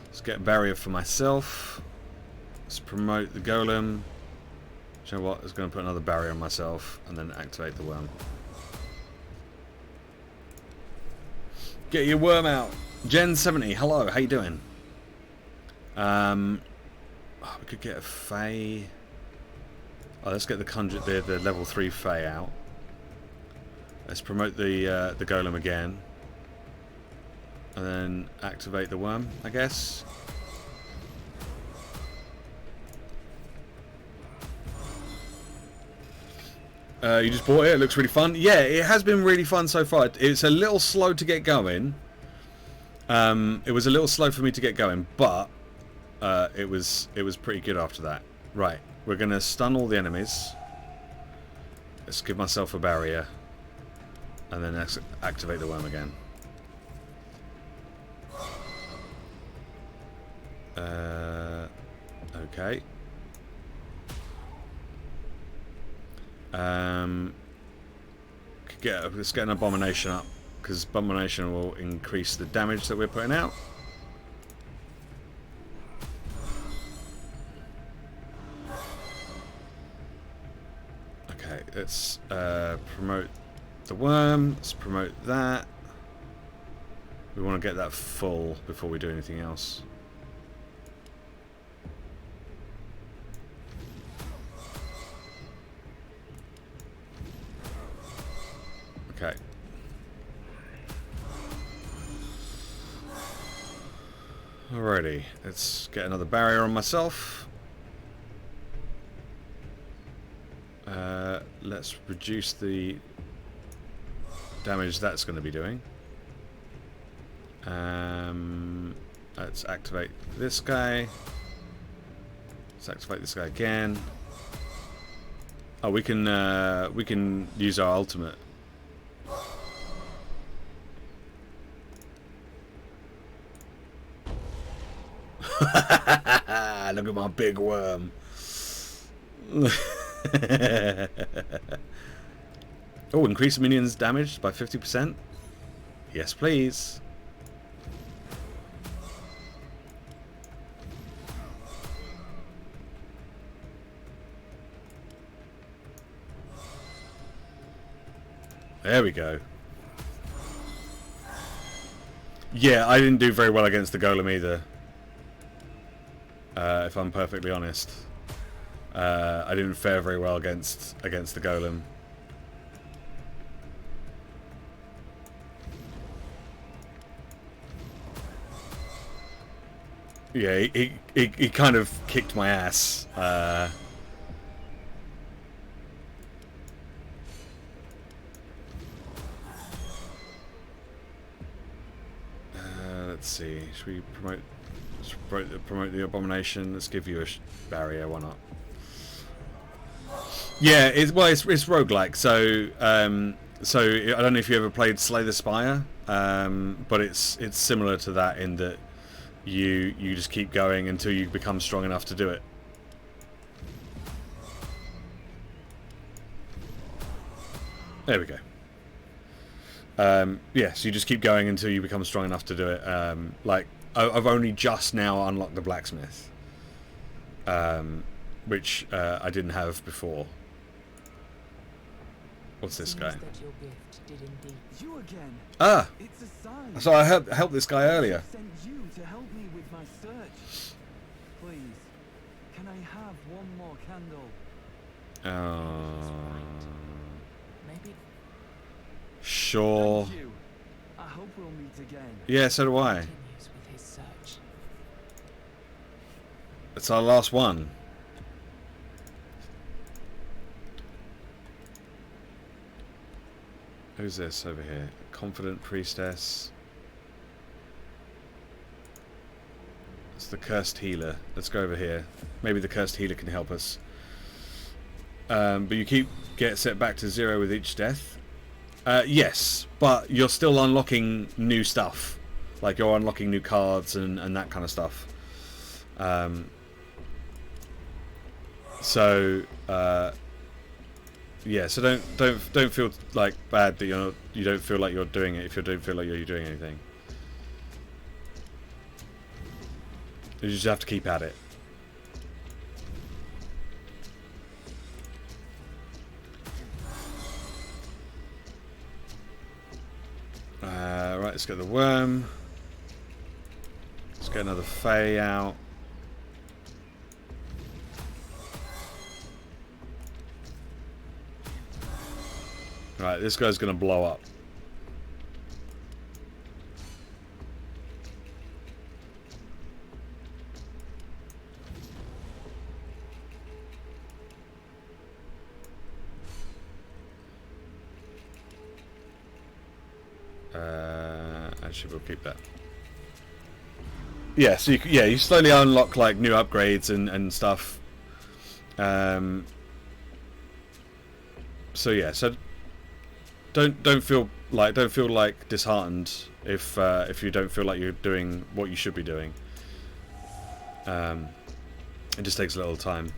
Let's get a barrier for myself. Let's promote the golem. Do you know what? I was going to put another barrier on myself and then activate the worm. Get your worm out. Gen70, hello, how you doing? We could get a Fae. Oh, let's get the level 3 Fae out. Let's promote the golem again. And then activate the worm, I guess. You just bought it. It looks really fun. Yeah, it has been really fun so far. It's a little slow to get going. It was a little slow for me to get going, but it was pretty good after that. Right, we're gonna stun all the enemies. Let's give myself a barrier, and then activate the worm again. Okay. Let's get an abomination up, because abomination will increase the damage that we're putting out. Okay, let's promote the worm. Let's promote that. We want to get that full before we do anything else. Okay. Alrighty, let's get another barrier on myself. Let's reduce the damage that's going to be doing. Let's activate this guy. Let's activate this guy again. Oh, we can use our ultimate. Look at my big worm. Oh, increase minions damage by 50%? Yes, please. There we go. Yeah, I didn't do very well against the golem either. If I'm perfectly honest. I didn't fare very well against the golem. Yeah, he kind of kicked my ass. Let's see. Should we promote the abomination? Let's give you a barrier. Why not? Yeah, it's roguelike. So I don't know if you ever played Slay the Spire, but it's similar to that in that you just keep going until you become strong enough to do it. There we go. Yeah, so you just keep going until you become strong enough to do it. Like, I've only just now unlocked the blacksmith, which I didn't have before. What's this guy? You again. Ah! It's a sign. So I helped this guy earlier. Sent you to help me with my search. Please, can I have one more candle? Maybe. Sure. Thank you. I hope we'll meet again. Yeah, so do I. It's our last one. Who's this over here? Confident Priestess. It's the Cursed Healer. Let's go over here. Maybe the Cursed Healer can help us. But you get set back to 0 with each death. Yes, but you're still unlocking new stuff. Like, you're unlocking new cards and that kind of stuff. Yeah, so don't feel like bad that you don't feel like you're doing it if you don't feel like you're doing anything. You just have to keep at it. Right, let's get the worm. Let's get another Fae out. Right, this guy's gonna blow up. Actually, we'll keep that. Yeah, so you slowly unlock like new upgrades and stuff. So yeah, so don't feel like disheartened if you don't feel like you're doing what you should be doing. It just takes a little time.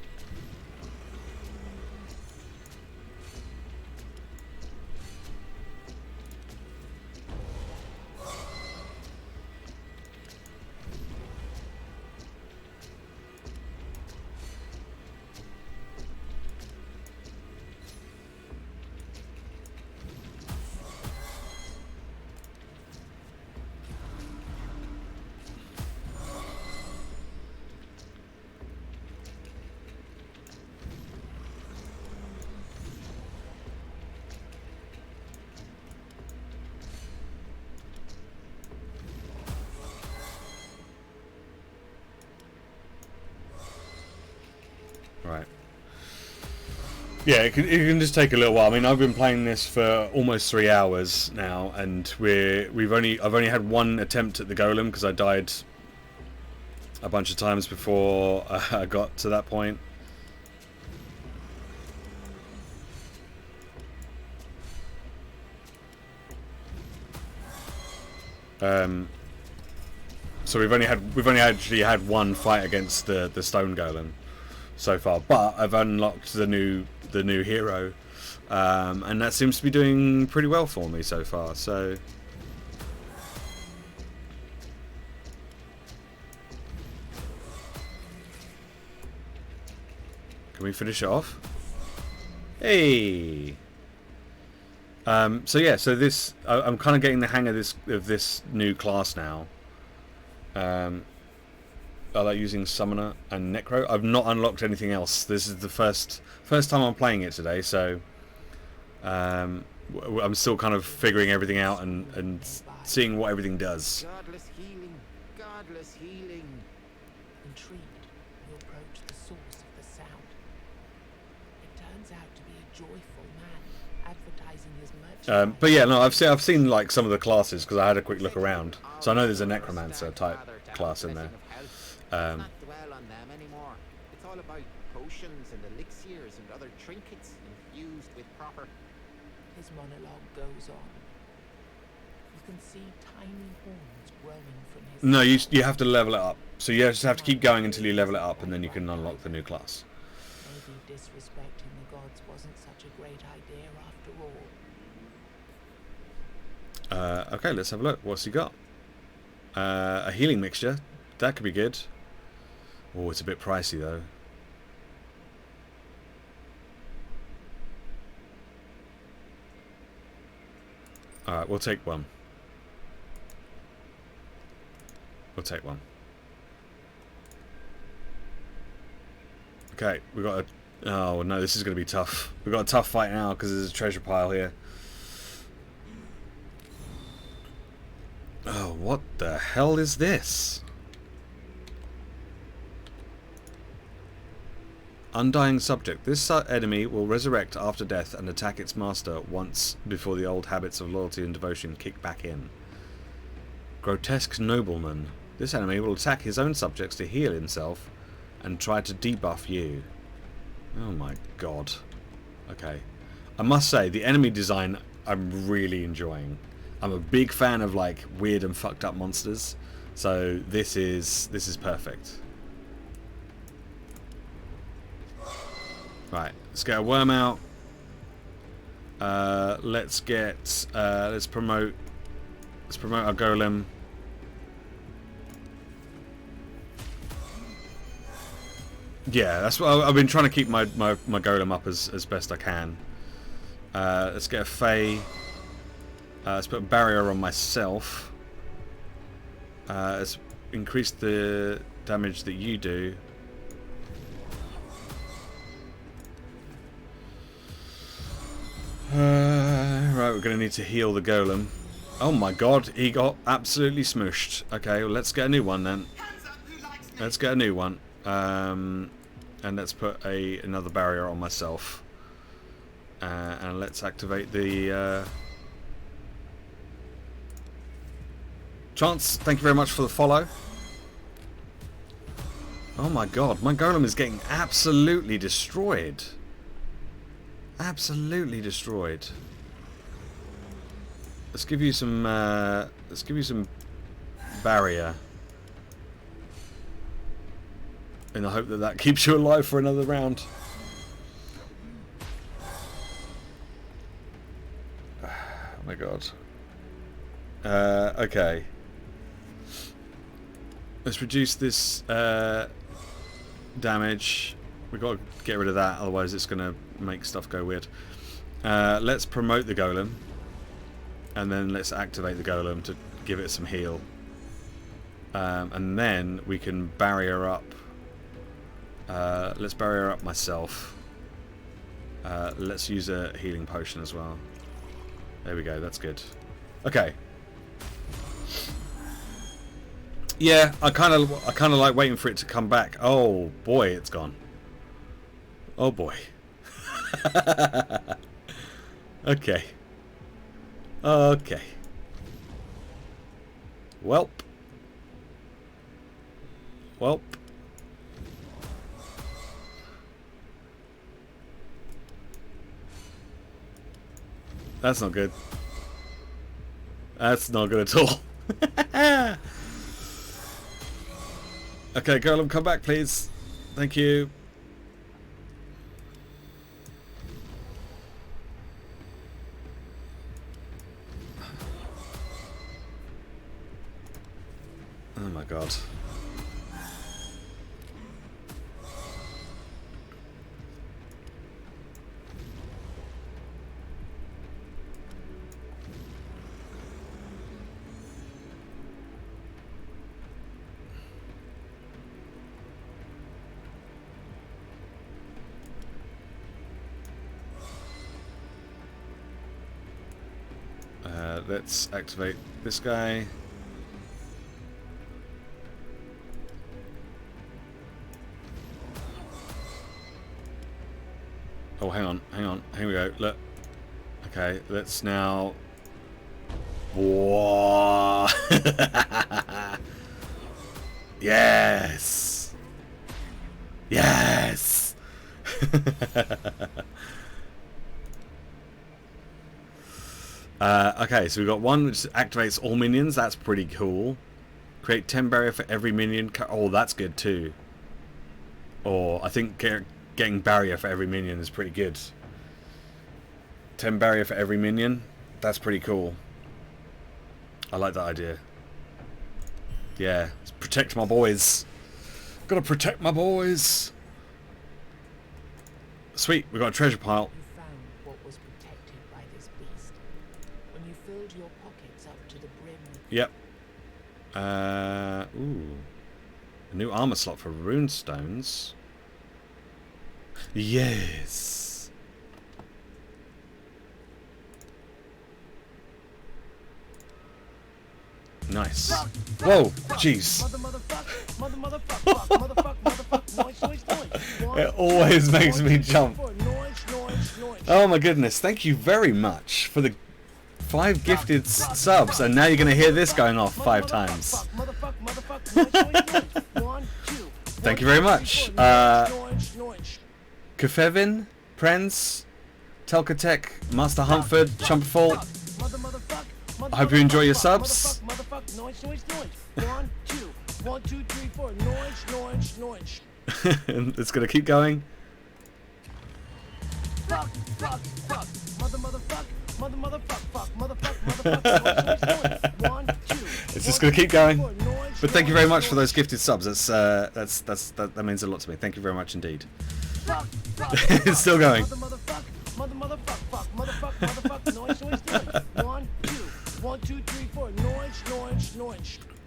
Yeah, it can just take a little while. I mean, I've been playing this for almost 3 hours now, and I've only had one attempt at the golem because I died a bunch of times before I got to that point. So we've only actually had one fight against the stone golem so far, but I've unlocked the new hero, and that seems to be doing pretty well for me so far. So can we finish it off? Hey. So yeah, so this I'm kind of getting the hang of this new class now. I like using Summoner and Necro. I've not unlocked anything else. This is the first time I'm playing it today, so I'm still kind of figuring everything out and seeing what everything does. Godless healing, godless healing. Intrigued, you approach the source of the sound. It turns out to be a joyful man advertising his merchandise. But yeah, no, I've seen like some of the classes because I had a quick look around. So I know there's a Necromancer type class in there. Not dwell on them anymore. It's all about potions and elixirs and other trinkets infused with proper. His monologue goes on. You can see tiny horns growing from his. No, you have to level it up. So you just have to keep going until you level it up, and then you can unlock the new class. Maybe disrespecting the gods wasn't such a great idea after all. Okay, let's have a look. What's he got? A healing mixture. That could be good. Oh, it's a bit pricey though. Alright, we'll take one. We'll take one. Okay, we got a... Oh no, this is going to be tough. We've got a tough fight now because there's a treasure pile here. Oh, what the hell is this? Undying subject. This enemy will resurrect after death and attack its master once before the old habits of loyalty and devotion kick back in. Grotesque nobleman. This enemy will attack his own subjects to heal himself and try to debuff you. Oh my god. Okay. I must say, the enemy design I'm really enjoying. I'm a big fan of like weird and fucked up monsters, so this is perfect. Right, let's get a worm out. Let's promote our golem. Yeah, that's what I've been trying to keep my golem up as best I can. Let's get a Fey. Let's put a barrier on myself. Let's increase the damage that you do. Right, we're going to need to heal the golem. Oh my god, he got absolutely smooshed. Okay, well, let's get a new one then. Let's get a new one. And let's put another barrier on myself. And let's activate the... Chance, thank you very much for the follow. Oh my god, my golem is getting absolutely destroyed. Absolutely destroyed. Let's give you some barrier in the hope that that keeps you alive for another round. Oh my god. Okay. Let's reduce this damage. We've got to get rid of that, otherwise it's going to make stuff go weird. Let's promote the golem. And then let's activate the golem to give it some heal. And then we can barrier up. Let's barrier up myself. Let's use a healing potion as well. There we go, that's good. Okay. Yeah, I kind of like waiting for it to come back. Oh boy, it's gone. Oh boy. Okay. Okay. Welp. Welp. That's not good. That's not good at all. Okay, Golem, come back, please. Thank you. Oh my god. Let's activate this guy. Oh, hang on, hang on. Here we go. Look. Okay, let's now... Whoa! Yes! Yes! Okay, so we've got one which activates all minions. That's pretty cool. Create 10 barrier for every minion. Oh, that's good too. Or I think getting barrier for every minion is pretty good. 10 barrier for every minion. That's pretty cool. I like that idea. Yeah, let's protect my boys. Gotta protect my boys. Sweet, we got a treasure pile. You found what was protected by this beast. When you filled your pockets up to the brim. Yep. Ooh. A new armor slot for rune stones. Yes. Nice. Whoa, jeez. It always makes me jump. Oh my goodness, thank you very much for the 5 gifted subs, and now you're going to hear this going off 5 times. Thank you very much. Kefevin, Prens, Telkatek, Master Huntford, Chumperfall. I hope you enjoy your subs. It's going to keep going. It's just going to keep going. But thank you very much for those gifted subs. That means a lot to me. Thank you very much indeed. It's still going.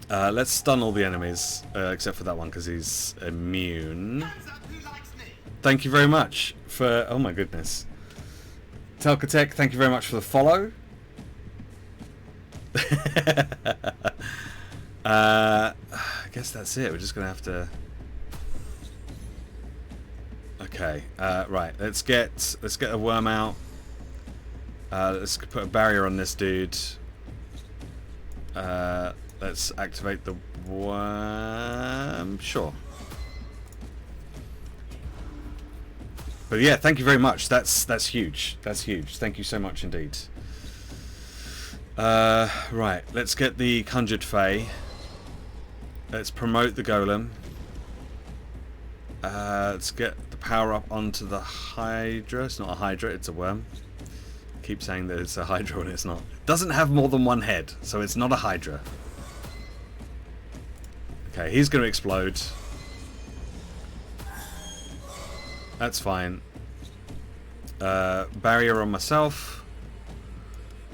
Let's stun all the enemies, except for that one because he's immune. Thank you very much for... Oh my goodness. Telkatek, thank you very much for the follow. I guess that's it. We're just gonna have to... Okay, right. Let's get a worm out. Let's put a barrier on this dude. Let's activate the worm. Sure. But yeah, thank you very much. That's huge. That's huge. Thank you so much indeed. Right, let's get the Conjured Fae. Let's promote the Golem. Let's get the power up onto the Hydra. It's not a Hydra, it's a worm. I keep saying that it's a Hydra and it's not. It doesn't have more than one head, so it's not a Hydra. Okay, he's going to explode. That's fine. Barrier on myself.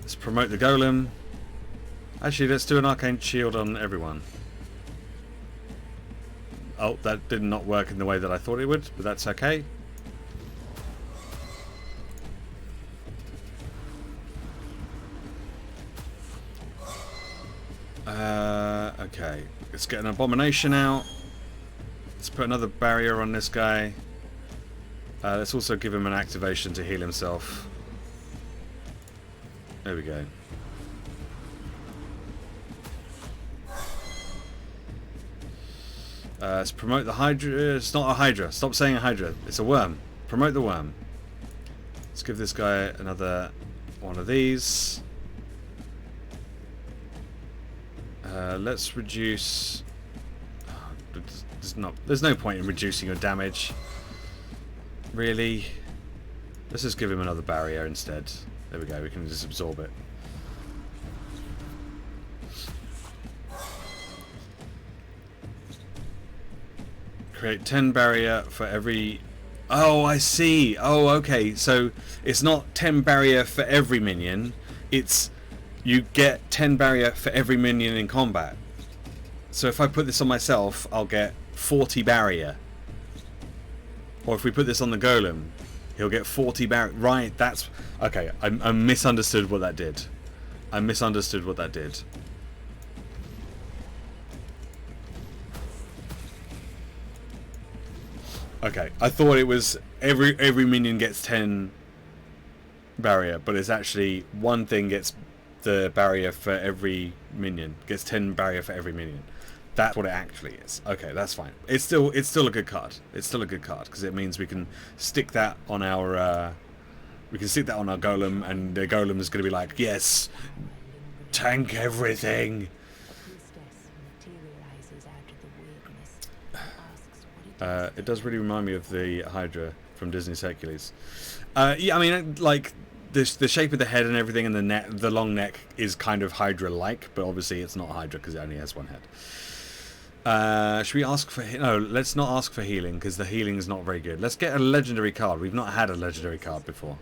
Let's promote the Golem. Actually, let's do an Arcane Shield on everyone. Oh, that did not work in the way that I thought it would, but that's okay. Okay, let's get an Abomination out. Let's put another barrier on this guy. Let's also give him an activation to heal himself. There we go. Let's promote the Hydra. It's not a Hydra. Stop saying a Hydra. It's a worm. Promote the worm. Let's give this guy another one of these. Let's reduce... There's no point in reducing your damage. Really? Let's just give him another barrier instead. There we go. We can just absorb it. Create 10 barrier for every... Oh, I see. Oh, okay. So it's not 10 barrier for every minion. It's you get 10 barrier for every minion in combat. So if I put this on myself, I'll get 40 barrier. Or if we put this on the golem, he'll get 40 barrier. Right, that's... Okay, I misunderstood what that did. I misunderstood what that did. Okay, I thought it was every minion gets 10 barrier, but it's actually one thing gets the barrier for every minion. Gets 10 barrier for every minion. That's what it actually is. Okay, that's fine. It's still a good card. It's still a good card because it means we can stick that on our golem, and the golem is going to be like, yes, tank everything. It does really remind me of the Hydra from Disney's Hercules. Yeah, I mean, like the shape of the head and everything, and the long neck is kind of Hydra-like, but obviously it's not Hydra because it only has one head. Should we ask for... No, let's not ask for healing because the healing is not very good. Let's get a legendary card. We've not had a legendary card before.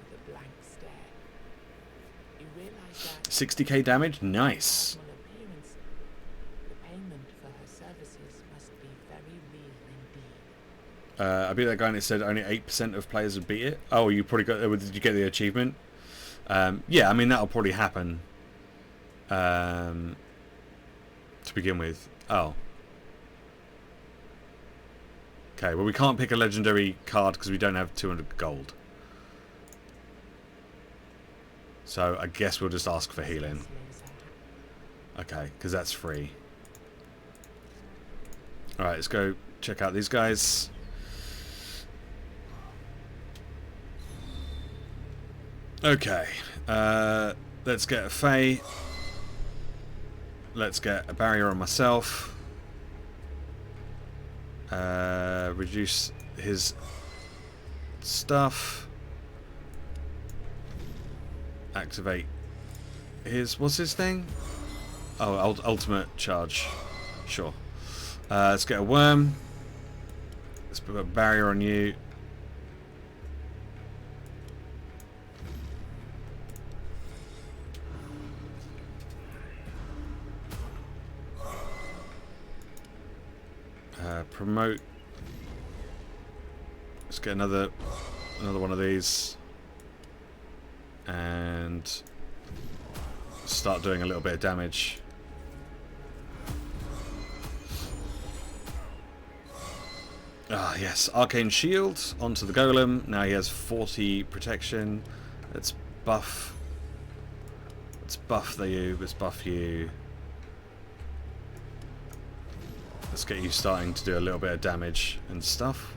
60k damage? Nice. I beat that guy and it said only 8% of players have beat it. Oh, you probably got... Did you get the achievement? Yeah, I mean, that'll probably happen. To begin with. Oh. Okay, well we can't pick a legendary card because we don't have 200 gold. So I guess we'll just ask for healing. Okay, because that's free. Alright, let's go check out these guys. Okay, let's get a Fae. Let's get a barrier on myself. Reduce his stuff. Activate his... What's his thing? Oh, ultimate charge. Sure. Let's get a worm. Let's put a barrier on you. Promote. Let's get another one of these and start doing a little bit of damage. Ah, yes, Arcane Shield onto the golem. Now he has 40 protection. Let's buff. Let's buff you. Let's buff you. Let's get you starting to do a little bit of damage and stuff.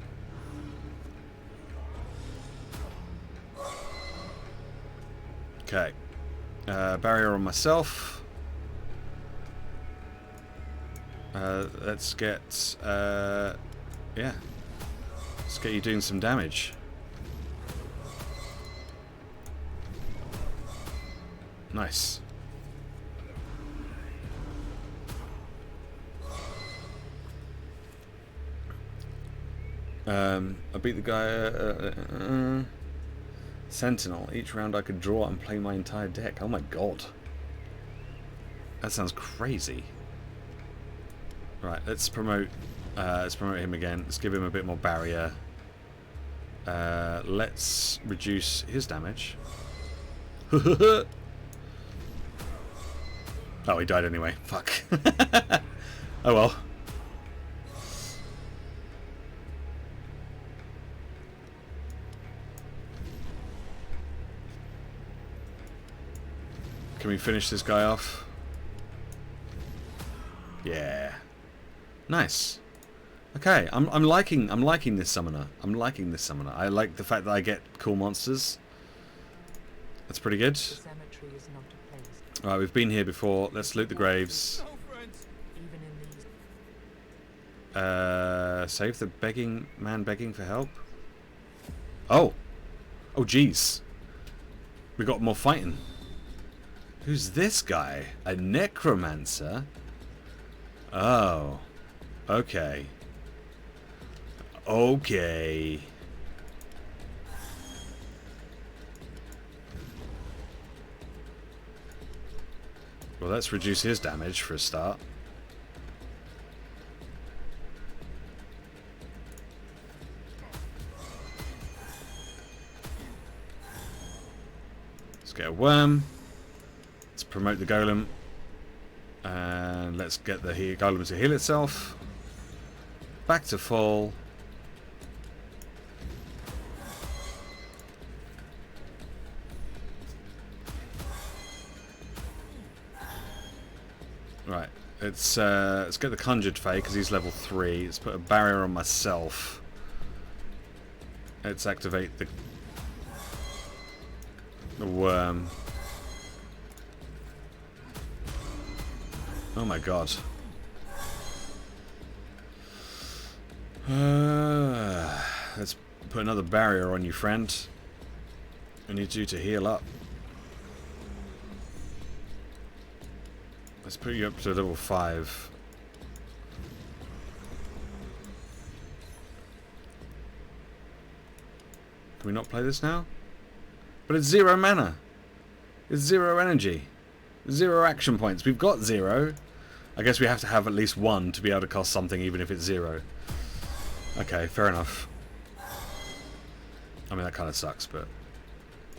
Okay. Barrier on myself. Let's get... yeah. Let's get you doing some damage. Nice. I beat the guy. Sentinel. Each round I could draw and play my entire deck. Oh my god. That sounds crazy. Right, let's promote him again. Let's give him a bit more barrier. Let's reduce his damage. Oh, he died anyway. Fuck. Oh well. Can we finish this guy off? Yeah. Nice. Okay, I'm liking this summoner. I'm liking this summoner. I like the fact that I get cool monsters. That's pretty good. The cemetery is not a place. Alright, we've been here before. Let's loot the graves. Even in these Save the man begging for help. Oh. Oh, jeez. We got more fighting. Who's this guy? A necromancer? Oh. Okay. Okay. Well, let's reduce his damage for a start. Let's get a worm. Let's promote the golem. And let's get the golem to heal itself. Back to full. Right, let's get the Conjured Fae because he's level 3. Let's put a barrier on myself. Let's activate the worm. Oh my god. Let's put another barrier on you, friend. I need you to heal up. Let's put you up to level 5. Can we not play this now? But it's 0 mana. It's 0 energy. 0 action points. We've got 0. I guess we have to have at least 1 to be able to cost something, even if it's 0. Okay, fair enough. I mean, that kind of sucks, but...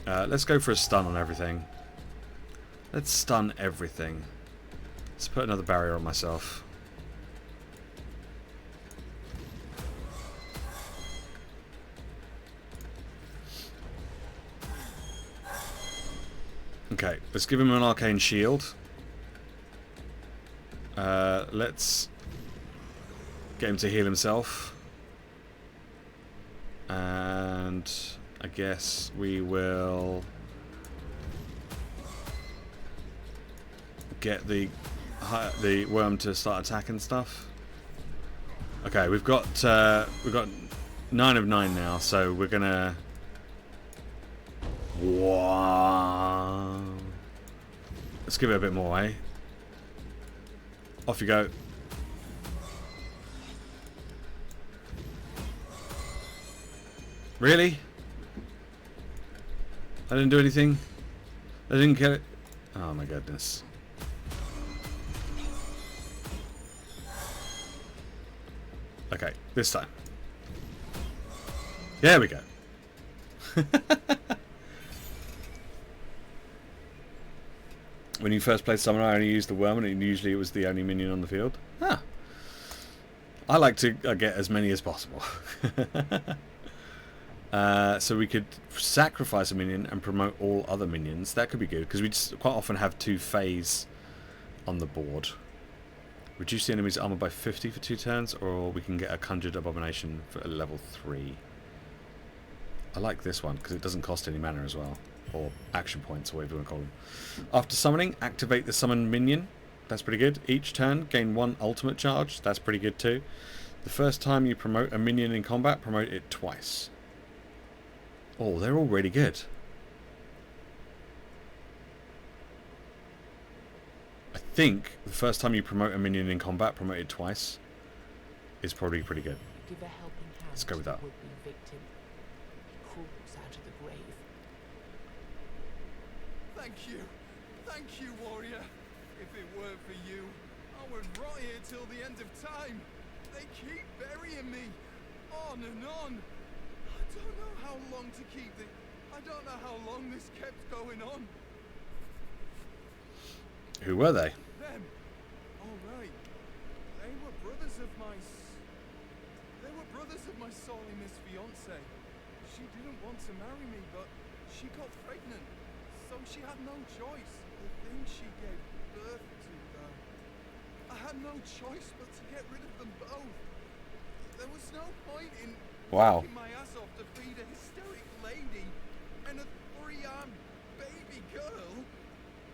let's go for a stun on everything. Let's stun everything. Let's put another barrier on myself. Okay, let's give him an arcane shield. Let's get him to heal himself. And I guess we will get the worm to start attacking stuff. Okay, we've got 9 of 9 now, so we're gonna. Wow. Let's give it a bit more, eh? Off you go. Really? I didn't do anything? I didn't kill it? Oh my goodness. Okay, this time. There we go. When you first played Summoner, I only used the worm, and usually it was the only minion on the field. Huh. I like to get as many as possible. So we could sacrifice a minion and promote all other minions. That could be good, because we just quite often have 2 Faes on the board. Reduce the enemy's armor by 50 for 2 turns, or we can get a Conjured Abomination for a level 3. I like this one, because it doesn't cost any mana as well. Or action points, or whatever you want to call them. After summoning, activate the summoned minion. That's pretty good. Each turn, gain 1 ultimate charge. That's pretty good too. The first time you promote a minion in combat, promote it twice. Oh, they're all really good. I think the first time you promote a minion in combat, promote it twice, is probably pretty good. give a helping hand. Let's go with that. To the would-be victim. He crawls out of the grave. Thank you, warrior. If it weren't for you, I would rot here till the end of time. They keep burying me, on and on. I don't know how long to keep it. I don't know how long this kept going on. Who were they? Them. All right. They were brothers of my sorely missed fiance. She didn't want to marry me, but she got pregnant, so she had no choice. The thing she gave birth to, though. I had no choice but to get rid of them both. There was no point in Wow. working my ass off to feed a hysteric lady and a 3-armed baby girl.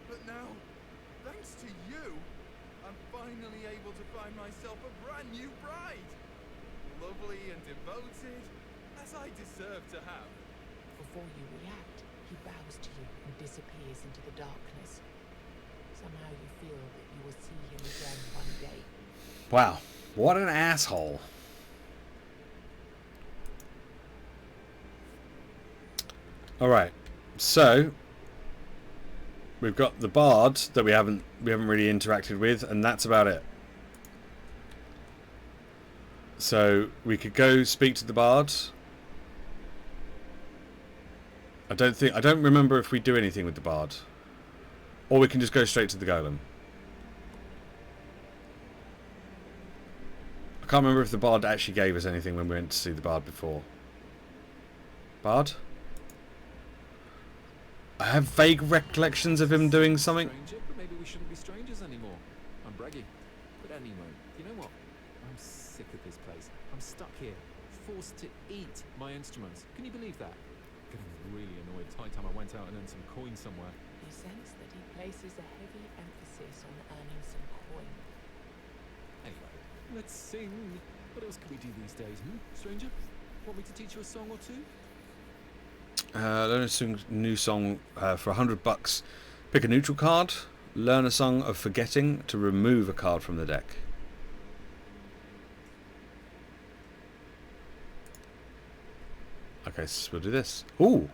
But now, thanks to you, I'm finally able to find myself a brand new bride. Lovely and devoted, as I deserve to have. Before you react, he bows to you and disappears into the darkness. Somehow you feel that you will see him again one day. Wow. What an asshole. Alright. So we've got the bard that we haven't really interacted with, and that's about it. So we could go speak to the bard. I don't remember if we do anything with the bard. Or we can just go straight to the golem. I can't remember if the bard actually gave us anything when we went to see the bard before. Bard? I have vague recollections of him doing something. Stranger, but maybe we shouldn't be strangers anymore. I'm bragging. But anyway, you know what? I'm sick of this place. I'm stuck here, forced to eat my instruments. Can you believe that? Getting really annoyed. It's high time I went out and earned some coin somewhere. You sense that he places a heavy emphasis on earning some coin. Anyway, let's sing. What else can we do these days, stranger? Want me to teach you a song or two? Learn a new song for $100. Pick a neutral card. Learn a song of forgetting to remove a card from the deck. Okay, so we'll do this. Ooh!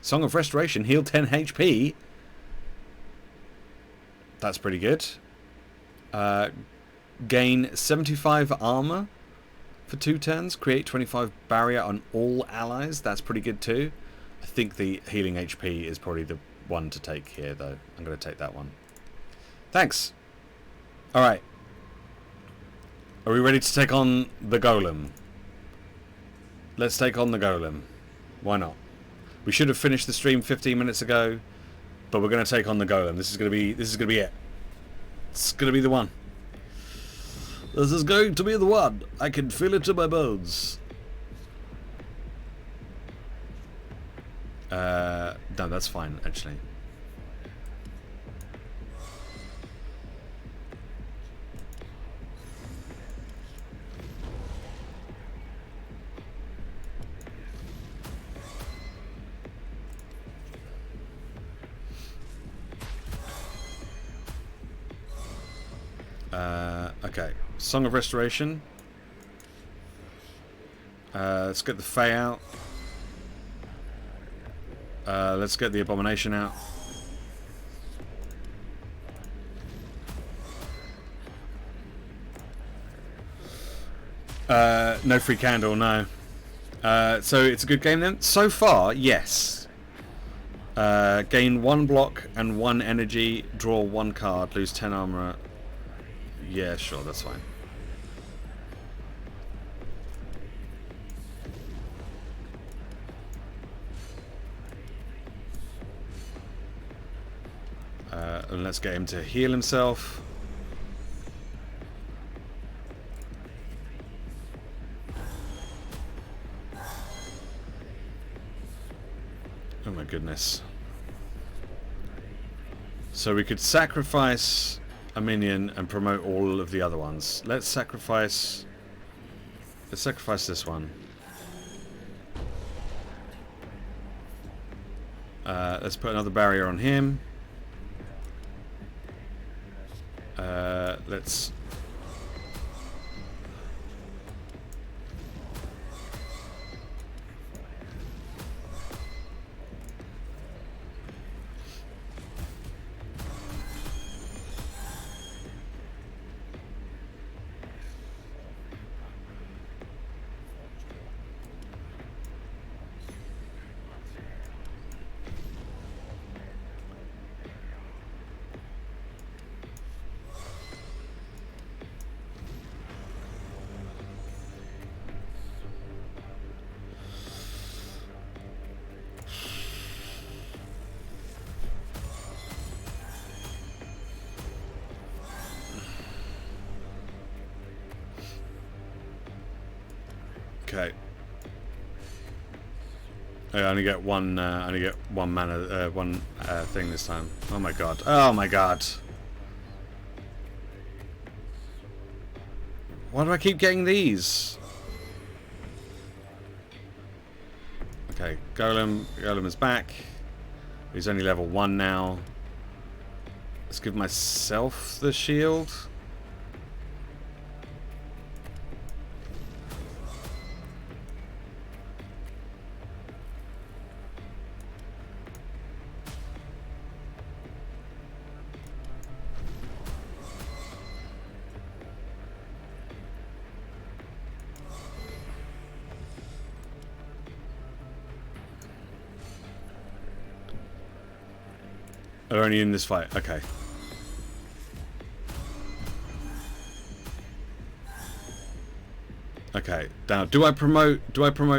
Song of Restoration. Heal 10 HP. That's pretty good. Gain 75 armor for 2 turns. Create 25 barrier on all allies. That's pretty good too. I think the healing HP is probably the one to take here, though. I'm going to take that one. Thanks. Alright. Are we ready to take on the golem? Let's take on the golem. Why not? We should have finished the stream 15 minutes ago, but we're going to take on the golem. This is going to be it. It's going to be the one. This is going to be the one. I can feel it in my bones. No, that's fine, actually. Okay, Song of Restoration. Let's get the Fae out. Let's get the Abomination out. No free candle, no. So it's a good game then? So far, yes. Gain 1 block and 1 energy, draw 1 card, lose 10 armor. Yeah, sure, that's fine. And let's get him to heal himself. Oh my goodness. So we could sacrifice a minion and promote all of the other ones. Let's sacrifice this one. Let's put another barrier on him. Let's Okay. I only get one. Mana. One thing this time. Oh my god. Oh my god. Why do I keep getting these? Okay, Golem. Golem is back. He's only level 1 now. Let's give myself the shield. Are only in this fight. Okay. Okay. Now, do I promote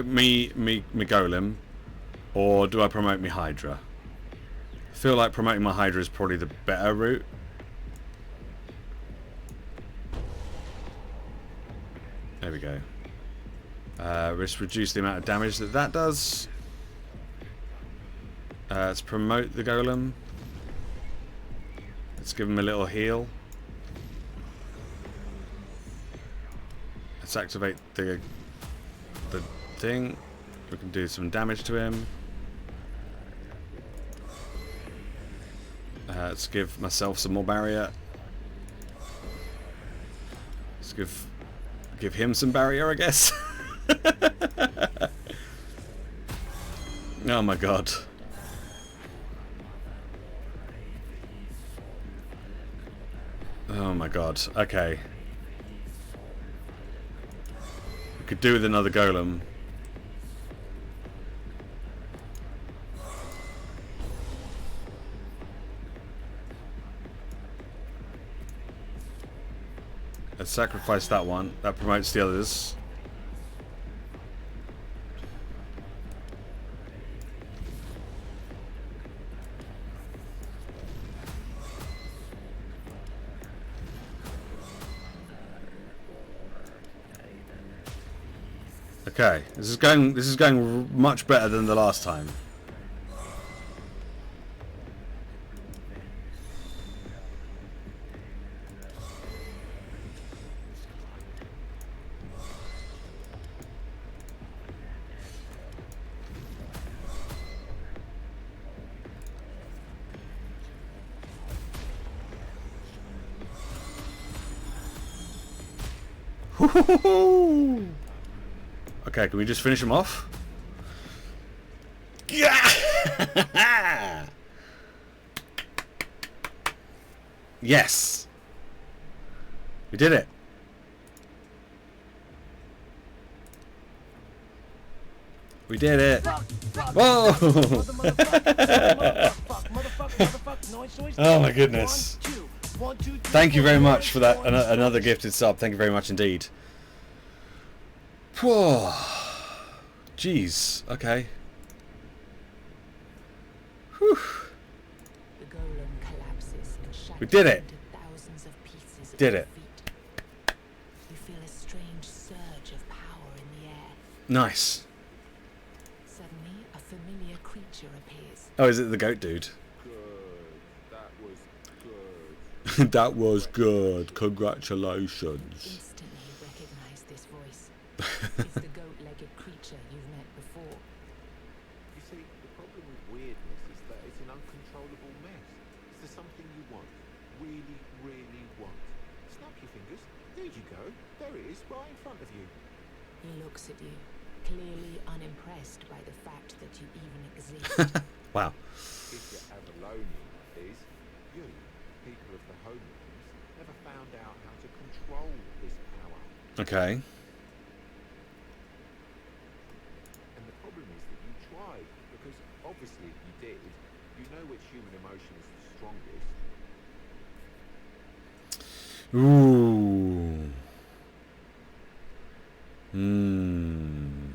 me Golem, or do I promote me Hydra? I feel like promoting my Hydra is probably the better route. There we go. Let's reduce the amount of damage that does. Let's promote the Golem. Let's give him a little heal. Let's activate the thing. We can do some damage to him. Let's give myself some more barrier. Let's give him some barrier, I guess. Oh my god. Oh my god. Okay. We could do with another golem. Let's sacrifice that one. That promotes the others. Okay, this is going much better than the last time. Okay, can we just finish him off? Yeah! Yes! We did it! We did it! Whoa! Oh my goodness. Thank you very much for that. Another gifted sub. Thank you very much indeed. Whoa. Jeez. Okay. Whew. The golem collapses and shatters We did it. into thousands of pieces at Did your it. feet. You feel a strange surge of power in the air. Nice. Suddenly, a familiar creature appears. Oh, is it the goat dude? Good. That was good. That was good. Congratulations. Instantly recognize this voice. It's the goat-legged creature you've met before. You see, the problem with weirdness is that it's an uncontrollable mess. Is there something you want? Really, really want? Snap your fingers. There you go. There it is, right in front of you. He looks at you, clearly unimpressed by the fact that you even exist. Wow. If you're Avalonian, that is, you, people of the homelands, never found out how to control this power. Okay. And the problem is that you tried, because obviously if you did, you know which human emotion is the strongest. Ooh. Hmm.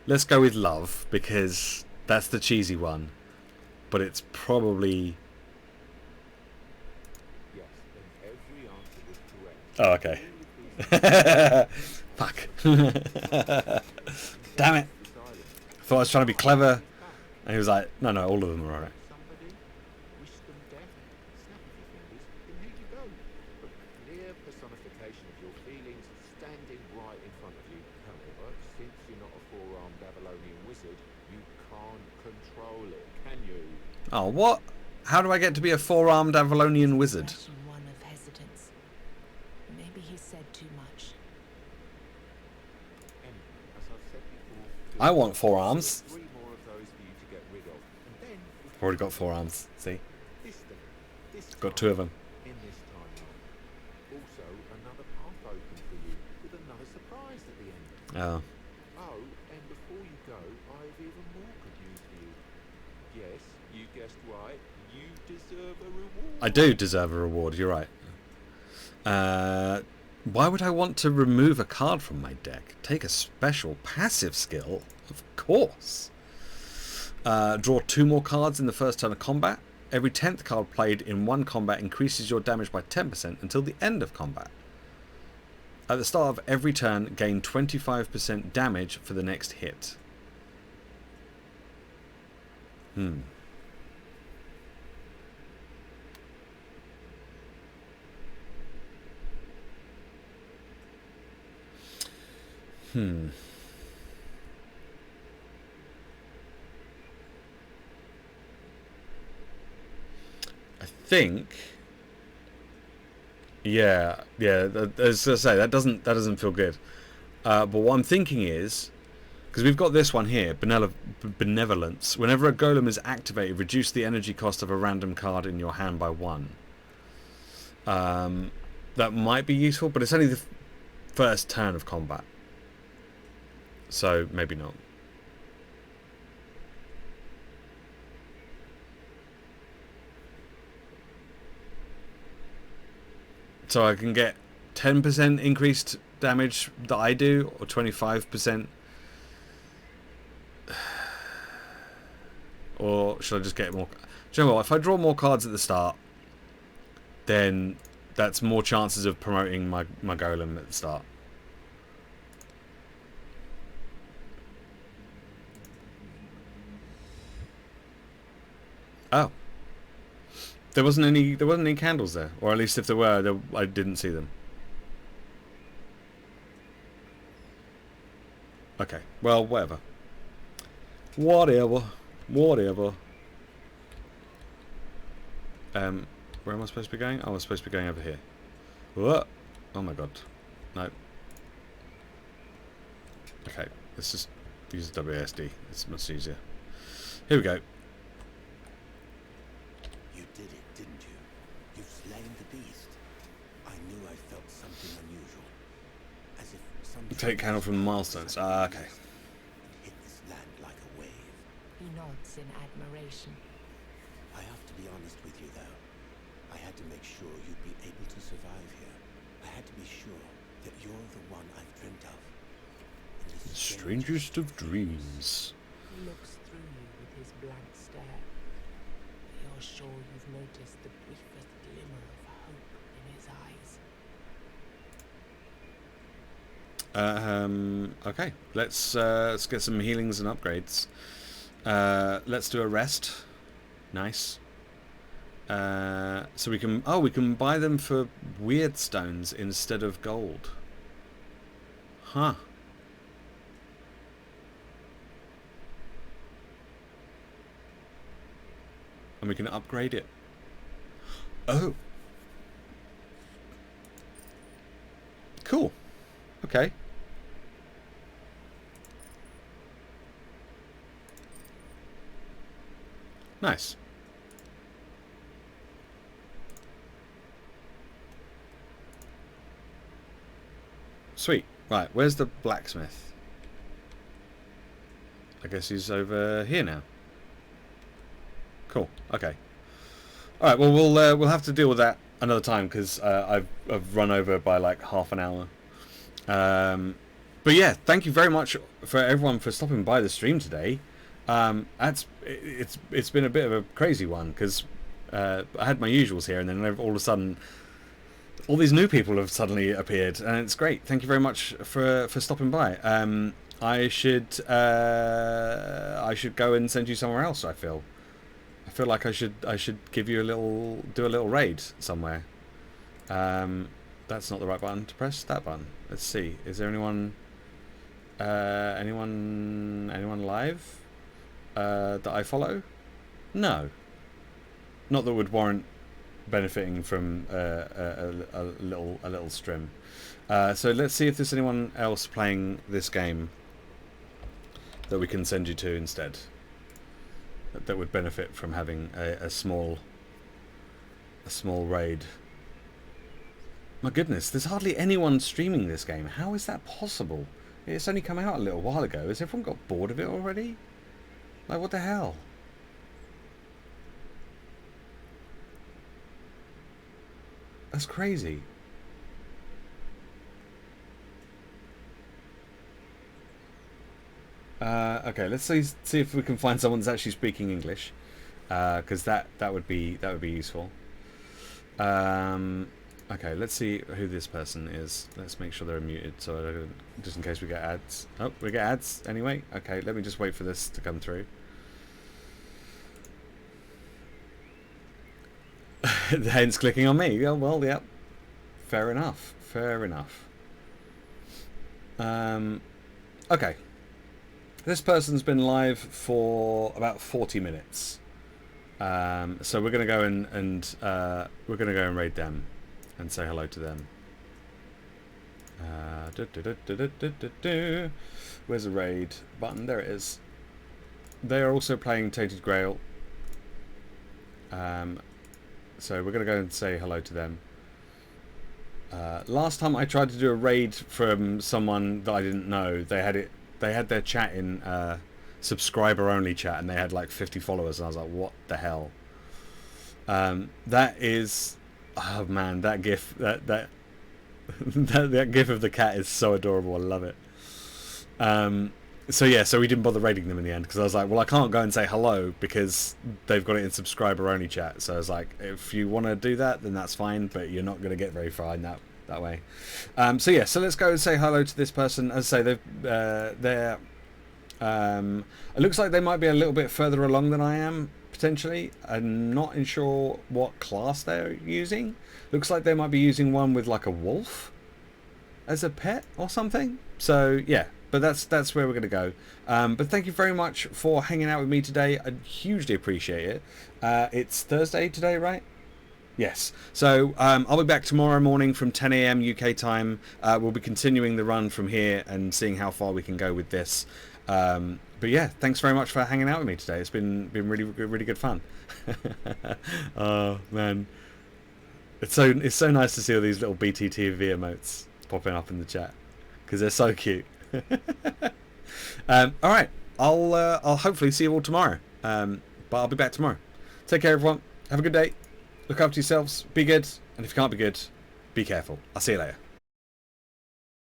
Let's go with love, because that's the cheesy one. But it's probably... Yes, and every answer was correct. Oh, okay. Fuck. Damn it. I thought I was trying to be clever. And he was like, no, no, all of them are alright. Somebody, wish them death, snap of your fingers, and here you go. A clear personification of your feelings standing right in front of you. However, since you're not a four-armed Avalonian wizard, you can't control it, can you? Oh, what? How do I get to be a four-armed Avalonian wizard? Expression one of hesitance. Maybe he said too much. Anyway, as I've said before, I want four arms. 3 more of those for you to get rid of. And then we I've already got four arms. See? this thing. This Got 2 of them. in this timeline. Also, another path open for you with another surprise at the end. Oh. Oh, and before you go, I have even more good news for you. Yes, you guessed right. You deserve a reward. I do deserve a reward, you're right. Why would I want to remove a card from my deck? Take a special passive skill? Of course. Draw 2 more cards in the first turn of combat. Every 10th card played in one combat increases your damage by 10% until the end of combat. At the start of every turn, gain 25% damage for the next hit. I think, yeah. As I say, that doesn't feel good. But what I'm thinking is, because we've got this one here, Benevolence. Whenever a golem is activated, reduce the energy cost of a random card in your hand by 1. That might be useful, but it's only the first turn of combat, so maybe not. So I can get 10% increased damage that I do, or 25%. Or should I just get more? Do you know what? If I draw more cards at the start, then that's more chances of promoting my golem at the start. Oh. There wasn't any candles there, or at least if there were, I didn't see them. Okay, well, whatever. Where am I supposed to be going? Oh, I'm supposed to be going over here. Whoa. Oh my god. No. Okay, let's just use WASD. It's much easier. Here we go. You did it, didn't you? You've slain the beast. I knew I felt something unusual. As if something Take candle from the milestones. Ah, okay. hit this land like a wave. He nods in admiration. I have to be honest with you, though. I had to make sure you'd be able to survive here. I had to be sure that you're the one I've dreamt of. In the Strangest of dreams. He looks through you with his blank stare. You're sure you've noticed the briefest glimmer of hope in his eyes. Okay, let's get some healings and upgrades. Let's do a rest. Nice. So we can buy them for weird stones instead of gold. Huh. And we can upgrade it. Oh. Cool. Okay. Nice. Sweet. Right, where's the blacksmith? I guess he's over here now. Cool. Okay. All right. Well, we'll have to deal with that another time because I've run over by like half an hour. But yeah, thank you very much for everyone for stopping by the stream today. It's been a bit of a crazy one because I had my usuals here, and then all of a sudden all these new people have suddenly appeared, and it's great. Thank you very much for stopping by. I should go and send you somewhere else. I feel like I should give you do a little raid somewhere. That's not the right button to press. That button. Let's see. Is there anyone live that I follow? No. Not that would warrant benefiting from a little stream. So let's see if there's anyone else playing this game that we can send you to instead, that would benefit from having a small raid. My goodness, there's hardly anyone streaming this game. How is that possible? It's only come out a little while ago. Has everyone got bored of it already? Like, what the hell? That's crazy. Okay, let's see if we can find someone that's actually speaking English, because that would be useful. Okay, let's see who this person is. Let's make sure they're muted, so just in case we get ads. Oh, we get ads anyway. Okay, let me just wait for this to come through. Hence clicking on me. Yeah, well, yeah. Fair enough. Fair enough. Okay. This person's been live for about 40 minutes. So we're going to go and we're going to go and raid them and say hello to them. Where's the raid button? There it is. They are also playing Tainted Grail. So we're going to go and say hello to them. Last time I tried to do a raid from someone that I didn't know, they had their chat in subscriber only chat, and they had like 50 followers, and I was like, what the hell? That is, oh man, that gif, that gif of the cat is so adorable. I love it. So yeah, so we didn't bother raiding them in the end, because I was like, well, I can't go and say hello because they've got it in subscriber only chat. So I was like, if you want to do that, then that's fine, but you're not going to get very far in that way. So yeah, so let's go and say hello to this person. As I say, they're it looks like they might be a little bit further along than I am, potentially. I'm not sure what class they're using. Looks like they might be using one with like a wolf as a pet or something. So yeah, but that's where we're going to go. But thank you very much for hanging out with me today. I hugely appreciate it. It's Thursday today, right? Yes. So I'll be back tomorrow morning from 10 AM UK time. We'll be continuing the run from here and seeing how far we can go with this. But yeah, thanks very much for hanging out with me today. It's been really good fun. Oh man, it's so nice to see all these little BTTV emotes popping up in the chat because they're so cute. All right, I'll hopefully see you all tomorrow. But I'll be back tomorrow. Take care, everyone. Have a good day. Look after yourselves. Be good. And if you can't be good, be careful. I'll see you later.